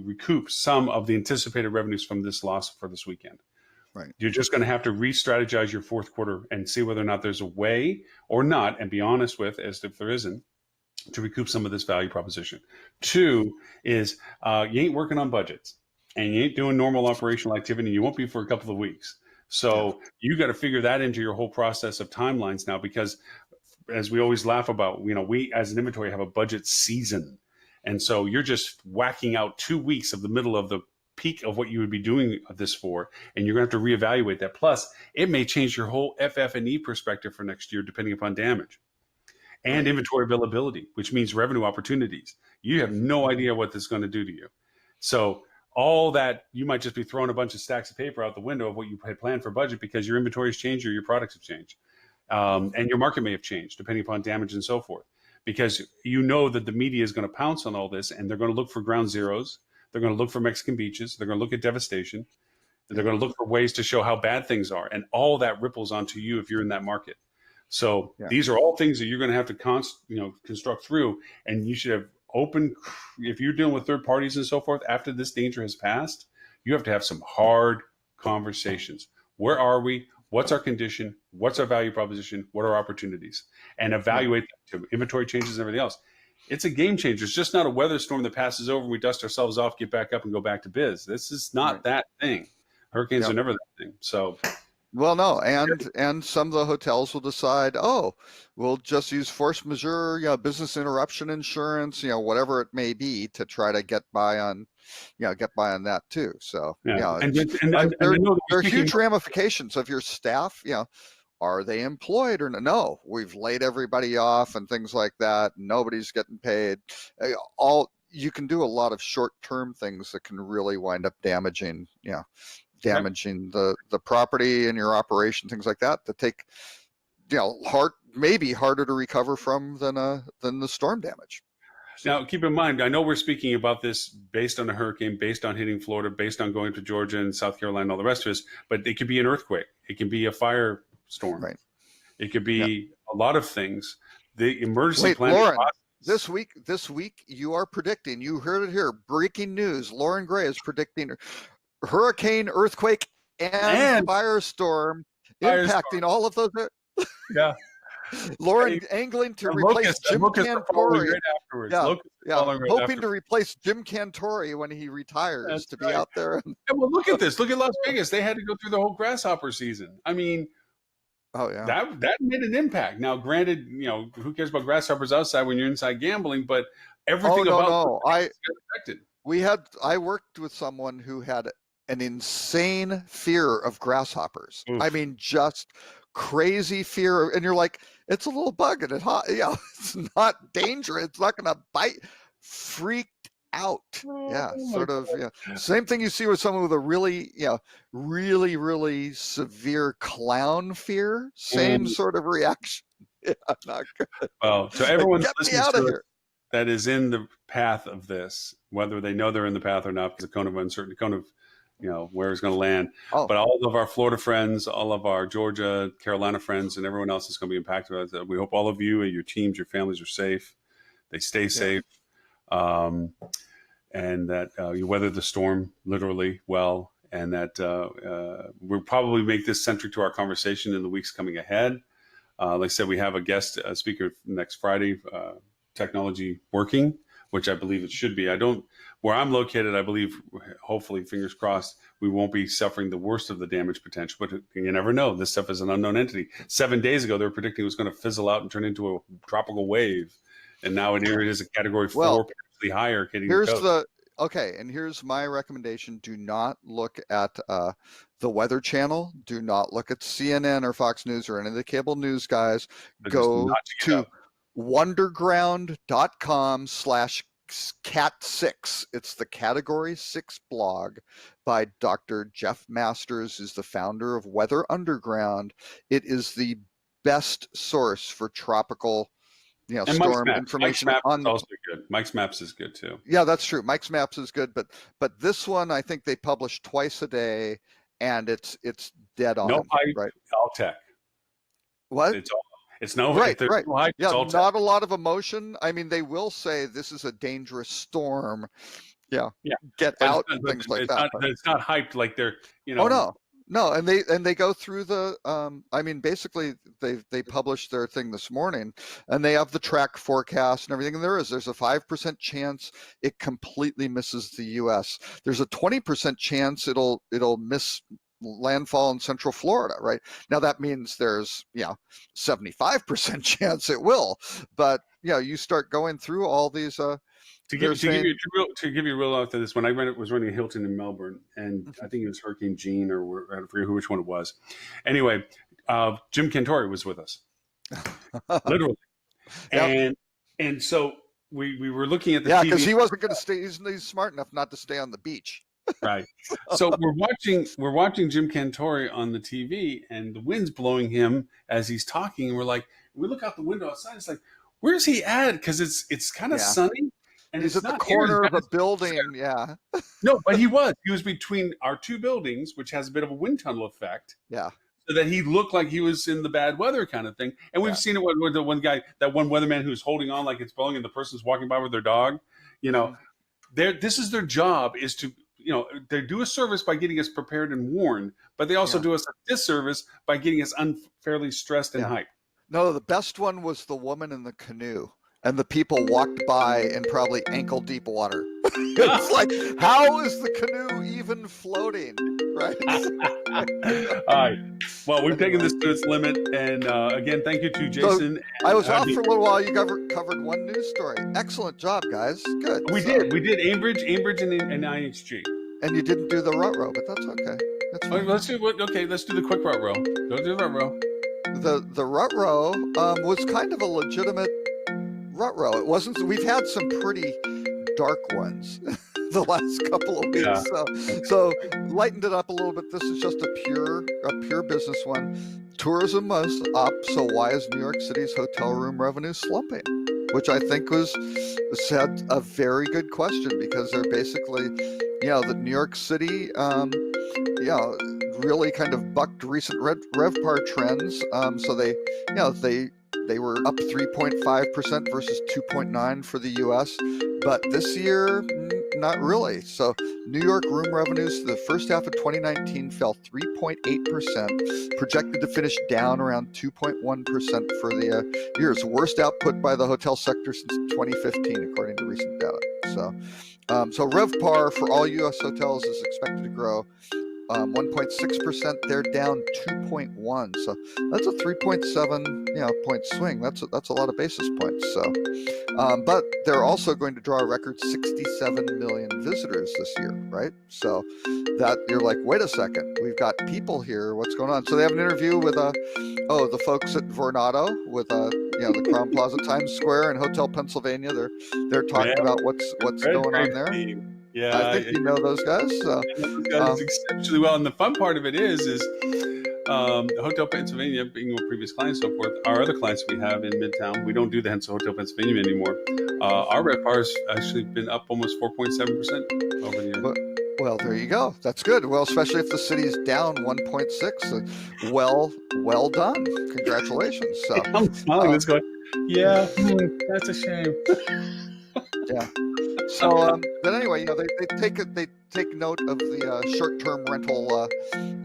recoup some of the anticipated revenues from this loss for this weekend. Right. You're just going to have to re-strategize your fourth quarter and see whether or not there's a way or not, and be honest with, as if there isn't, to recoup some of this value proposition. Two is you ain't working on budgets and you ain't doing normal operational activity, and you won't be for a couple of weeks. So you got to figure that into your whole process of timelines now, because as we always laugh about, we as an inventory have a budget season. And so you're just whacking out 2 weeks of the middle of the peak of what you would be doing this for, and you're going to have to reevaluate that. Plus, it may change your whole FF&E perspective for next year, depending upon damage and inventory availability, which means revenue opportunities. You have no idea what this is going to do to you. So all that, you might just be throwing a bunch of stacks of paper out the window of what you had planned for budget, because your inventory has changed or your products have changed. And your market may have changed depending upon damage and so forth, because that the media is going to pounce on all this, and they're going to look for ground zeros. They're going to look for Mexican beaches. They're going to look at devastation. They're going to look for ways to show how bad things are. And all that ripples onto you if you're in that market. So these are all things that you're going to have to construct through. And you should have if you're dealing with third parties and so forth, after this danger has passed, you have to have some hard conversations. Where are we? What's our condition? What's our value proposition? What are our opportunities? And evaluate them to inventory changes and everything else. It's a game changer. It's just not a weather storm that passes over and we dust ourselves off, get back up, and go back to biz. This is not that thing. Hurricanes are never that thing. So, well, no, and some of the hotels will decide, we'll just use force majeure, business interruption insurance, whatever it may be, to try to get by on that too. So, there are huge ramifications of your staff. Are they employed or no? We've laid everybody off and things like that. Nobody's getting paid. You can do a lot of short-term things that can really wind up damaging the property and your operation, things like that take, maybe harder to recover from than the storm damage. Now, keep in mind, I know we're speaking about this based on a hurricane, based on hitting Florida, based on going to Georgia and South Carolina and all the rest of us, but it could be an earthquake. It can be a firestorm. Right. It could be a lot of things. The emergency planning Lauren, this week you are predicting, you heard it here, breaking news. Lauren Gray is predicting hurricane, earthquake, and firestorm impacting all of those. Yeah. Lauren angling to replace Jim Cantore. Right hoping to replace Jim Cantore when he retires be out there. Well, look at this. Look at Las Vegas. They had to go through the whole grasshopper season. I mean, that made an impact. Now, granted, who cares about grasshoppers outside when you're inside gambling? But everything affected. I worked with someone who had an insane fear of grasshoppers. Oof. I mean, just crazy fear. And you're like, it's a little bug and it's not dangerous. It's not going to bite. Freaked out. Same thing you see with someone with a really, really severe clown fear. Same sort of reaction. Not good. Well, to everyone get me out of here. That is in the path of this, whether they know they're in the path or not, because the cone of uncertainty, where it's going to land. But all of our Florida friends, all of our Georgia, Carolina friends, and everyone else is going to be impacted by it. We hope all of you and your teams, your families are safe. They stay safe. And that you weather the storm literally well. And that we'll probably make this centric to our conversation in the weeks coming ahead. Like I said, we have a guest speaker next Friday, technology working, which I believe it should be. Where I'm located, I believe, hopefully, fingers crossed, we won't be suffering the worst of the damage potential, but you never know. This stuff is an unknown entity. 7 days ago, they were predicting it was going to fizzle out and turn into a tropical wave. And now it is a category 4, potentially higher. And here's my recommendation. Do not look at the Weather Channel. Do not look at CNN or Fox News or any of the cable news guys. Go to wonderground.com/Cat6. It's the Category 6 blog by Dr. Jeff Masters, who's the founder of Weather Underground. It is the best source for tropical storm information. Mike Schmapp is also good. Mike's Maps is good too. Yeah, that's true. Mike's Maps is good, but this one I think they publish twice a day, and it's dead on. No hype, right? all tech. What? It's no right. No hype, Yeah, it's all not tech. a lot of emotion. I mean, they will say this is a dangerous storm. Yeah. Get out and things like that. But it's not hyped like they're, Oh no, and they go through the. I mean, basically they published their thing this morning, and they have the track forecast and everything. And there's a 5% chance it completely misses the U.S. There's a 20% chance it'll miss landfall in Central Florida. Right now, that means there's 75% chance it will. But you start going through all these. To give you a real out to this, when I was running a Hilton in Melbourne, and I think it was Hurricane Jean, or I forget which one it was. Anyway, Jim Cantore was with us, literally, and so we were looking at the TV. because he wasn't going to stay. He's smart enough not to stay on the beach. Right. So we're watching Jim Cantore on the TV, and the wind's blowing him as he's talking, and we look out the window outside. It's like, where's he at? Because it's kind of sunny. And he's at the corner of a building. Yeah. No, but he was between our two buildings, which has a bit of a wind tunnel effect. Yeah. So that he looked like he was in the bad weather kind of thing. And we've seen it with the one guy, that one weatherman who's holding on like it's blowing, and the person's walking by with their dog. This is their job, is to, they do a service by getting us prepared and warned, but they also do us a disservice by getting us unfairly stressed and hyped. No, the best one was the woman in the canoe. And the people walked by in probably ankle deep water. It's like, how is the canoe even floating? Right. All right. Well, we've taken this to its limit. And again, thank you to Jason. So I was off for a little while. You covered one news story. Excellent job, guys. Good. We did Ambridge and IHG. And you didn't do the Rutrow, but that's okay. That's fine. Let's do the quick Rutrow. Go do the Rutrow. The Rutrow was kind of a legitimate Rutrow. It wasn't. We've had some pretty dark ones the last couple of weeks. Yeah. So lightened it up a little bit. This is just a pure business one. Tourism was up. So why is New York City's hotel room revenue slumping? Which I think was a very good question, because they're basically, the New York City, really kind of bucked recent RevPAR trends. So they were up 3.5% versus 2.9% for the U.S. But this year, not really. So New York room revenues for the first half of 2019 fell 3.8%, projected to finish down around 2.1% for the year. It's the worst output by the hotel sector since 2015, according to recent data. So RevPAR for all U.S. hotels is expected to grow 1.6%. They're down 2.1%. So that's a 3.7 point swing. That's a lot of basis points. So, but they're also going to draw a record 67 million visitors this year, right? So that you're like, wait a second, we've got people here. What's going on? So they have an interview with the folks at Vornado with the Crowne Plaza, Times Square, and Hotel Pennsylvania. They're talking about what's going on there. Yeah, I think you know those guys. So. Those guys exceptionally well, and the fun part of it is Hotel Pennsylvania, being a previous client, and so forth. Our other clients we have in Midtown, we don't do the Hensel Hotel Pennsylvania anymore. Our RevPAR has actually been up almost 4.7% over the year. Well, there you go. That's good. Well, especially if the city's down 1.6. Well done. Congratulations. So I'm smiling. That's going. Yeah, that's a shame. Yeah. So, but anyway, they take note of the short-term rental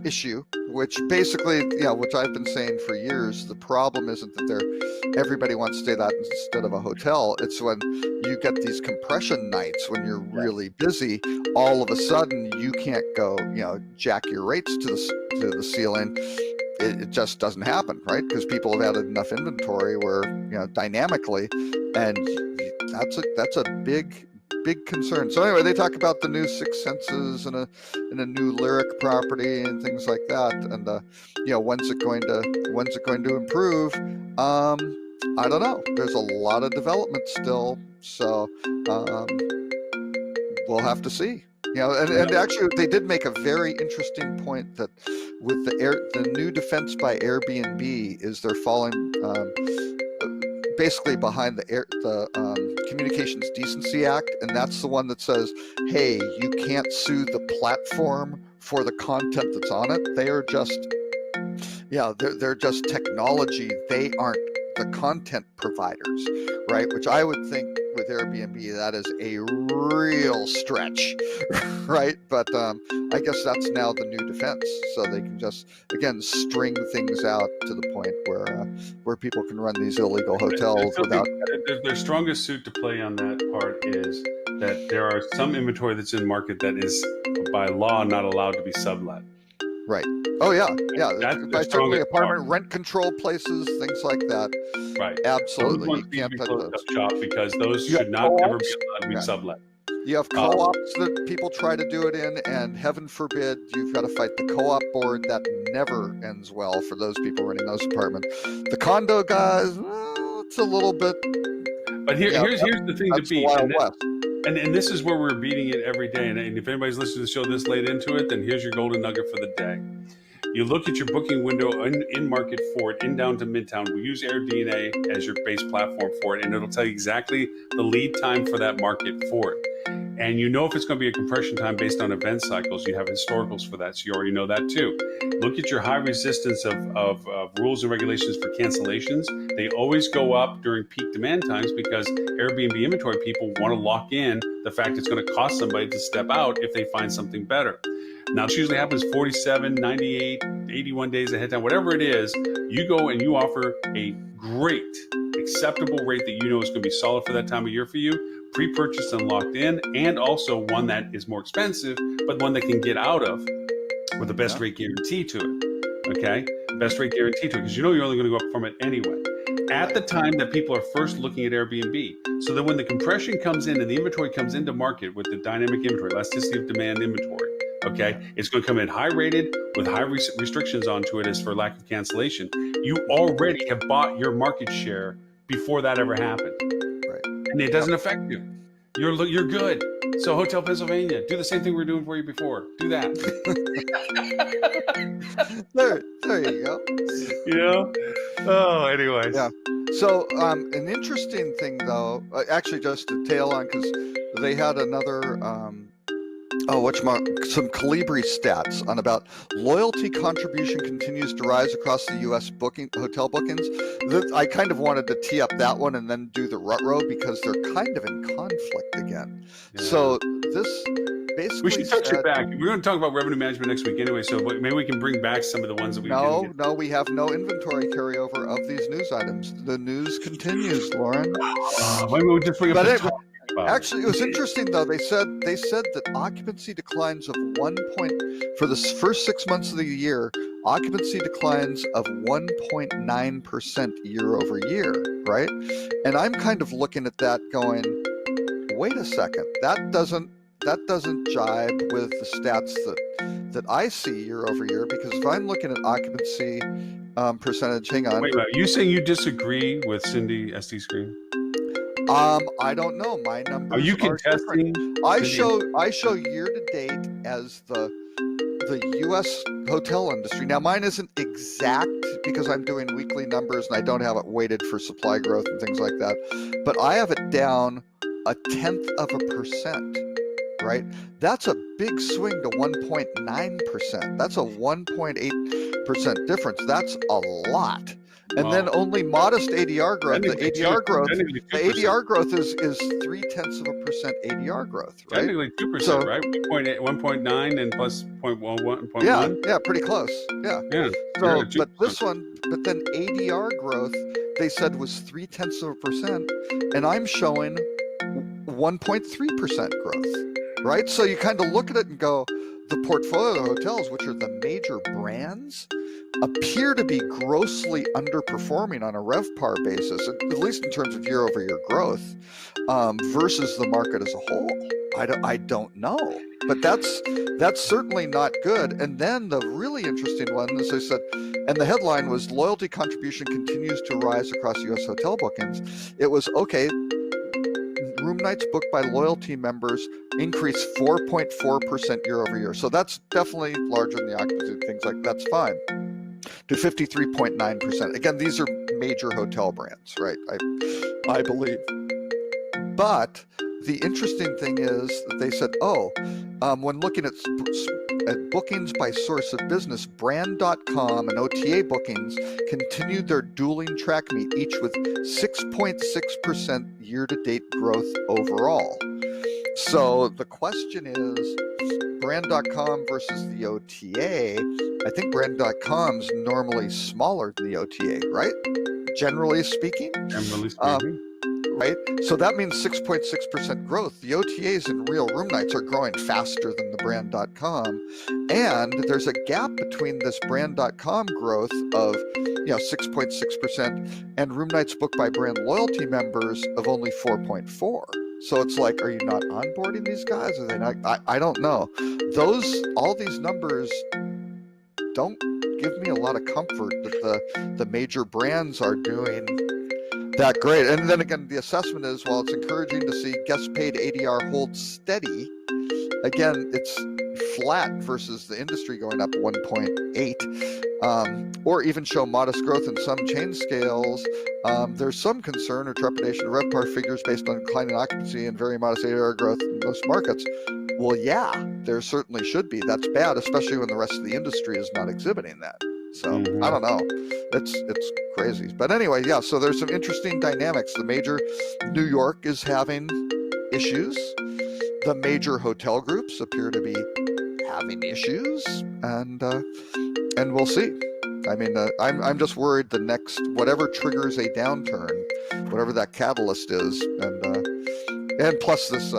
issue, which basically, which I've been saying for years. The problem isn't that everybody wants to stay that instead of a hotel. It's when you get these compression nights when you're really busy. All of a sudden, you can't go, jack your rates to the ceiling. It just doesn't happen, right? Because people have added enough inventory where, dynamically, and that's a big concern. So anyway, they talk about the new Six Senses and a new Lyric property and things like that. And when's it going to improve? I don't know. There's a lot of development still, so we'll have to see. And actually, they did make a very interesting point that with the new defense by Airbnb is they're falling. basically behind the Communications Decency Act, and that's the one that says, hey, you can't sue the platform for the content that's on it. They are just, they're just technology. They aren't the content providers, right? Which I would think with Airbnb, that is a real stretch, right? But I guess that's now the new defense. So they can just, again, string things out to the point where people can run these illegal hotels without. Their strongest suit to play on that part is that there are some inventory that's in market that is by law not allowed to be sublet. Right. Oh yeah. By certainly apartment part. rent control places, things like that. Right. Absolutely. Those You ones need to can't be touch closed those. up shop because those You should have not ever be co-ops? allowed to be Yeah. sublet. You have co-ops that people try to do it in, and heaven forbid you've got to fight the co-op board. That never ends well for those people running those apartments. The condo guys, it's a little bit. But here's the thing to That's the beat. Wild West. And this is where we're beating it every day. And if anybody's listening to the show this late into it, then here's your golden nugget for the day. You look at your booking window in market for it, in down to Midtown. We use AirDNA as your base platform for it, and it'll tell you exactly the lead time for that market for it. And you know if it's going to be a compression time based on event cycles. You have historicals for that, so you already know that too. Look at your high resistance of rules and regulations for cancellations. They always go up during peak demand times because Airbnb inventory people want to lock in the fact it's going to cost somebody to step out if they find something better. Now, this usually happens 47, 98, 81 days ahead of time, whatever it is. You go and you offer a great, acceptable rate that you know is going to be solid for that time of year for you, pre-purchased and locked in, and also one that is more expensive, but one that can get out of with the best rate guarantee to it. Okay? Best rate guarantee to it, because you know you're only going to go up from it anyway. At the time that people are first looking at Airbnb. So that when the compression comes in and the inventory comes into market with the dynamic inventory, elasticity of demand inventory, okay, it's going to come in high rated with high restrictions onto it as for lack of cancellation. You already have bought your market share before that ever happened. Right. And it doesn't affect you. You're good. So Hotel Pennsylvania, do the same thing we were doing for you before. Do that. there you go. You know? Oh, anyways. Yeah. So an interesting thing, though, actually just to tail on, because they had another, some Calibri stats on about loyalty contribution continues to rise across the U.S. hotel bookings. I kind of wanted to tee up that one and then do the Rutrow because they're kind of in conflict again. Yeah. So this basically we should touch it back. We're going to talk about revenue management next week anyway, so maybe we can bring back some of the ones that we didn't get. No, we have no inventory carryover of these news items. The news continues, Lauren. Maybe we'll just bring up the topic. Actually, it was interesting though. They said that occupancy declines of for the first 6 months of the year, occupancy declines of 1.9% year over year, right? And I'm kind of looking at that going, wait a second, that doesn't jibe with the stats that I see year over year, because if I'm looking at occupancy percentage, hang on. Wait, are you saying you disagree with Cindy SD Screen? I don't know. My numbers are you contesting? I show year to date as the U.S. hotel industry. Now mine isn't exact because I'm doing weekly numbers and I don't have it weighted for supply growth and things like that. But I have it down 0.1%. Right? That's a big swing to 1.9%. That's a 1.8% difference. That's a lot. And then only modest ADR growth. The ADR growth is 0.3% ADR growth, right? Technically 2%, so, right? 1.9 and plus 0.1. Yeah, pretty close. Yeah. So, but then ADR growth, they said was 0.3%, and I'm showing 1.3% growth, right? So you kind of look at it and go, the portfolio of hotels, which are the major brands, appear to be grossly underperforming on a RevPAR basis, at least in terms of year-over-year growth, versus the market as a whole. I don't know, but that's certainly not good. And then the really interesting one, as I said, and the headline was loyalty contribution continues to rise across U.S. hotel bookings. It was, okay, room nights booked by loyalty members increased 4.4% year over year. So that's definitely larger than the occupancy, things like that's fine. to 53.9%. Again, these are major hotel brands, right? I believe. But the interesting thing is that they said, when looking at bookings by source of business, brand.com and OTA bookings continued their dueling track meet, each with 6.6% year-to-date growth overall. So the question is, brand.com versus the OTA. I think brand.com's normally smaller than the OTA, right? Generally speaking. Right? So that means 6.6% growth. The OTAs in real room nights are growing faster than the brand.com. And there's a gap between this brand.com growth of 6.6% and room nights booked by brand loyalty members of only 4.4. So it's like, are you not onboarding these guys? Are they not? I don't know. All these numbers don't give me a lot of comfort that the major brands are doing that great. And then again, the assessment is, while it's encouraging to see guest paid ADR hold steady, again, it's flat versus the industry going up 1.8, or even show modest growth in some chain scales. There's some concern or trepidation of RevPAR figures based on declining occupancy and very modest ADR growth in most markets. Well, yeah, there certainly should be. That's bad, especially when the rest of the industry is not exhibiting that. So I don't know. It's crazy. But anyway, yeah, so there's some interesting dynamics. The major New York is having issues. The major hotel groups appear to be having issues, and we'll see. I mean, I'm just worried the next, whatever triggers a downturn, whatever that catalyst is, and plus this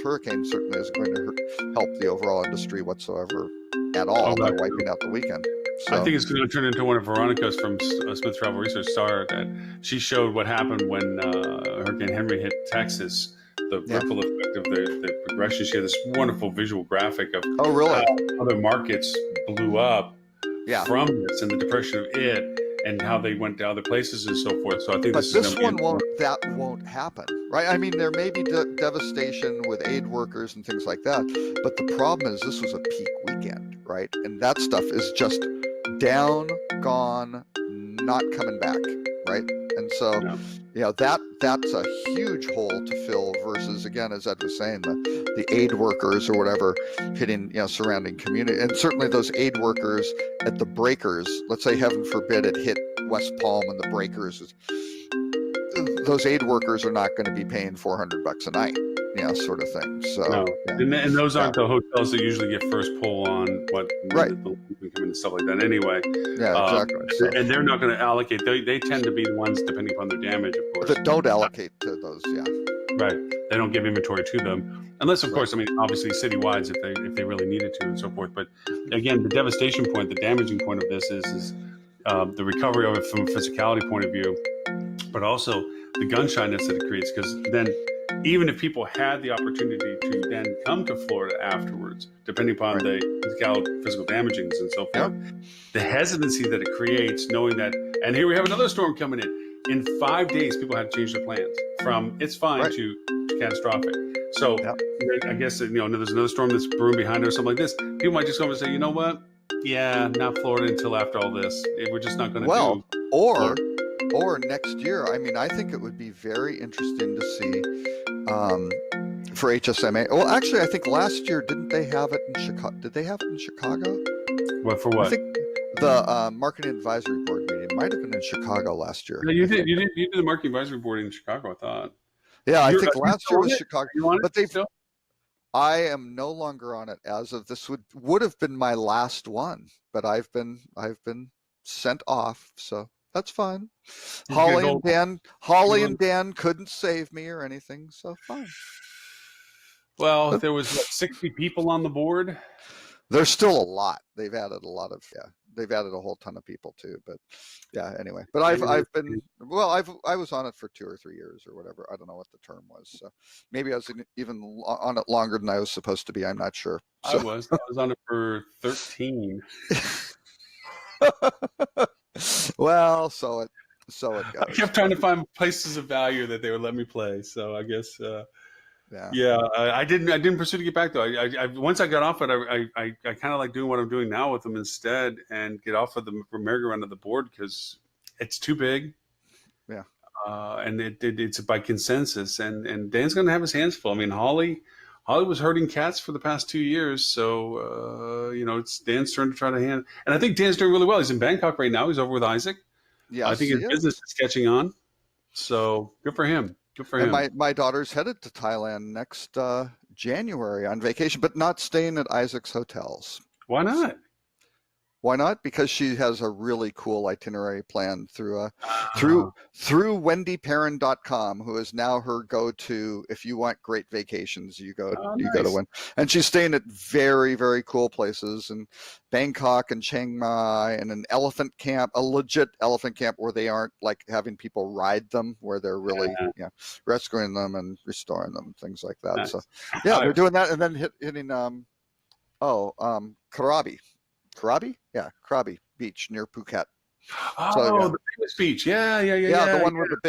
hurricane certainly isn't going to help the overall industry whatsoever at all by wiping out the weekend. So. I think it's going to turn into one of Veronica's from Smith Travel Research Star that she showed what happened when Hurricane Henry hit Texas. The ripple effect of the progression. She had this wonderful visual graphic of how other markets blew up from this and the depression of it, and how they went to other places and so forth. So I think this won't happen, right? I mean, there may be devastation with aid workers and things like that, but the problem is this was a peak weekend, right? And that stuff is just down, gone, not coming back, right? And so, that's a huge hole to fill versus, again, as Ed was saying, the aid workers or whatever hitting, surrounding community. And certainly those aid workers at the breakers, let's say, heaven forbid, it hit West Palm and the breakers, those aid workers are not going to be paying $400 a night, sort of thing. So, and those aren't the hotels that usually get first pull on what the come and stuff like that anyway. Yeah, exactly. So. And they're not going to allocate. They tend to be the ones, depending upon their damage, of course, that don't allocate to those. Yeah, right. They don't give inventory to them, unless, of course, I mean, obviously citywide if they really needed to and so forth. But again, the devastation point, the damaging point of this is the recovery of it from a physicality point of view, but also the gun shyness that it creates, because then even if people had the opportunity to then come to Florida afterwards, depending upon the physical damagings and so forth, the hesitancy that it creates, knowing that, and here we have another storm coming in 5 days, people had to change their plans from it's fine to catastrophic. So I guess, there's another storm that's brewing behind it or something like this. People might just come and say, you know what? Yeah, not Florida until after all this. We're just not going to do. Or next year. I mean, I think it would be very interesting to see for HSMA. Well, actually, I think last year, didn't they have it in Chicago? Did they have it in Chicago? What, for what? I think the Marketing Advisory Board meeting might have been in Chicago last year. No, you did the Marketing Advisory Board in Chicago, I thought. Yeah, I think last year was Chicago. But I am no longer on it as of this would have been my last one, but I've been sent off, so that's fine. Holly and Dan couldn't save me or anything, so fine. Well, there was 60 people on the board. There's still a lot. They've added a lot of they've added a whole ton of people too, but anyway. But I was on it for 2 or 3 years or whatever. I don't know what the term was. So maybe I was even on it longer than I was supposed to be. I'm not sure. So. I was on it for 13. Well, so it goes. I kept trying to find places of value that they would let me play. So I guess Yeah. I didn't pursue to get back though. I once I got off it, I kind of like doing what I'm doing now with them instead, and get off of the merry-go-round of the board because it's too big. Yeah. And it's by consensus, and Dan's going to have his hands full. I mean, Holly was herding cats for the past 2 years, so it's Dan's turn to try to hand. And I think Dan's doing really well. He's in Bangkok right now. He's over with Isaac. Yeah, I think his business is catching on. So good for him. Good for him. And my daughter's headed to Thailand next January on vacation, but not staying at Isaac's hotels. Why not? Why not? Because she has a really cool itinerary planned through wendyperrin.com, who is now her go-to. If you want great vacations, you go to Wendy. And she's staying at very, very cool places in Bangkok and Chiang Mai, and an elephant camp, a legit elephant camp where they aren't like having people ride them, where they're really rescuing them and restoring them, things like that. Nice. So they're doing that, and then hitting Krabi Beach near Phuket. The famous beach. Yeah. The one with the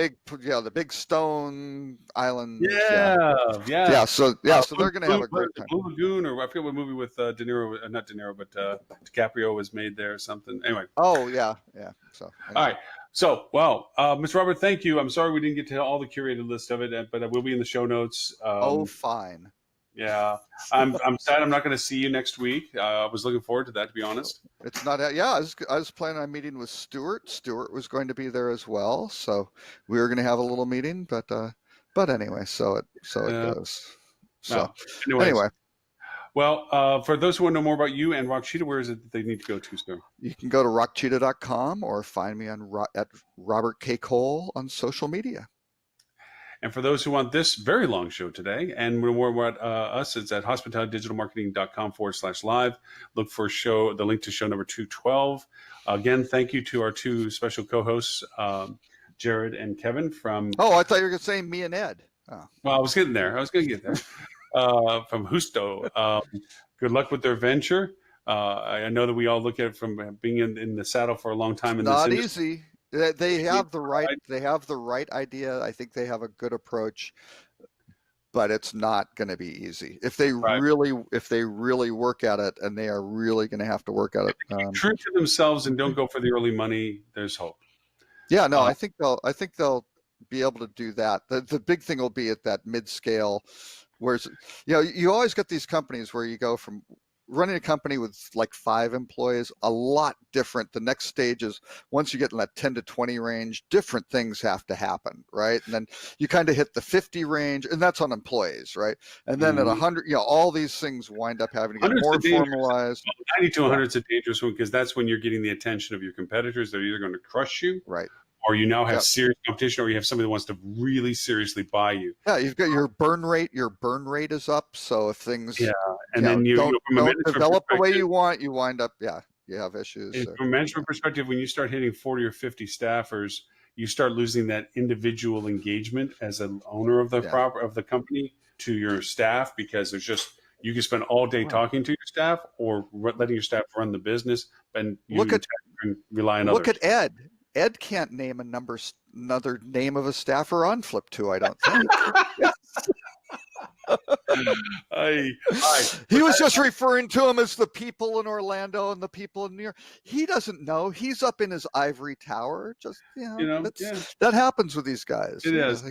big stone island. Yeah. So they're going to have a great time. Blue Lagoon, or I forget what movie with not De Niro, but DiCaprio was made there or something. Anyway. Oh yeah. So anyway. All right. So, Mr. Robert, thank you. I'm sorry we didn't get to all the curated list of it, but it will be in the show notes. Fine. Yeah, I'm sad I'm not going to see you next week. I was looking forward to that, to be honest. It's not. I was planning on meeting with Stuart. Stuart was going to be there as well, so we were going to have a little meeting. But anyway, so it goes. So anyway. Well, for those who want to know more about you and Rock Cheetah, where is it that they need to go to, sir? You can go to rockcheetah.com or find me at Robert K. Cole on social media. And for those who want this very long show today and more about us, it's at hospitalitydigitalmarketing.com/live. Look for the link to show number 212. Again, thank you to our two special co-hosts, Jared and Kevin from... Oh, I thought you were going to say me and Ed. Oh. Well, I was getting there. I was going to get there. From Husto. Good luck with their venture. I know that we all look at it from being in the saddle for a long time. Not easy. They have the right. They have the right idea. I think they have a good approach, but it's not going to be easy if they really work at it, and they are really going to have to work at it. True to themselves and don't go for the early money. There's hope. Yeah, no, I think they'll be able to do that. The big thing will be at that mid-scale, whereas you always get these companies where you go from running a company with like 5 employees, a lot different. The next stage is once you get in that 10 to 20 range, different things have to happen, right? And then you kind of hit the 50 range, and that's on employees, right? And then at 100, all these things wind up having to get more formalized. 90 to 100 is a dangerous one, because that's when you're getting the attention of your competitors. They're either going to crush you, right, or you now have serious competition, or you have somebody that wants to really seriously buy you. Yeah, you've got your burn rate. Your burn rate is up. So if things then you don't develop the way you want, you wind up you have issues. From a management perspective, when you start hitting 40 or 50 staffers, you start losing that individual engagement as an owner of the of the company to your staff, because there's just you can spend all day talking to your staff or letting your staff run the business, and you rely on others. Look at Ed. Ed can't name another name of a staffer on Flip2, I don't think. He was just referring to him as the people in Orlando and the people in New York. He doesn't know. He's up in his ivory tower. Just that happens with these guys. It is.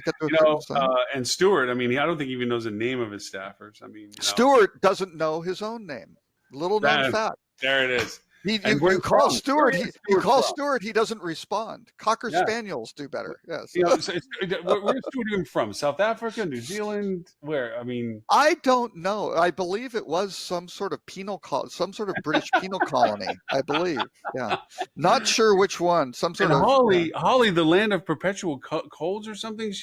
And Stuart, I mean, I don't think he even knows the name of his staffers. I mean, Stuart doesn't know his own name. Little known fact. There it is. You call Stuart. You call Stuart. He doesn't respond. Cocker Spaniels do better. Yes. Where's Stuart even from? South Africa, New Zealand? Where? I mean, I don't know. I believe it was some sort of some sort of British penal colony. I believe. Yeah. Not sure which one. Some sort of Holly, the land of perpetual colds or something.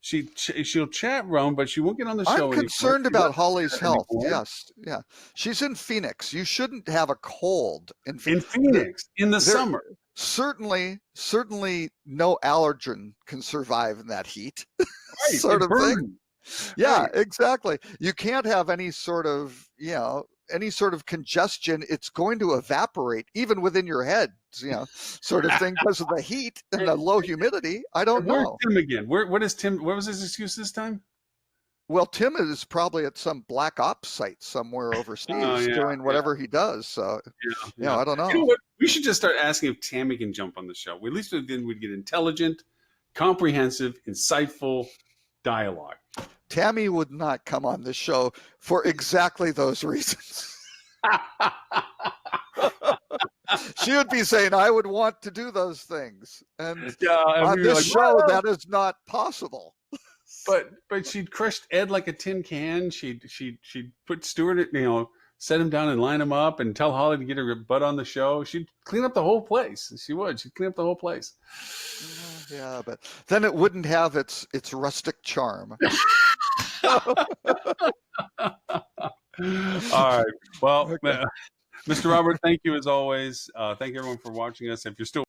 She'll chat Rome, but she won't get on the show. I'm concerned about Holly's health. Yes, yeah. She's in Phoenix. You shouldn't have a cold in Phoenix in the summer. Certainly, no allergen can survive in that heat. Right, sort of thing. Yeah, exactly. You can't have any sort of congestion. It's going to evaporate even within your head, sort of thing, because of the heat and the low humidity. I don't know. Where's Tim again? What is Tim? What was his excuse this time? Well, Tim is probably at some black ops site somewhere overseas doing whatever he does. So, I don't know. You know what? We should just start asking if Tammy can jump on the show. At least then we'd get intelligent, comprehensive, insightful dialogue. Tammy would not come on the show for exactly those reasons. She would be saying, I would want to do those things. And on this show, that is not possible. But she'd crushed Ed like a tin can. She'd put Stuart, set him down and line him up and tell Holly to get her butt on the show. She'd clean up the whole place. She would. She'd clean up the whole place. Yeah, but then it wouldn't have its rustic charm. All right. Well, Mr. Robert, thank you as always. Thank everyone for watching us. If you're still